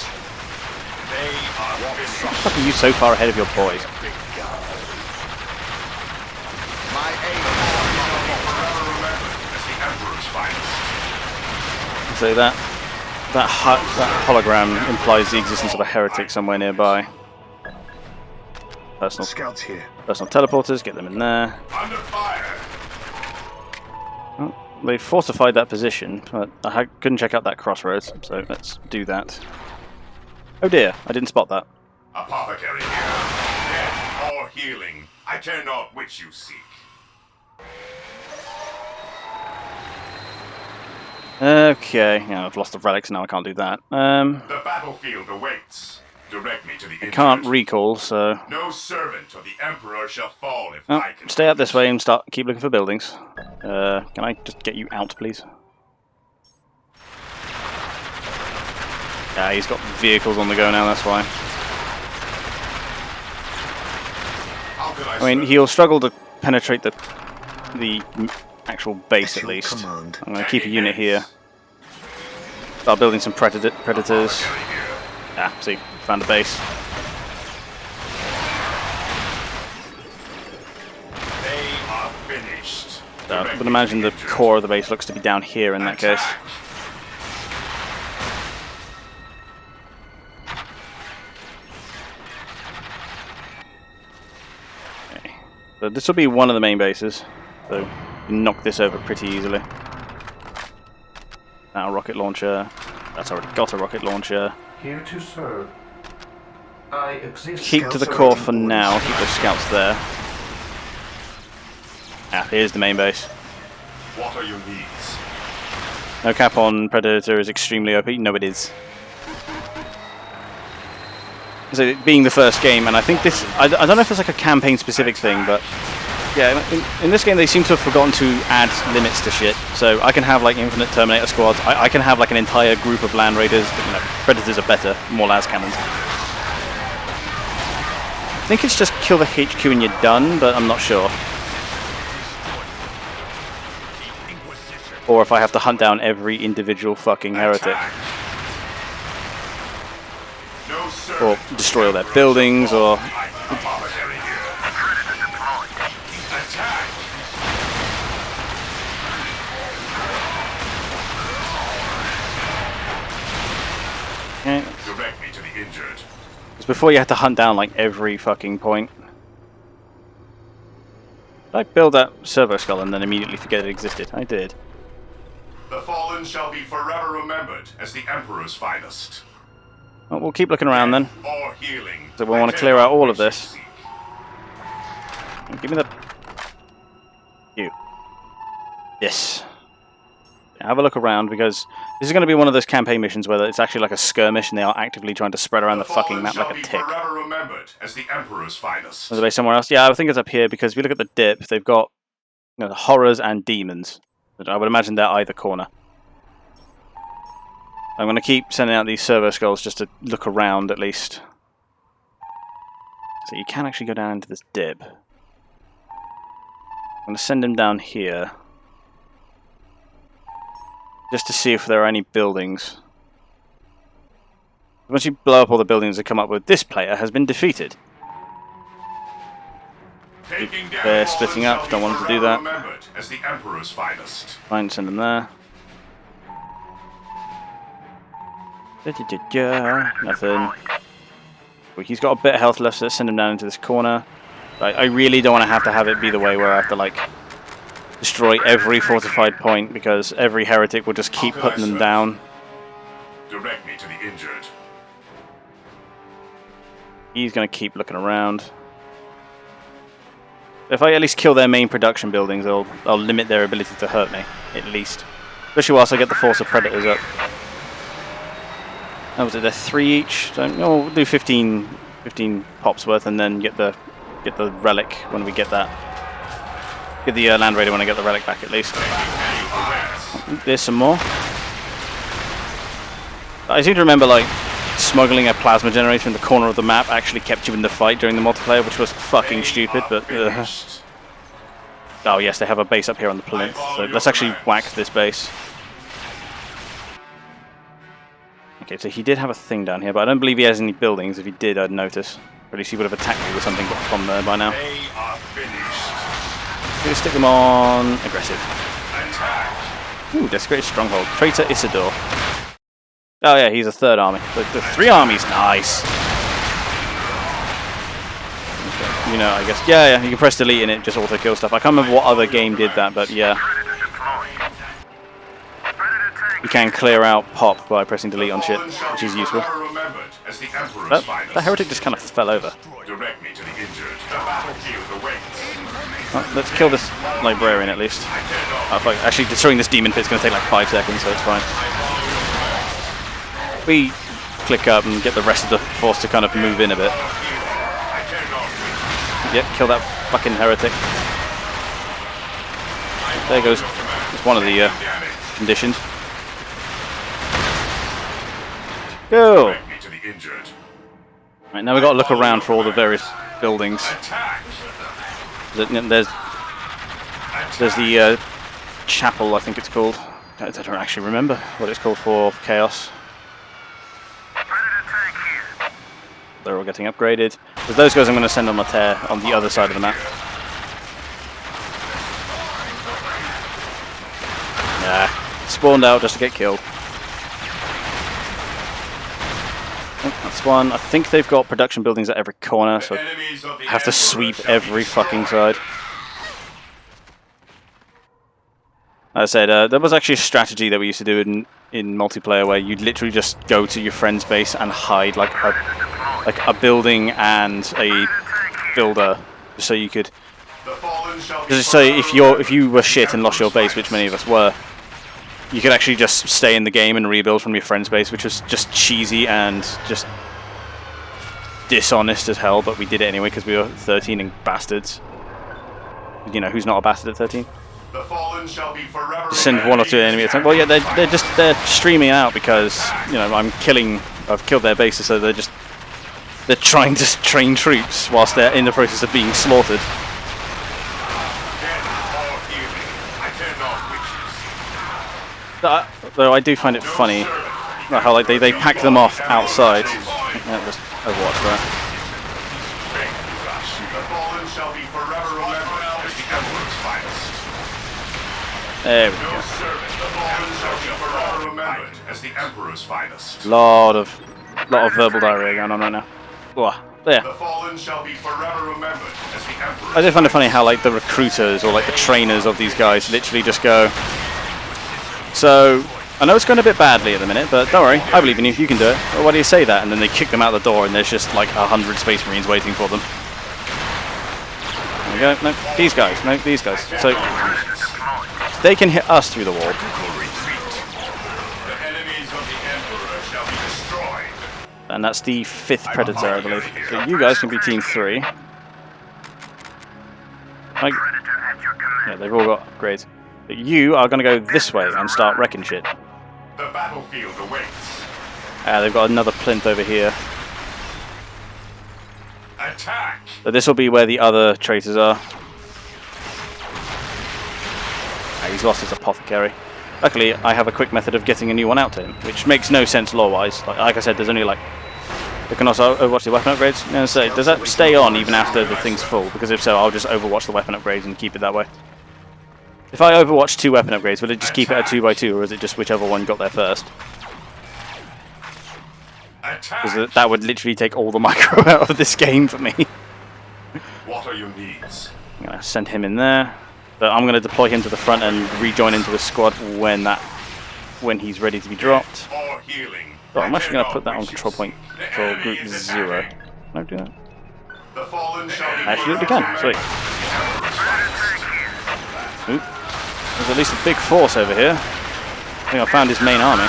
They are finished. How the fuck are you so far ahead of your boys? My aim Forever remembered as the Emperor's finest. So that hologram implies the existence of a heretic somewhere nearby. Personal Scouts here. teleporters, get them in there. Under fire. Oh, they fortified that position, but I couldn't check out that crossroads, so let's do that. Oh dear, I didn't spot that. Apothecary here. Death or healing. I care not which you seek. Okay, yeah, I've lost the relics now, I can't do that. The battlefield awaits. Direct me to the injured. Can't recall, so... No servant of the Emperor shall fall if Oh, I can. stay out this way and keep looking for buildings. Can I just get you out, please? Yeah, he's got vehicles on the go now, that's why. How can I mean, serve? he'll struggle to penetrate the actual base At at your least. command. I'm going to keep a unit here. Start building some predators. Ah, see, found a base. They are finished. So I would imagine the core of the base looks to be down here in that case. Okay. So this will be one of the main bases. So you can knock this over pretty easily. Now rocket launcher. That's already got a rocket launcher. Here to serve. I exist. Keep to the core for now. Keep those scouts there. Ah, here's the main base. What are your needs? No cap on Predator is extremely OP. No, it is. So it being the first game, and I think this, I don't know if it's like a campaign-specific thing, but yeah, in this game they seem to have forgotten to add limits to shit. So I can have like infinite Terminator squads. I can have like an entire group of Land Raiders, but you know, Predators are better, more las cannons. I think it's just kill the HQ and you're done, but I'm not sure. Or if I have to hunt down every individual fucking heretic. Or destroy all their buildings, or... Okay. Direct me to the injured. Because before you had to hunt down like every fucking point. Did I build that servo skull and then immediately forget it existed? I did. The fallen shall be forever remembered as the Emperor's finest. Well, we'll keep looking around then. Or healing. So we'll want to clear out all of this. Give me the... You. Yes. Have a look around, because this is going to be one of those campaign missions where it's actually like a skirmish and they are actively trying to spread around the fucking map like a tick. Forever remembered as the Emperor's finest. Is the base somewhere else? Yeah, I think it's up here, because if you look at the dip, they've got, you know, the horrors and demons. But I would imagine they're either corner. I'm going to keep sending out these servo skulls just to look around at least. So you can actually go down into this dip. I'm going to send him down here. Just to see if there are any buildings. Once you blow up all the buildings that come up with, this player has been defeated. They're splitting up, don't want them to do that. As the Emperor's finest. Fine, send them there. Nothing. Well, he's got a bit of health left, so let's send him down into this corner. I really don't want to have it be the way where I have to like destroy every fortified point, because every heretic will just keep putting them down. Direct me to the injured. He's going to keep looking around. If I at least kill their main production buildings, I'll limit their ability to hurt me, at least. Especially whilst I get the force of predators up. How was it? They're 3 each. So we'll do 15 pops worth, and then get the relic when we get that. Get the Land Raider when I get the relic back, at least. There's some more. I seem to remember like smuggling a plasma generator in the corner of the map actually kept you in the fight during the multiplayer, which was fucking stupid. But oh yes, they have a base up here on the plinth. So let's actually whack this base. Okay, so he did have a thing down here, but I don't believe he has any buildings. If he did, I'd notice. Or at least he would have attacked me with something from there by now. They are finished. We'll stick them on aggressive. Ooh, desecrated stronghold. Traitor Isidore. Oh yeah, he's a third army. The 3 armies, nice. Okay, you know, I guess. Yeah, you can press delete and it just auto kill stuff. I can't remember what other game did that, but yeah. You can clear out pop by pressing delete on shit, which is useful. That heretic just kind of fell over. Right, let's kill this librarian at least. Oh, fuck. Actually, destroying this demon pit's going to take like 5 seconds, so it's fine. We click up and get the rest of the force to kind of move in a bit. Yep, kill that fucking heretic. There goes. It's one of the conditions. Go! Right, now we've got to look around for all the various buildings. There's the chapel, I think it's called. I don't actually remember what it's called for Chaos. Predator tank here. They're all getting upgraded. Because those guys I'm going to send on the tear on the other side of the map. Yeah, spawned out just to get killed. Oh, that's one. I think they've got production buildings at every corner, so I have to sweep every fucking side. Like I said, there was actually a strategy that we used to do in multiplayer where you'd literally just go to your friend's base and hide like a building and a builder, just so you could. Just so if you were shit and lost your base, which many of us were, you could actually just stay in the game and rebuild from your friend's base, which was just cheesy and just dishonest as hell. But we did it anyway because we were 13 and bastards. You know who's not a bastard at 13? The fallen shall be forever. Send one or two enemy attacks. Well, yeah, they're streaming out because I've killed their bases, so they're trying to train troops whilst they're in the process of being slaughtered. Though I do find it funny how like they pack them off outside. Yeah, just Overwatch there. The fallen shall be forever remembered as the Emperor's finest. There we go. The fallen shall be forever remembered as the Emperor's finest. Lot of verbal diarrhea going on right now. Whoa, there. The fallen shall be forever remembered as the Emperor's I do find it funny how like the recruiters or like the trainers of these guys literally just go, so I know it's going a bit badly at the minute, but don't worry, I believe in you, you can do it. Well, why do you say that? And then they kick them out the door and there's just like 100 Space Marines waiting for them. There we go. No, these guys. No, these guys. So they can hit us through the wall. And that's the 5th Predator, I believe. So you guys can be Team 3. Like, yeah, they've all got upgrades. But you are going to go this way and start wrecking shit. The battlefield awaits. They've got another plinth over here. Attack! So this will be where the other traitors are. He's lost his apothecary. Luckily, I have a quick method of getting a new one out to him, which makes no sense lore-wise. Like I said, there's only like... They can also overwatch the weapon upgrades. You know, so does that stay on even after the thing's full? Because if so, I'll just overwatch the weapon upgrades and keep it that way. If I overwatch 2 weapon upgrades, will it just keep it at 2x2, or is it just whichever one got there first? Because that would literally take all the micro out of this game for me. What are your needs? I'm going to send him in there. But I'm going to deploy him to the front and rejoin into the squad when he's ready to be dropped. Oh, I'm actually going to put that on control point for group 0. Can I do that? Actually, we can. Sweet. Oop. There's at least a big force over here. I think I found his main army.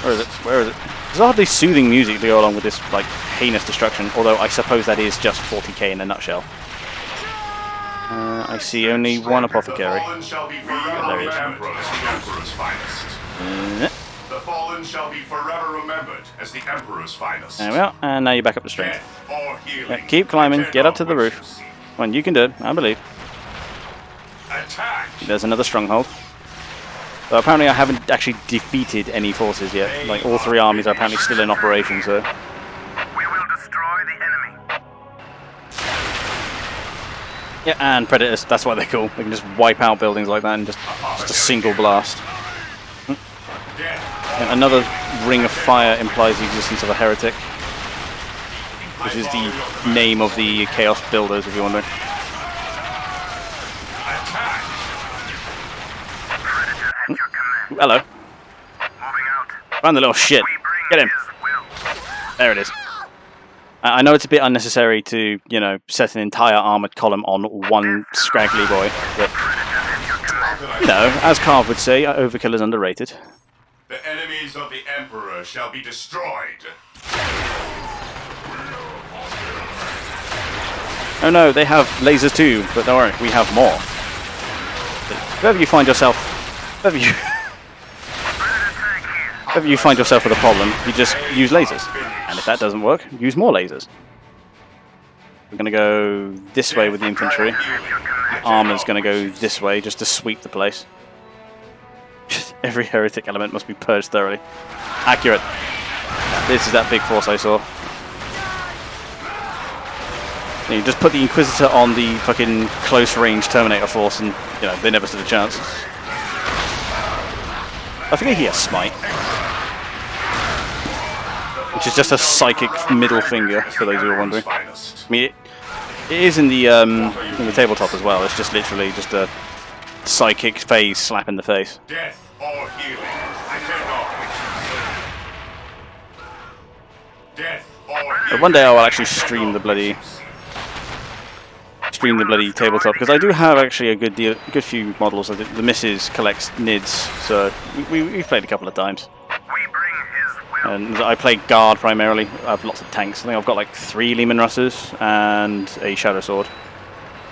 Where is it? Where is it? There's hardly soothing music to go along with this like heinous destruction, although I suppose that is just 40k in a nutshell. I see only one apothecary. There he is. The fallen shall be forever remembered as the Emperor's finest. There we are, and now you're back up to strength. Yeah, keep climbing, get up to the roof. Come on, you can do it, I believe. There's another stronghold. But apparently I haven't actually defeated any forces yet. Like, all 3 armies are apparently still in operation, so... We will destroy the enemy. Yeah, and Predators, that's why they're cool. They can just wipe out buildings like that in just a single blast. And another ring of fire implies the existence of a heretic, which is the name of the Chaos Builders, if you're wondering. Ooh, hello. Found the little shit. Get him. There it is. I know it's a bit unnecessary to, you know, set an entire armoured column on one scraggly boy, but, you know, as Carv would say, overkill is underrated. The enemies of the Emperor shall be destroyed. Oh no, they have lasers too, but don't worry, we have more. Wherever you find yourself, wherever you find yourself with a problem, you just use lasers. And if that doesn't work, use more lasers. We're going to go this way with the infantry. Armor's going to go this way just to sweep the place. Every heretic element must be purged thoroughly. Accurate. This is that big force I saw. You just put the Inquisitor on the fucking close-range Terminator force, and you know they never stood a chance. I think he has Smite, which is just a psychic middle finger for those who are wondering. I mean, it is in the tabletop as well. It's just literally just a psychic phase slap in the face. Death or healing. I turn off. Death or healing. But one day I will actually stream the bloody tabletop, because I do have actually a good few models. The missus collects NIDs, so we've played a couple of times. And I play guard primarily. I have lots of tanks. I think I've got like 3 Leman Russers and a Shadow Sword,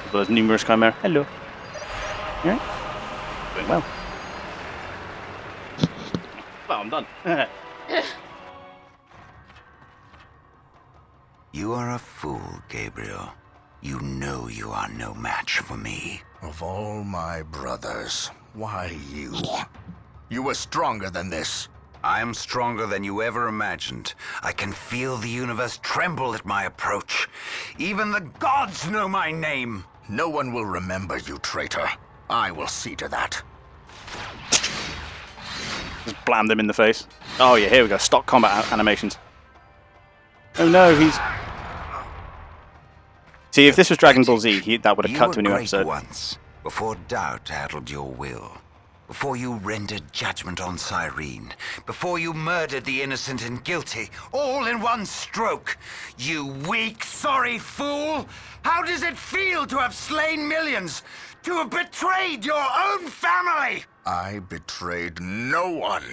as well as numerous Chimera. Hello. Yeah. Doing well. Well, I'm done. You are a fool, Gabriel. You know you are no match for me. Of all my brothers, why you? You were stronger than this. I am stronger than you ever imagined. I can feel the universe tremble at my approach. Even the gods know my name. No one will remember you, traitor. I will see to that. Just blammed him in the face. Oh yeah, here we go. Stock combat animations. Oh no, he's... See, if this was Dragon Ball Z, that would have cut to a new episode. Once, before doubt addled your will. Before you rendered judgment on Cyrene. Before you murdered the innocent and guilty, all in one stroke. You weak, sorry fool! How does it feel to have slain millions? To have betrayed your own family? I betrayed no one.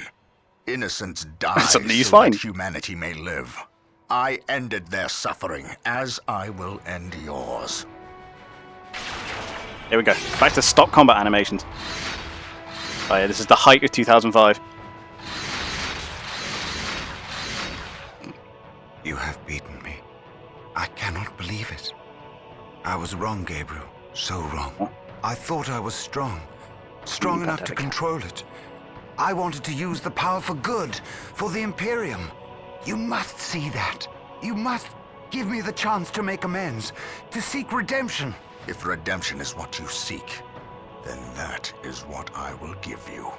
Innocents die Suddenly he's so fine. that humanity may live. I ended their suffering, as I will end yours. Here we go. Back to stock combat animations. Oh yeah, this is the height of 2005. You have beaten me. I cannot believe it. I was wrong, Gabriel. So wrong. I thought I was strong. Strong enough to control it. I wanted to use the power for good, for the Imperium. You must see that. You must give me the chance to make amends, to seek redemption. If redemption is what you seek, then that is what I will give you.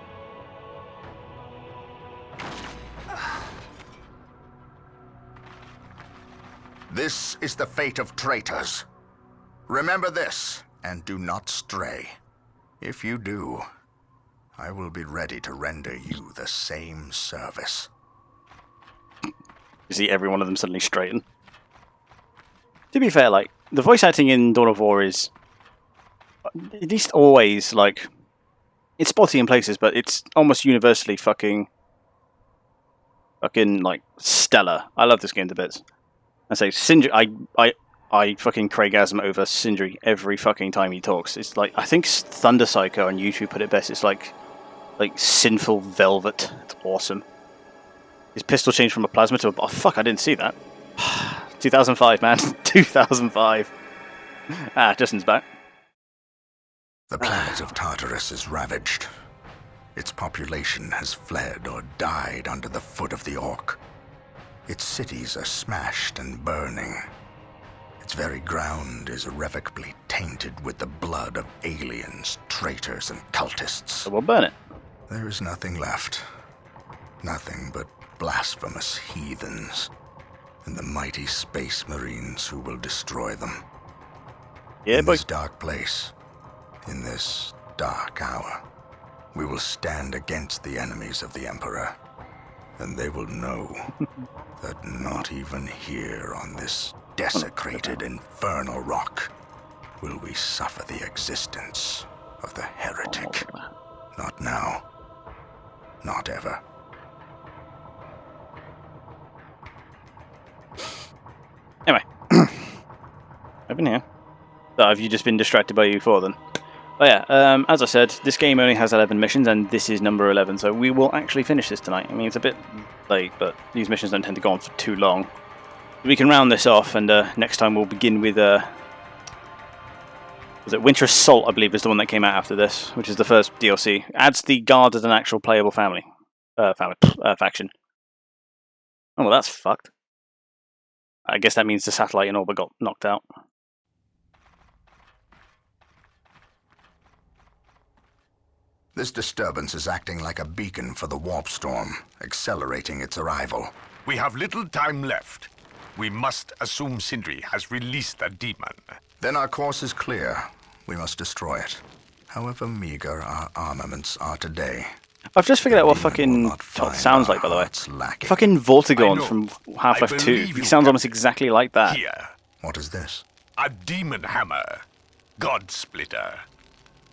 This is the fate of traitors. Remember this, and do not stray. If you do, I will be ready to render you the same service. You see every one of them suddenly straighten. To be fair, like, the voice acting in Dawn of War is at least always, like, it's spotty in places, but it's almost universally fucking, like, stellar. I love this game to bits. I say, Sindri, I fucking Craigasm over Sindri every fucking time he talks. It's like, I think Thunder Psycho on YouTube put it best. It's like sinful velvet. It's awesome. His pistol changed from a plasma to a... Oh, fuck, I didn't see that. 2005, man. 2005. Justin's back. The planet of Tartarus is ravaged. Its population has fled or died under the foot of the Orc. Its cities are smashed and burning. Its very ground is irrevocably tainted with the blood of aliens, traitors, and cultists. So we'll burn it. There is nothing left. Nothing but blasphemous heathens and the mighty space marines who will destroy them. Yeah, in boy. this dark place, in this dark hour, we will stand against the enemies of the Emperor, and they will know that not even here on this desecrated infernal rock will we suffer the existence of the heretic. Not now. Not ever. Anyway. I've been here. So have you just been distracted by U4 then? Oh yeah, as I said, this game only has 11 missions, and this is number 11, so we will actually finish this tonight. I mean, it's a bit late, but these missions don't tend to go on for too long. We can round this off, and next time we'll begin with was it Winter Assault? I believe is the one that came out after this, which is the first DLC. Adds the Guard as an actual playable faction. Oh well, that's fucked. I guess that means the satellite in orbit got knocked out. This disturbance is acting like a beacon for the warp storm, accelerating its arrival. We have little time left. We must assume Sindri has released the demon. Then our course is clear. We must destroy it. However meager our armaments are today. I've just figured out what fucking Tot sounds like, by the way. Fucking Vortigaunt from Half-Life 2. He sounds almost exactly like that. Here, What is this? a demon hammer. God Splitter.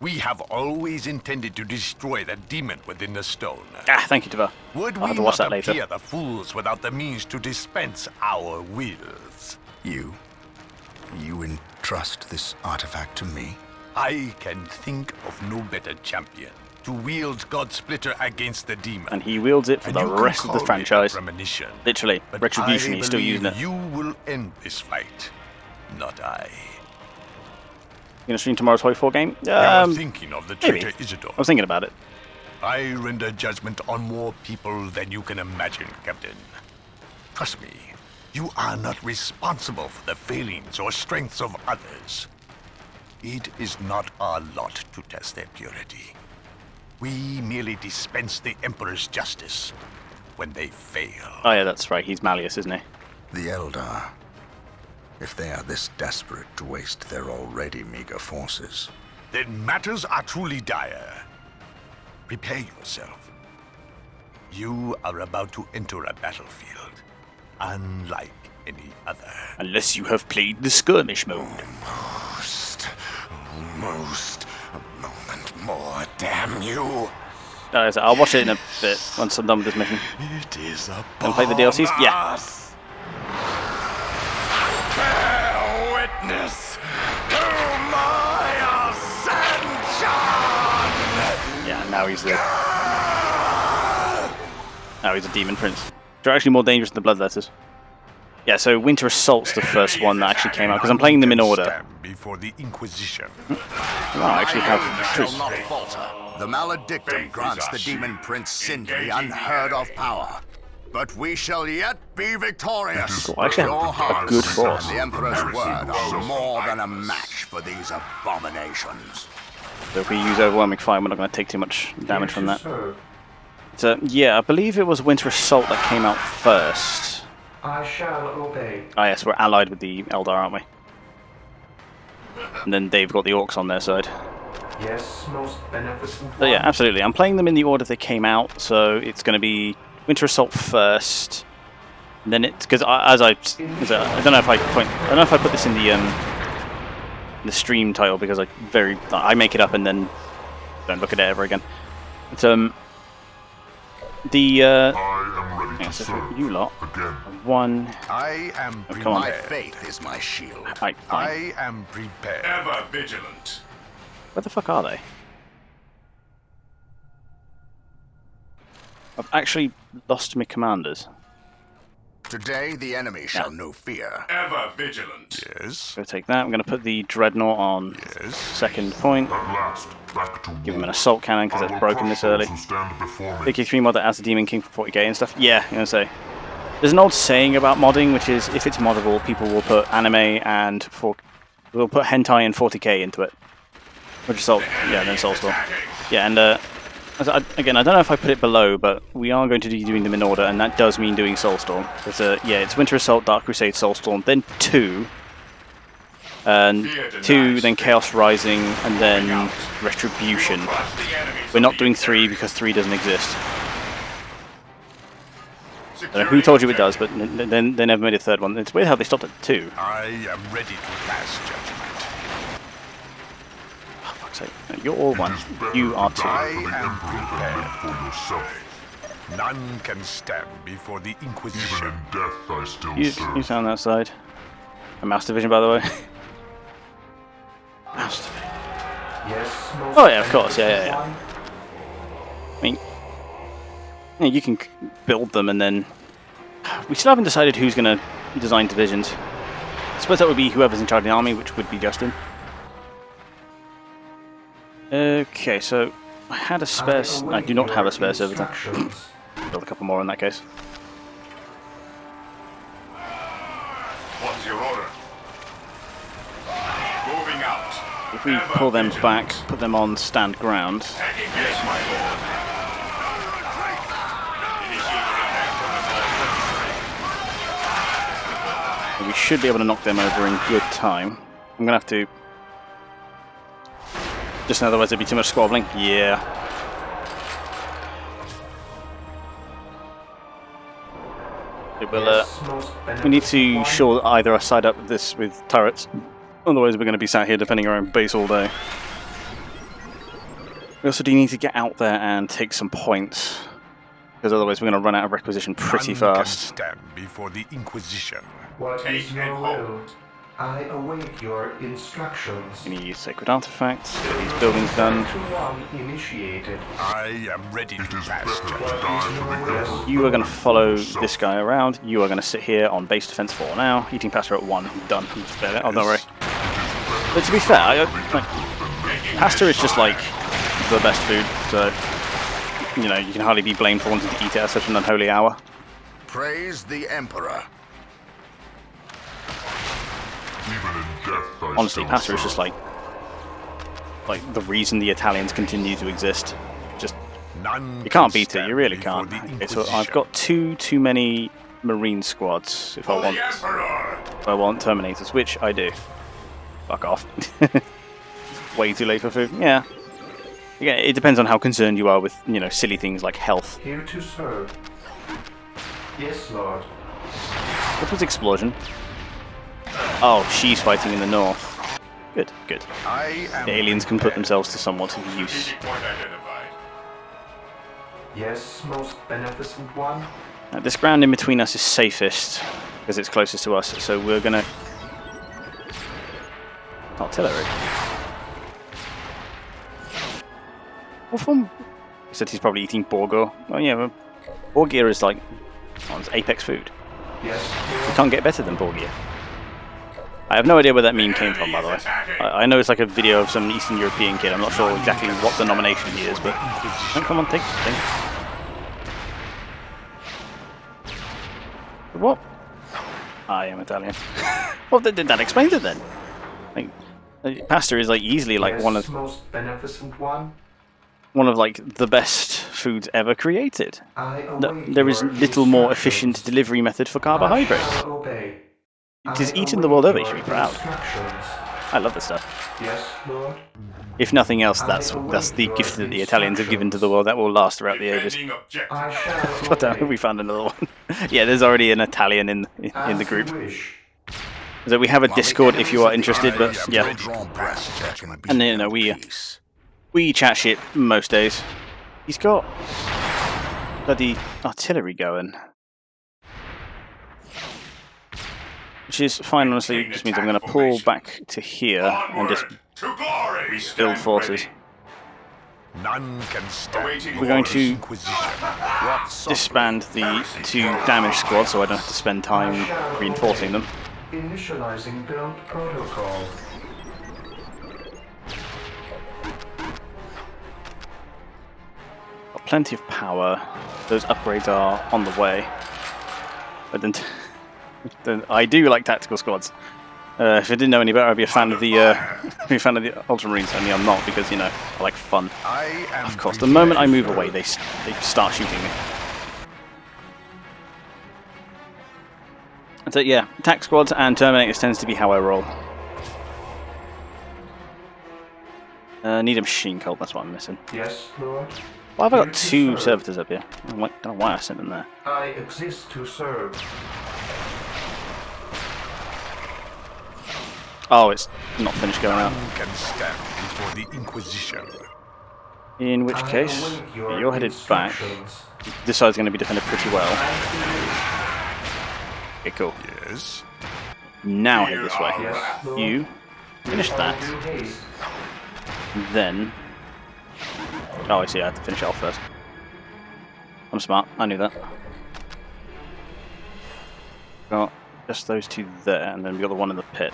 We have always intended to destroy the demon within the stone. Ah, thank you, DoW. Would I'll we have to watch not that later. appear the fools without the means to dispense our wills? You entrust this artifact to me? I can think of no better champion to wield God Splitter against the demon. And he wields it for And the you can rest of the call it a franchise. premonition. Literally, But Retribution, I he's still using it. believe you will end this fight, not I. You gonna stream tomorrow's Hoi 4 game? You're thinking of the maybe. traitor Isidore. I was thinking about it. I render judgment on more people than you can imagine, Captain. Trust me, you are not responsible for the failings or strengths of others. It is not our lot to test their purity. We merely dispense the Emperor's justice when they fail. Oh yeah, that's right. He's Malleus, isn't he? The Eldar. If they are this desperate to waste their already meager forces. Then matters are truly dire. Prepare yourself. You are about to enter a battlefield, unlike any other. Unless you have played the skirmish mode. Almost a moment more, damn you. I'll watch it in a bit once I'm done with this mission. It is a And play the DLCs? Yeah. Bear witness to my ascension! Yeah, now he's a demon prince. They're actually more dangerous than the bloodletters. Yeah, so Winter Assault's the first one that actually came out, because I'm playing them in order. Stand before the Inquisition. Well, I actually have shall not falter. The maledictum grants the demon prince Sindri unheard of power. But we shall yet be victorious. Cool, I actually have Your a hearts good force. and the Emperor's word are more than a match for these abominations. So if we use Overwhelming Fire, we're not going to take too much damage from that. Sir, So, yeah, I believe it was Winter Assault that came out first. I shall obey. Ah yes, we're allied with the Eldar, aren't we? And then they've got the Orcs on their side. Yes, most beneficent. So yeah, one. absolutely. I'm playing them in the order they came out, so it's going to be Winter Assault first. And then it's because I don't know if I put this in the stream title because I make it up and then don't look at it ever again. But you lot one. I am Oh, come on. My prepared. faith is my shield. Fine. I am prepared. Ever vigilant. Where the fuck are they? I've actually lost my commanders. Today the enemy shall know fear. Ever vigilant. Yes. Go take that. I'm going to put the Dreadnought on Yes. second point. At last, back to Give him war. an assault cannon because it's broken this early. Who stand before me. AK3 mod that adds the Demon King for 40k and stuff. Yeah, I'm going to say. There's an old saying about modding, which is if it's moddable, people will put anime and will put hentai and 40k into it. Which is Soul. Yeah, then Soulstorm. Yeah, and again, I don't know if I put it below, but we are going to be doing them in order, and that does mean doing Soulstorm. Yeah, it's Winter Assault, Dark Crusade, Soulstorm, then 2, and 2, then Chaos Rising, and then Retribution. We're not doing 3 because 3 doesn't exist. I don't know who told you it does, but then they never made a third one. It's weird how they stopped at 2. I am ready to pass judgment. Oh, fuck's sake. No, you're all one. You are 2. I For the am Emperor than live prepared. for yourself. None can stand before the Even Inquisition. in death I still You serve. sound that side. A Mouse Division, by the way. Mouse Division. Yes, most Oh, yeah, of course, yeah, beneficent yeah. one. I mean, yeah, you can build them and then... We still haven't decided who's going to designed divisions. I suppose that would be whoever's in charge of the army, which would be Justin. Okay, so I had a spare. I do not have a spare servitor. Build a couple more in that case. What's your order? Moving out. If we pull them back, put them on stand ground. Yes, my lord. We should be able to knock them over in good time. I'm gonna have to. Just otherwise there'd be too much squabbling. Yeah. It will, we need to shore either side up this with turrets. Otherwise we're going to be sat here defending our own base all day. We also do need to get out there and take some points. Because otherwise we're going to run out of requisition pretty fast. Stand before the Inquisition. What is your will? I await your instructions. We need sacred artifacts, get these buildings done. Initiated. I am ready to pass. You are going to follow this guy around. You are going to sit here on base defense 4 now. Eating pasta at 1. Done. Oh, don't worry. But to be fair, pasta is just like the best food. So, you know, you can hardly be blamed for wanting to eat it at such an unholy hour. Praise the Emperor. Honestly, pasta is just like the reason the Italians continue to exist. Just you can't beat it. You really can't. Okay, so I've got too many Marine squads if I want Terminators, which I do. Fuck off. Way too late for food. Yeah. Yeah. It depends on how concerned you are with silly things like health. Here to serve. Yes, Lord. What was explosion? Oh, she's fighting in the north. Good, good. The aliens can put themselves to somewhat of use. Yes, most beneficent one. This ground in between us is safest because it's closest to us, so we're gonna artillery. What form? He said he's probably eating Borgo. Oh yeah, well, Borgia is like it's apex food. Yes. You can't get better than Borgia. I have no idea where that meme came from, by the way. I know it's like a video of some Eastern European kid. I'm not sure exactly what the nomination he is, but oh, come on, take the thing. What? I am Italian. Well, that explains it then. Like, pasta is like easily like yes, one of most beneficent one. One of like the best foods ever created. There is little more efficient delivery method for carbohydrates. It is eaten the world over. You should be proud. I love this stuff. Yes, Lord. If nothing else, that's the gift that the Italians have given to the world that will last throughout the ages. What the hell? We found another one. Yeah, there's already an Italian in the group. So we have a Discord if you are interested, but yeah. And we chat shit most days. He's got bloody artillery going. Which is fine, honestly. It just means I'm going to pull back to here and just build forces. We're going to disband the 2 damage squads so I don't have to spend time reinforcing them. Initializing build protocol. Got plenty of power. Those upgrades are on the way. But then I do like tactical squads. If I didn't know any better, I'd be a fan of the Ultramarines. Only I'm not because I like fun. Of course, the moment I move away, they start shooting me. So yeah, attack squads and Terminators tends to be how I roll. Need a machine cult. That's what I'm missing. Yes, Lord. Why have I got 2 servitors up here? I don't know why I sent them there. I exist to serve. Oh, it's not finished going out. Can stand before the Inquisition. In which case, you're headed back. This side's going to be defended pretty well. Okay, cool. Yes. Now head this way. You finish that. Then. Oh, I see. I have to finish it off first. I'm smart. I knew that. Got just those two there, and then we got the one in the pit.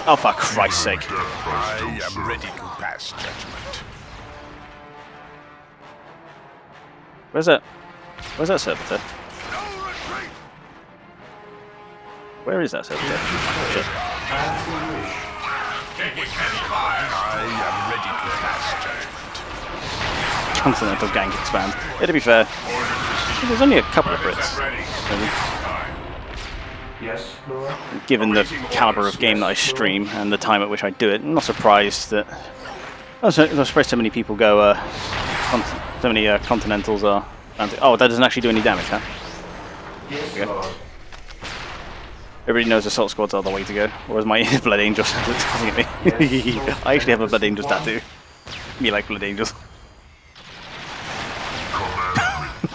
Oh, for Christ's sake! I am ready to pass judgment. Where's that? Where's that servitor? Where is that servitor? Oh, shit. I am ready to pass judgment. Continental gang expand. Yeah, to be fair, there's only a couple of Brits. Maybe. Yes, Lord. Given the caliber of game that I stream and the time at which I do it, I'm not surprised that. I'm surprised so many people go. So many Continentals are. Oh, that doesn't actually do any damage, huh? Yes, Okay. Lord. Everybody knows assault squads are the way to go. Whereas my Blood Angels looking at me. Yes, I actually have a Blood Angels tattoo. Me like Blood Angels.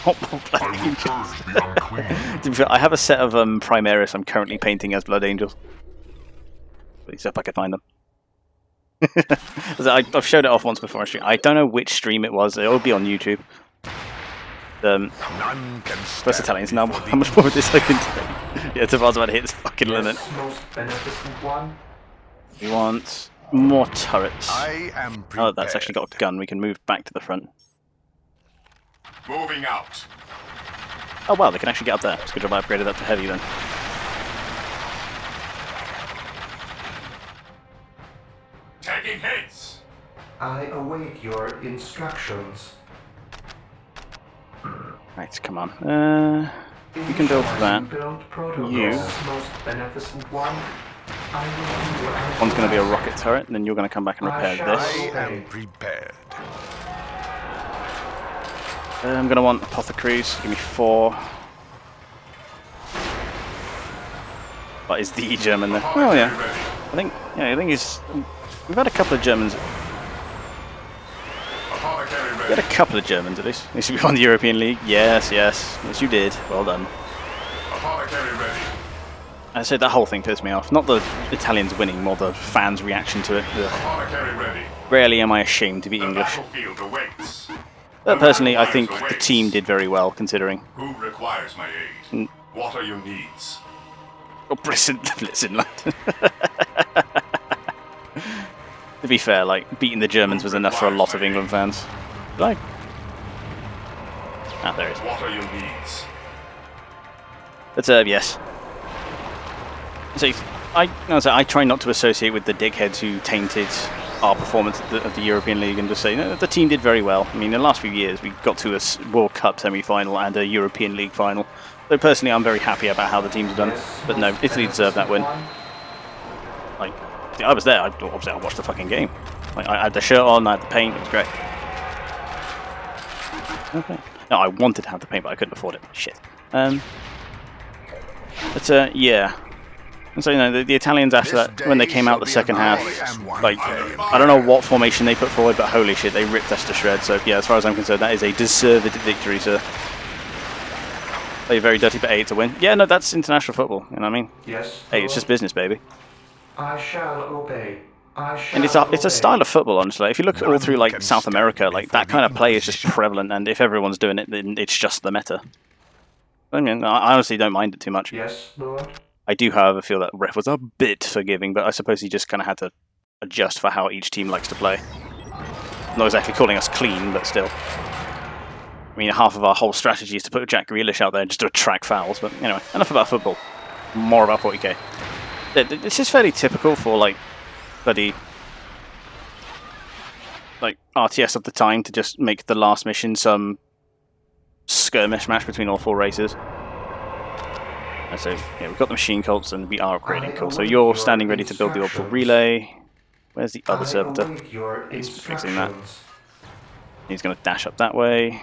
Not Blood I will Angels. purge the unclean. To be fair, I have a set of Primaris I'm currently painting as Blood Angels. Please, if I can find them. I've showed it off once before on stream. I don't know which stream it was. It'll be on YouTube. None can First Italians. Now, how much more of this I can do? Yeah, Tavar's about to hit his fucking limit. Most beneficent one. We want more turrets. I am prepared. Oh, that's actually got a gun. We can move back to the front. Moving out. Oh wow, they can actually get up there. It's a good job I upgraded that to heavy then. Taking hits. I await your instructions. Right, come on. You can build that. Build protocols. You. Most beneficent one. I will do as One's going to be a you rocket turret, and then you're going to come back and repair shall this. I am prepared. I'm going to want apothecaries. Give me 4. What is the German there? Oh yeah, I think he's. We've had a couple of Germans. We had a couple of Germans at least. They should be on the European League. Yes, you did. Well done. I said that whole thing pissed me off. Not the Italians winning, more the fans' reaction to it. Ugh. Rarely am I ashamed to be English. But personally, I think the team did very well, considering. Who requires my aid? What are your needs? Oh, Blitzen. To be fair, like, beating the Germans was enough for a lot of England fans. Like, ah, there it is. What are your needs? But yes. So I try not to associate with the dickheads who tainted our performance at the European League and just say, no, the team did very well. I mean, in the last few years, we got to a World Cup semi-final and a European League final. So personally, I'm very happy about how the teams have done. But no, Italy deserved that win. Like, I was there. Obviously, I watched the fucking game. Like, I had the shirt on, I had the paint. It was great. Okay. No, I wanted to have the paint, but I couldn't afford it. Shit. But yeah. And so, you know, the Italians after that, when they came out the second half, like, I don't know what formation they put forward, but holy shit, they ripped us to shreds. So yeah, as far as I'm concerned, that is a deserved victory, sir. Play very dirty, but it's a win. Yeah, no, that's international football. You know what I mean? Yes. Hey, it's just business, baby. I shall obey. And it's a style of football, honestly. If you look all through like South America, like that kind of play is just prevalent, and if everyone's doing it, then it's just the meta. I mean, I honestly don't mind it too much. Yes, Lord. I do, however, feel that ref was a bit forgiving, but I suppose he just kind of had to adjust for how each team likes to play. Not exactly calling us clean, but still. I mean, half of our whole strategy is to put Jack Grealish out there just to attract fouls, but anyway, enough about football. More about 40k. This is fairly typical for, like, bloody, like, RTS of the time to just make the last mission some skirmish match between all 4 races. And so, yeah, we've got the machine cults and we are upgrading. Cool. So you're standing ready to build the orbital relay. Where's the other servitor? He's fixing that. He's going to dash up that way.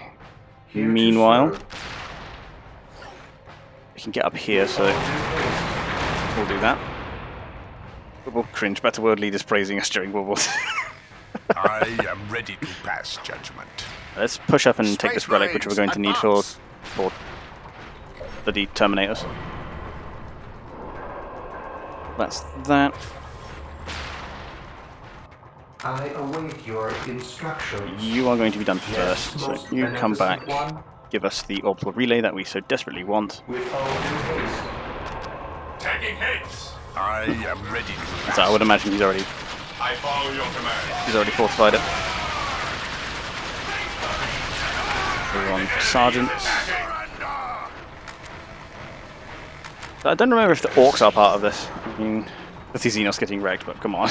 Meanwhile, we can get up here, so we'll do that. We'll cringe back to world leaders praising us during World War II. I am ready to pass judgment. Let's push up and take this relic, which we're going to need for the Terminators. That's that. I await your instructions. You are going to be done first, so you come back, give us the orbital relay that we so desperately want. With all due haste. Taking hits. I am ready to So I would imagine he's already I follow your command. fortified it. We're on sergeants. I don't remember if the orcs are part of this. I mean, the Xenos getting wrecked, but come on.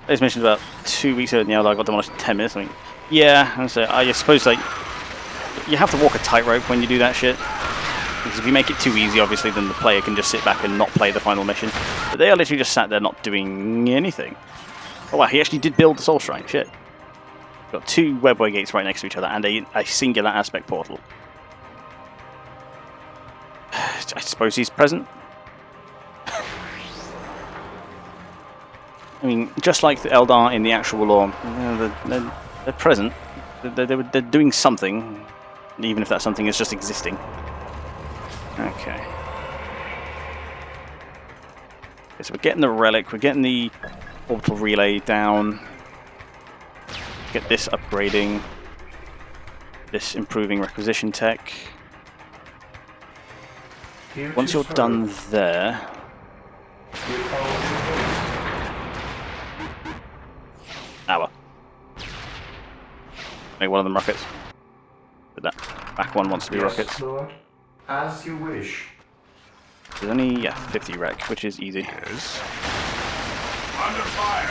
As mentioned about 2 weeks ago in the Eldar, I got demolished in 10 minutes. I mean, yeah, and so I suppose like you have to walk a tightrope when you do that shit. Because if you make it too easy, obviously, then the player can just sit back and not play the final mission. But they are literally just sat there not doing anything. Oh wow, he actually did build the Soul Shrine. Shit. Got 2 webway gates right next to each other and a singular aspect portal. I suppose he's present. I mean, just like the Eldar in the actual lore, they're present. They're doing something, even if that something is just existing. Okay. So we're getting the relic, we're getting the orbital relay down. Get this upgrading. This improving requisition tech. Once you're done there... Hour. Make one of them rockets. But that back one wants to be rockets. Lord, as you wish. There's only 50 rec, which is easy. Yes. Under fire.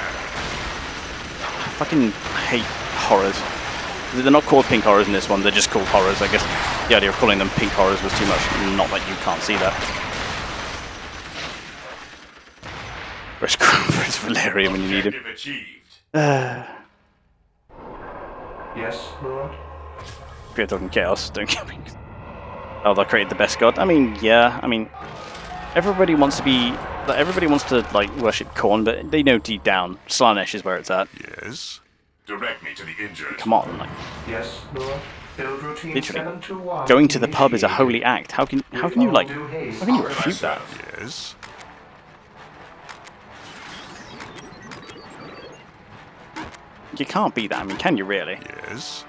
I fucking hate horrors. They're not called pink horrors in this one, they're just called horrors. I guess the idea of calling them pink horrors was too much, not that you can't see that. Where's Valerian when you need him? Objective achieved. Yes, Lord. If you're talking chaos, don't get me. Oh, they created the best god. I mean, yeah. I mean, everybody wants to be. Everybody wants to like worship Khorne, but they know deep down Slanesh is where it's at. Yes. Direct me to the injured. Come on, like. Yes, Lord. Build routine Literally, 721 going to the pub is a initiated. holy act. How can you like? How can you refute that? Yes. You can't beat that. I mean, can you really? Yes.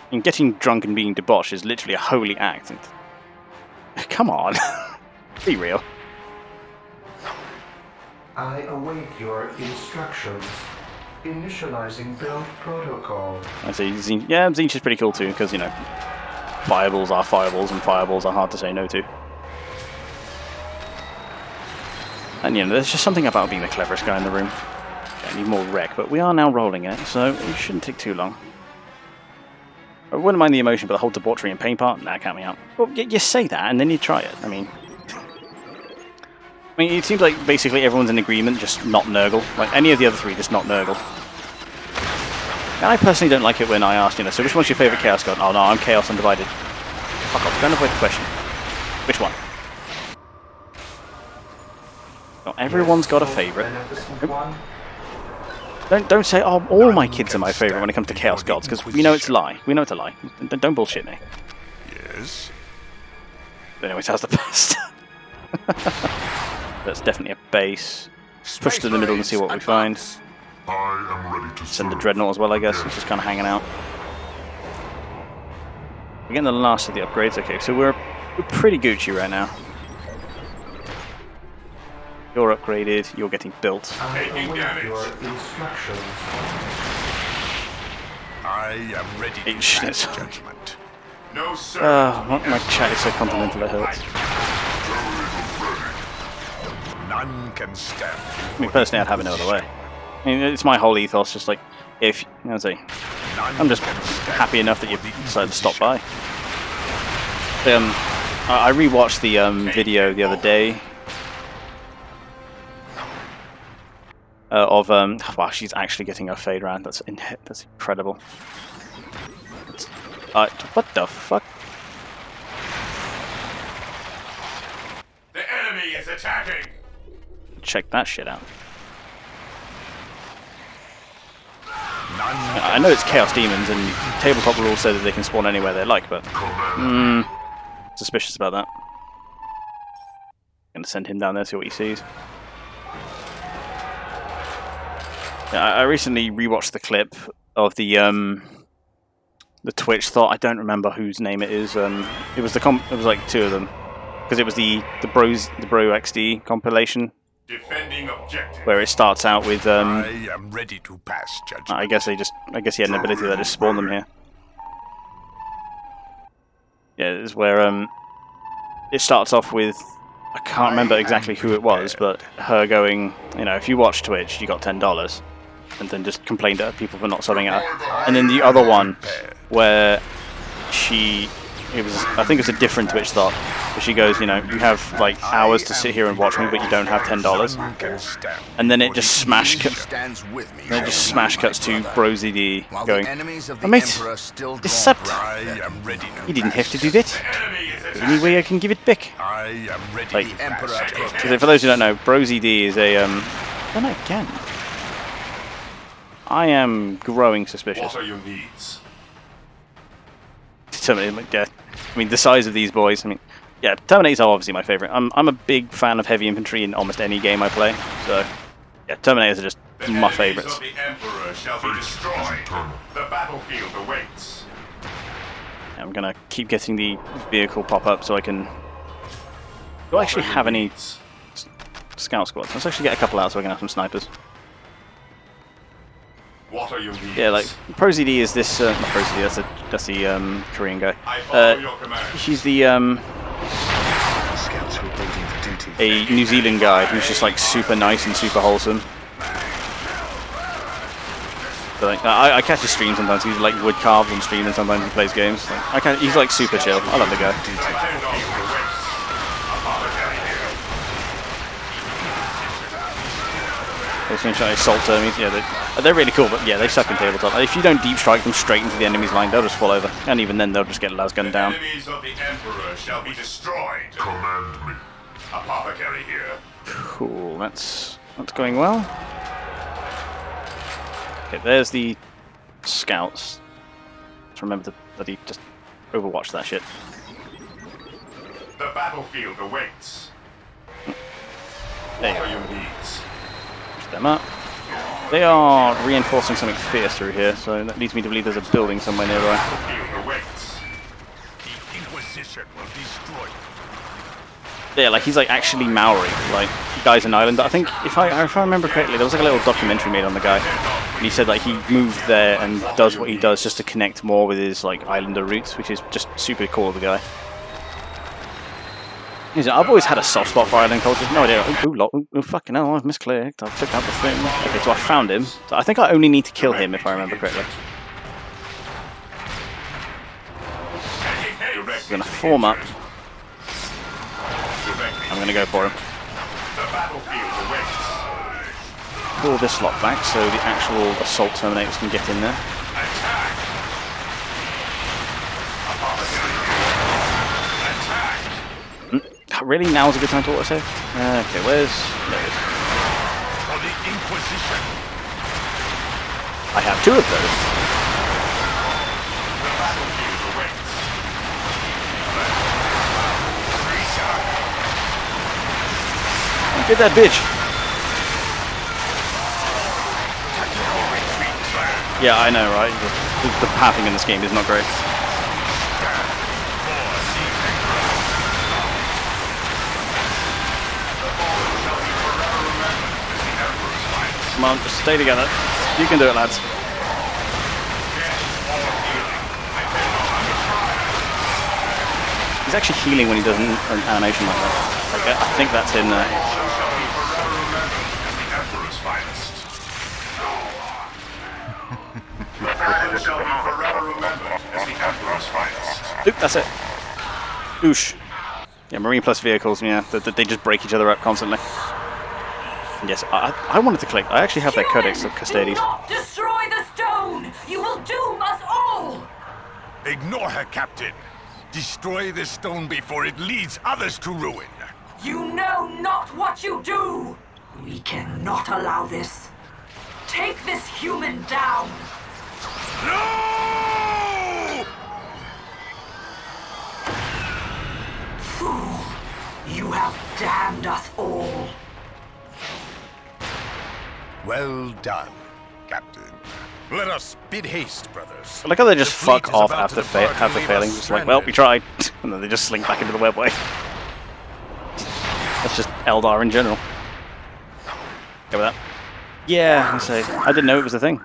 I mean, getting drunk and being debauched is literally a holy act. Come on, be real. I await your instructions. Initializing build protocol. I see. Yeah, Tzeentch is pretty cool too, because you know, fireballs are fireballs, and fireballs are hard to say no to. And you know, there's just something about being the cleverest guy in the room. I need more wreck, but we are now rolling it, so it shouldn't take too long. I wouldn't mind the emotion, but the whole debauchery and pain part, nah, count me out. Well, you say that, and then you try it. I mean, it seems like basically everyone's in agreement, just not Nurgle. Like any of the other 3, just not Nurgle. And I personally don't like it when I ask, you know, so which one's your favourite Chaos God? Oh no, I'm Chaos Undivided. Fuck off, don't avoid the question. Which one? Well, everyone's got a favourite. Don't say, oh, all my kids are my favourite when it comes to Chaos Gods, because we know it's a lie. We know it's a lie. Don't bullshit me. Yes. But anyways, how's the best? That's definitely a base. Push to the middle and see what we find. I am ready to Send the serve. Dreadnought as well, I guess. It's just kind of hanging out. We're getting the last of the upgrades. Okay, so we're pretty Gucci right now. You're upgraded. You're getting built. I Taking await damage. your instructions. I am ready to H, pass that's- judgment. No sir. My chat is so continental it hurts. None can stand. I mean, personally, I'd have it no other way. I mean, it's my whole ethos, just like, if, you know, say, I'm just happy enough that you decided to stop by. I rewatched the video the other day of wow, she's actually getting her fade round. That's incredible. What the fuck? The enemy is attacking. Check that shit out. None I know it's Chaos Demons, and tabletop rules say that they can spawn anywhere they like, but suspicious about that. Gonna send him down there, see what he sees. Yeah, I recently rewatched the clip of the Twitch. Thought I don't remember whose name it is. It was like 2 of them. because it was the Bro XD compilation Defending objective. where it starts out with I am ready to pass judgment. I guess he had an ability that just spawned them here. Yeah, it's where it starts off with, I can't remember exactly who it was, but her going, you know, if you watch Twitch, you got $10, and then just complained at people for not subbing at her. And then the other one where I think it's a different Twitch thought, but she goes, you know, you have like hours to sit here and watch me, but you don't have $10. And then it just smash cuts to BroZD going, oh, mate, this subbed. You didn't have to do that. Any way I can give it back? Like, for those who don't know, BroZD is a oh no, again. I am growing suspicious. What are your needs? Yeah, I mean the size of these boys. I mean, yeah, Terminators are obviously my favorite. I'm a big fan of heavy infantry in almost any game I play. So yeah, Terminators are just my favorites. The Emperor shall be destroyed. The battlefield awaits. I'm gonna keep getting the vehicle pop up so I can. Do I actually have any scout squads? Let's actually get a couple out so I can have some snipers. What are your needs? Yeah, like ProZD is this. Not ProZD. That's the Korean guy. He's the Scouts reporting for duty. a New Zealand guy who's just like super nice and super wholesome. But, like, I catch his stream sometimes. He's like wood carved on stream, and sometimes he plays games. Like, he's like super chill. I love the guy. Those assault termies, yeah, they're really cool, but yeah, they suck in tabletop. If you don't deep strike them straight into the enemy's line, they'll just fall over, and even then they'll just get lasgunned down. Enemies of the Emperor shall be destroyed. Command me. Apothecary here. Cool, that's going well. Okay, there's the scouts. Just remember to bloody just overwatch that shit. The battlefield awaits. There What you are go. your needs? Push them up. They are reinforcing something fierce through here, so that leads me to believe there's a building somewhere nearby. Battlefield awaits. The Inquisition will destroy you. Yeah, like he's like actually Maori, like guy's an island. I think if I remember correctly, there was like a little documentary made on the guy, and he said like he moved there and does what he does just to connect more with his like islander roots, which is just super cool of the guy. I've always had a soft spot for island culture. No idea. Oh fucking hell! I've misclicked. I took out the thing. Okay, so I found him. So I think I only need to kill him if I remember correctly. I'm gonna form up. I'm gonna go for him. Pull this lot back so the actual assault terminators can get in there. Really? Now's a good time to autosave? Okay, where's... There it is. For the Inquisition. I have two of those. Get that bitch! Yeah, I know, right? The pathing in this game is not great. Come on, just stay together. You can do it, lads. He's actually healing when he does an animation like that. Like, I think that's in there. Oop, that's it. Oosh. Yeah, Marine plus vehicles, yeah, they just break each other up constantly. Yes, I wanted to collect. I actually have that Codex of Custodes. Do not destroy the stone! You will doom us all! Ignore her, Captain. Destroy the stone before it leads others to ruin. You know not what you do! We cannot allow this. Take this human down! No! Fool! You have damned us all! Well done, Captain. Let us bid haste, brothers. I like how they just The fleet fuck is off about after to depart and failing. leave us Just like, well, we tried. And then they just slink back into the webway. That's just Eldar in general. Go with that. Yeah, I say. I didn't know it was a thing.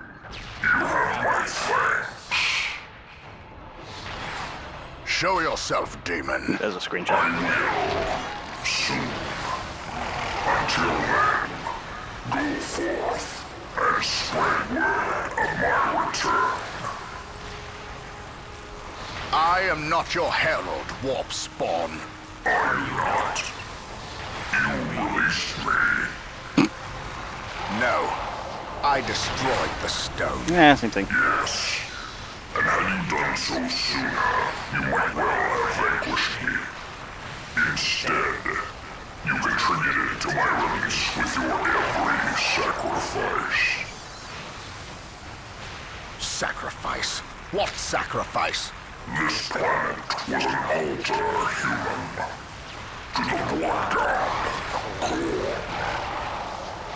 Show yourself, demon. There's a screenshot. Until then, go forth and spread word of my return. I am not your herald, warp spawn. I'm not. You released me. No, I destroyed the stone. Yeah, same thing. Yes. And had you done so sooner, you might well have vanquished me. Instead, you contributed to my release with your every sacrifice. Sacrifice? What sacrifice? This planet was an altar, human. To the Blood God, Core.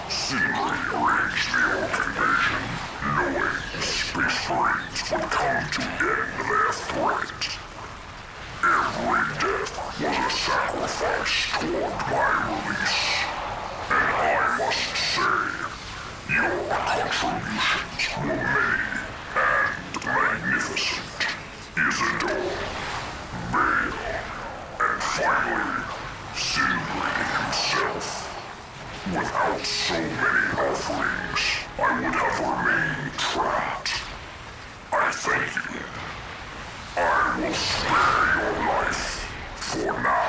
Sindri arranged the organization, knowing the Space Marines would come to end their threat. Every death was a sacrifice toward my release. And I must say, your contributions were many and magnificent. Isidore, Vale, and finally, Sindri himself. Without so many offerings, I would have remained trapped. I thank you. I will spare your life for now.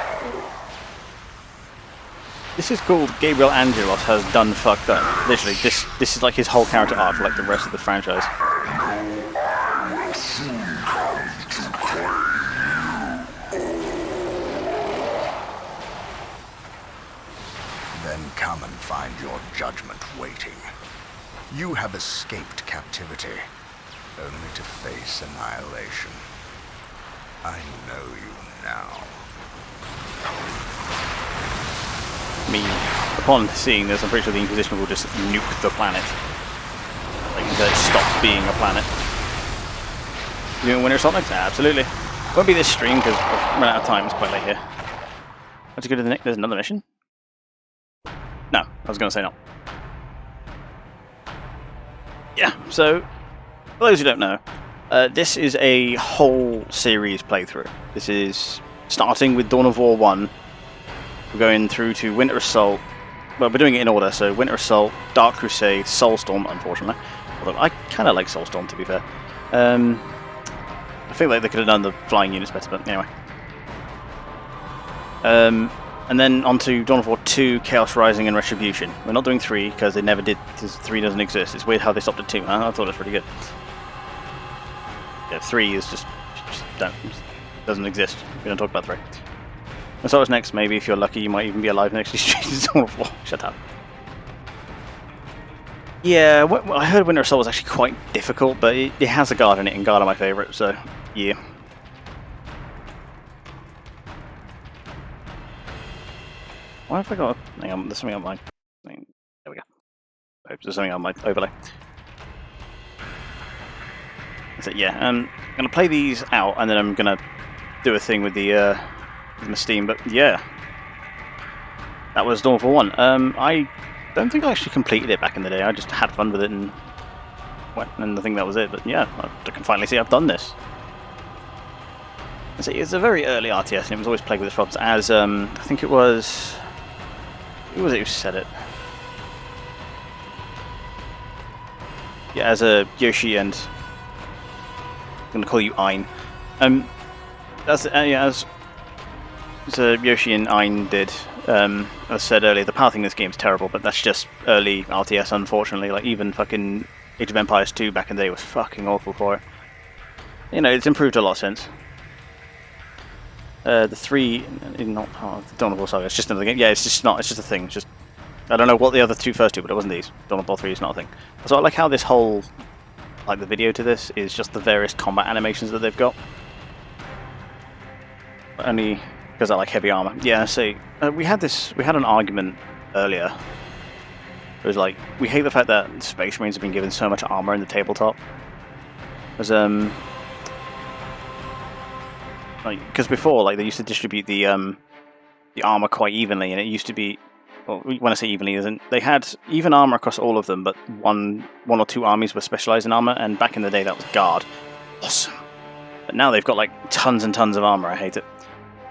This is called Gabriel Angelos has done fucked up. Literally, this is like his whole character arc for like the rest of the franchise. And know I will soon come to claim you. Then come and find your judgment waiting. You have escaped captivity, only to face annihilation. I know you now. I mean, upon seeing this, I'm pretty sure the Inquisition will just nuke the planet. Like, until it stops being a planet. You doing Winter Assault next? Absolutely. Won't be this stream because I've run out of time. It's quite late here. Let's go to the next. There's another mission. No, I was going to say no. Yeah, so, for those who don't know, this is a whole series playthrough. This is starting with Dawn of War 1. We're going through to Winter Assault. Well, we're doing it in order, so Winter Assault, Dark Crusade, Soulstorm, unfortunately. Although I kind of like Soulstorm, to be fair. I feel like they could have done the flying units better, but anyway. And then on to Dawn of War 2, Chaos Rising, and Retribution. We're not doing 3, because they never did, because 3 doesn't exist. It's weird how they stopped at 2, huh? I thought it was pretty good. Yeah, 3 is just doesn't exist. We don't talk about 3. And so what's next? Maybe if you're lucky, you might even be alive next to Dawn of War. Shut up. Yeah, I heard Winter Assault was actually quite difficult, but it has a guard in it, and guard are my favourite, so yeah. Why have I got? Hang on, there's something on my. There we go. There's something on my overlay. So yeah, I'm gonna play these out, and then I'm gonna do a thing with the Steam. But yeah, that was Dawn of War 1. I don't think I actually completed it back in the day. I just had fun with it and went, and I think that was it. But yeah, I can finally see I've done this. So it's a very early RTS, and it was always plagued with its problems. As I think it was. Who was it who said it? Yeah, as a Yoshi and I'm going to call you Ein. That's yeah, as Yoshi and Ein did. As I said earlier, the pathing in this game is terrible, but that's just early RTS, unfortunately. Like even fucking Age of Empires 2 back in the day was fucking awful for it. You know, it's improved a lot since. The 3, not Dawn of War Saga. It's just another game. Yeah, it's just not. It's just a thing. It's just I don't know what the other two first do, but it wasn't these. Dawn of War 3 is not a thing. So I like how this whole, like the video to this, is just the various combat animations that they've got. Only because I like heavy armor. Yeah, see, we had an argument earlier. It was like we hate the fact that Space Marines have been given so much armor in the tabletop. Because like, before, like they used to distribute the the armor quite evenly, and it used to be, well, when I say evenly, they had even armor across all of them, but one or two armies were specialized in armor, and back in the day that was Guard. Awesome. But now they've got like tons and tons of armor. I hate it.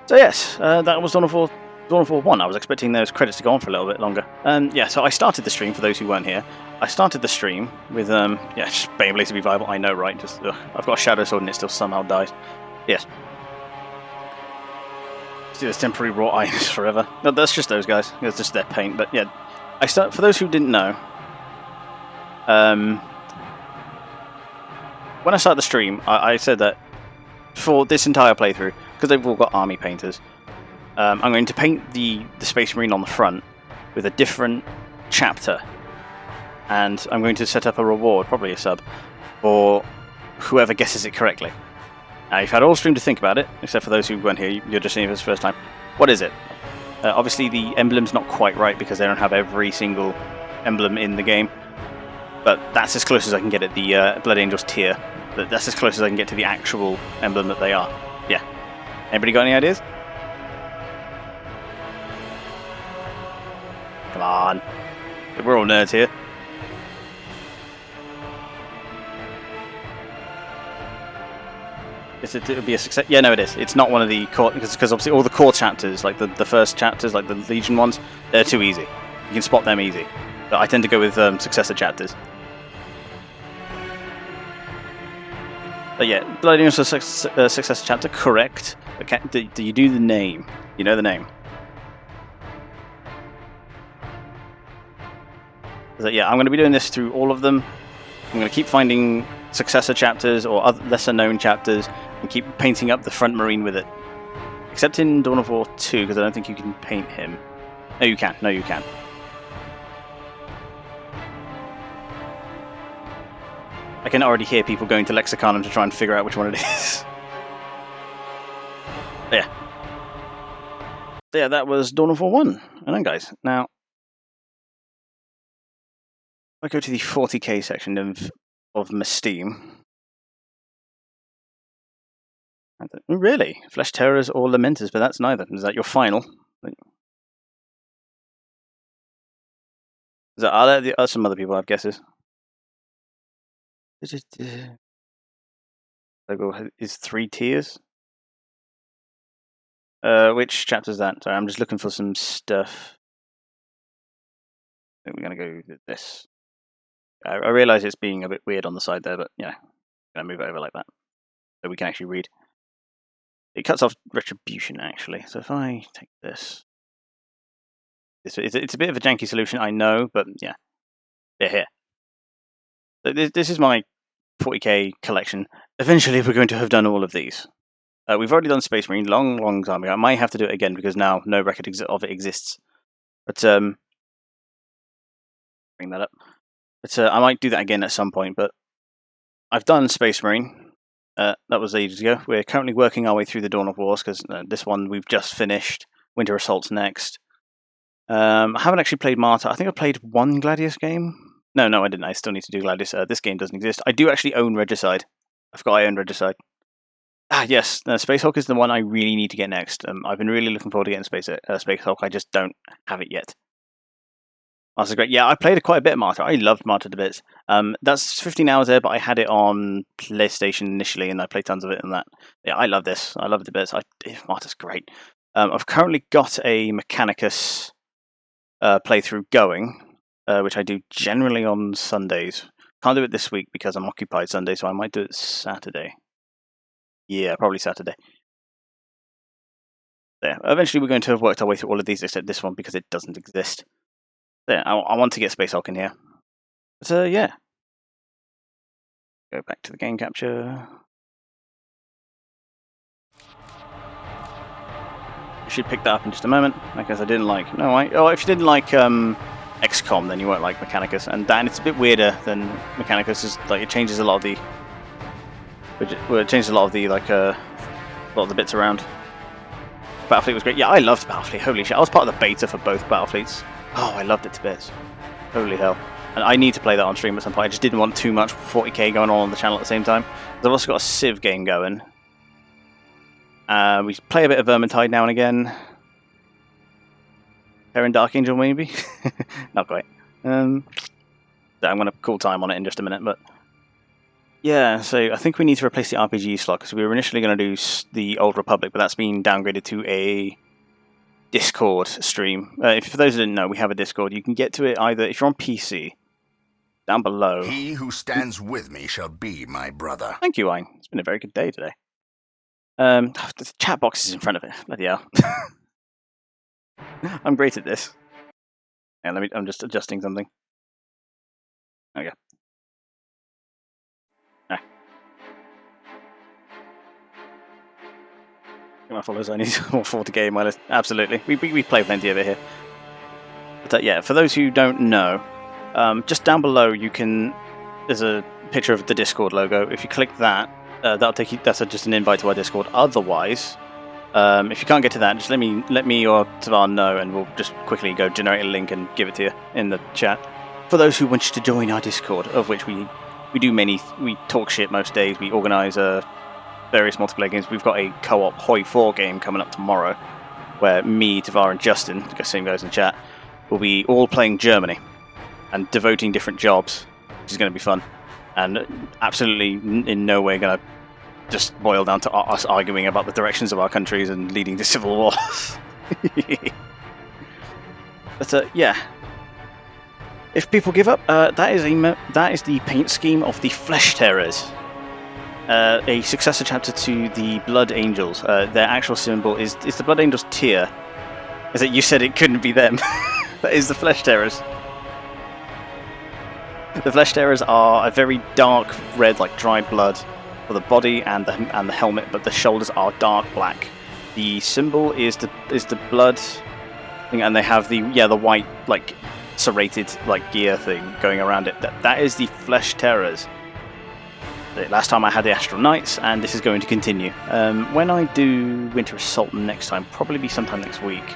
So yes, that was Dawn of War 1. I was expecting those credits to go on for a little bit longer. Yeah, so I started the stream, for those who weren't here. I started the stream with, just Beyblade Survival. I know, right? Just I've got a Shadow Sword and it still somehow dies. Yes. See, there's temporary raw ice forever. No, that's just those guys. It's just their paint. But yeah, for those who didn't know, when I started the stream, I said that for this entire playthrough, because they've all got army painters, I'm going to paint the Space Marine on the front with a different chapter, and I'm going to set up a reward, probably a sub, for whoever guesses it correctly. Now, you've had all stream to think about it, except for those who weren't here. You're just seeing it for the first time. What is it? Obviously, the emblem's not quite right because they don't have every single emblem in the game, but that's as close as I can get at the Blood Angels tier. That's as close as I can get to the actual emblem that they are. Yeah. Anybody got any ideas? Come on. We're all nerds here. It would be a success. Yeah, no, it is. It's not one of the core, because obviously all the core chapters, like the first chapters, like the Legion ones, they're too easy. You can spot them easy. But I tend to go with successor chapters. But yeah, Blood Angels successor chapter, correct. Okay, do you do the name? You know the name. So yeah, I'm going to be doing this through all of them. I'm going to keep finding successor chapters or other lesser known chapters and keep painting up the front marine with it. Except in Dawn of War 2, because I don't think you can paint him. No, you can. No, you can. I can already hear people going to Lexicanum to try and figure out which one it is. Yeah. Yeah, that was Dawn of War 1. And then, guys, now I go to the 40k section of my Steam. Really? Flesh Terrors or Lamenters, but that's neither. Is that your final? Are there some other people have guesses? Logo is 3 tiers. Which chapter is that? Sorry, I'm just looking for some stuff. I think we're going to go with this. I realise it's being a bit weird on the side there, but yeah, I'm going to move it over like that so we can actually read. It cuts off Retribution, actually. So if I take this, it's a bit of a janky solution, I know, but yeah, they're here. So this is my 40k collection. Eventually, we're going to have done all of these. We've already done Space Marine long time ago. I might have to do it again because now no record of it exists. But bring that up. But I might do that again at some point. But I've done Space Marine. That was ages ago. We're currently working our way through the Dawn of Wars because this one we've just finished. Winter Assault's next. I haven't actually played Martyr. I think I played one Gladius game. No, I didn't. I still need to do Gladius. This game doesn't exist. I do actually own Regicide. I forgot I own Regicide. Ah, yes. Space Hulk is the one I really need to get next. I've been really looking forward to getting Space Hulk. I just don't have it yet. That's great. Yeah, I played quite a bit of Martyr. I loved Martyr to bits. That's 15 hours there, but I had it on PlayStation initially, and I played tons of it. And that, yeah, I love this. I love it to bits. Martyr's great. I've currently got a Mechanicus playthrough going, which I do generally on Sundays. Can't do it this week because I'm occupied Sunday, so I might do it Saturday. Yeah, probably Saturday. There. Eventually, we're going to have worked our way through all of these, except this one because it doesn't exist. There. I want to get Space Hulk in here. But yeah. Go back to the game capture. I should pick that up in just a moment, because I didn't like. No, if you didn't like XCOM, then you won't like Mechanicus, and it's a bit weirder than Mechanicus. Is like it changes a lot of the. Well, it changes a lot of the bits around. Battlefleet was great. Yeah, I loved Battlefleet. Holy shit! I was part of the beta for both Battlefleets. Oh, I loved it to bits. Holy hell! And I need to play that on stream at some point. I just didn't want too much 40k going on the channel at the same time. I've also got a Civ game going. We play a bit of Vermintide now and again. Terran Dark Angel, maybe? Not quite. I'm going to call time on it in just a minute, but... Yeah, so I think we need to replace the RPG slot, because we were initially going to do the Old Republic, but that's been downgraded to a Discord stream. For those who didn't know, we have a Discord. You can get to it either, if you're on PC, down below. He who stands with me shall be my brother. Thank you, Wayne. It's been a very good day today. The chat box is in front of it. Bloody hell. I'm great at this. Yeah, I'm just adjusting something. There we go. Ah. My followers, I need more 40k in my list. Absolutely. We play plenty over here. But yeah, for those who don't know, just down below there's a picture of the Discord logo. If you click that, that'll take you. That's just an invite to our Discord. Otherwise, if you can't get to that, just let me or Tavar know, and we'll just quickly go generate a link and give it to you in the chat. For those who want you to join our Discord, of which we do many, we talk shit most days. We organise various multiplayer games. We've got a co-op Hoi 4 game coming up tomorrow, where me, Tavar, and Justin, the same guys in chat, will be all playing Germany and devoting different jobs, which is going to be fun, and absolutely in no way going to just boil down to us arguing about the directions of our countries and leading to civil war. But yeah, if people give up, that is the paint scheme of the Flesh Terrors, a successor chapter to the Blood Angels. Their actual symbol is the Blood Angels tier. Is it? You said it couldn't be them. That is the Flesh Terrors. The Flesh Terrors are a very dark red, like dried blood, for the body and the helmet, but the shoulders are dark black. The symbol is the blood thing, and they have the white, like serrated, like gear thing going around it. That is the Flesh Terrors. Last time I had the Astral Knights, and this is going to continue. When I do Winter Assault next time, probably be sometime next week.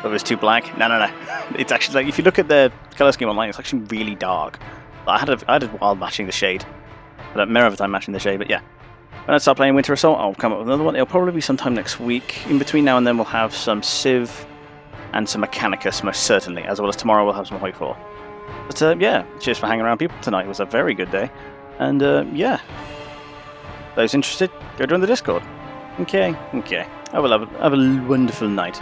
But it's too black. No. It's actually, like, if you look at the color scheme online, it's actually really dark. I had a while matching the shade. I don't remember time matching the shade, but yeah. When I start playing Winter Assault, I'll come up with another one. It'll probably be sometime next week. In between now and then, we'll have some Civ and some Mechanicus, most certainly, as well as tomorrow we'll have some Hoi 4. But yeah, cheers for hanging around, people. Tonight was a very good day. And yeah, those interested, go join the Discord. Okay. Have a wonderful night.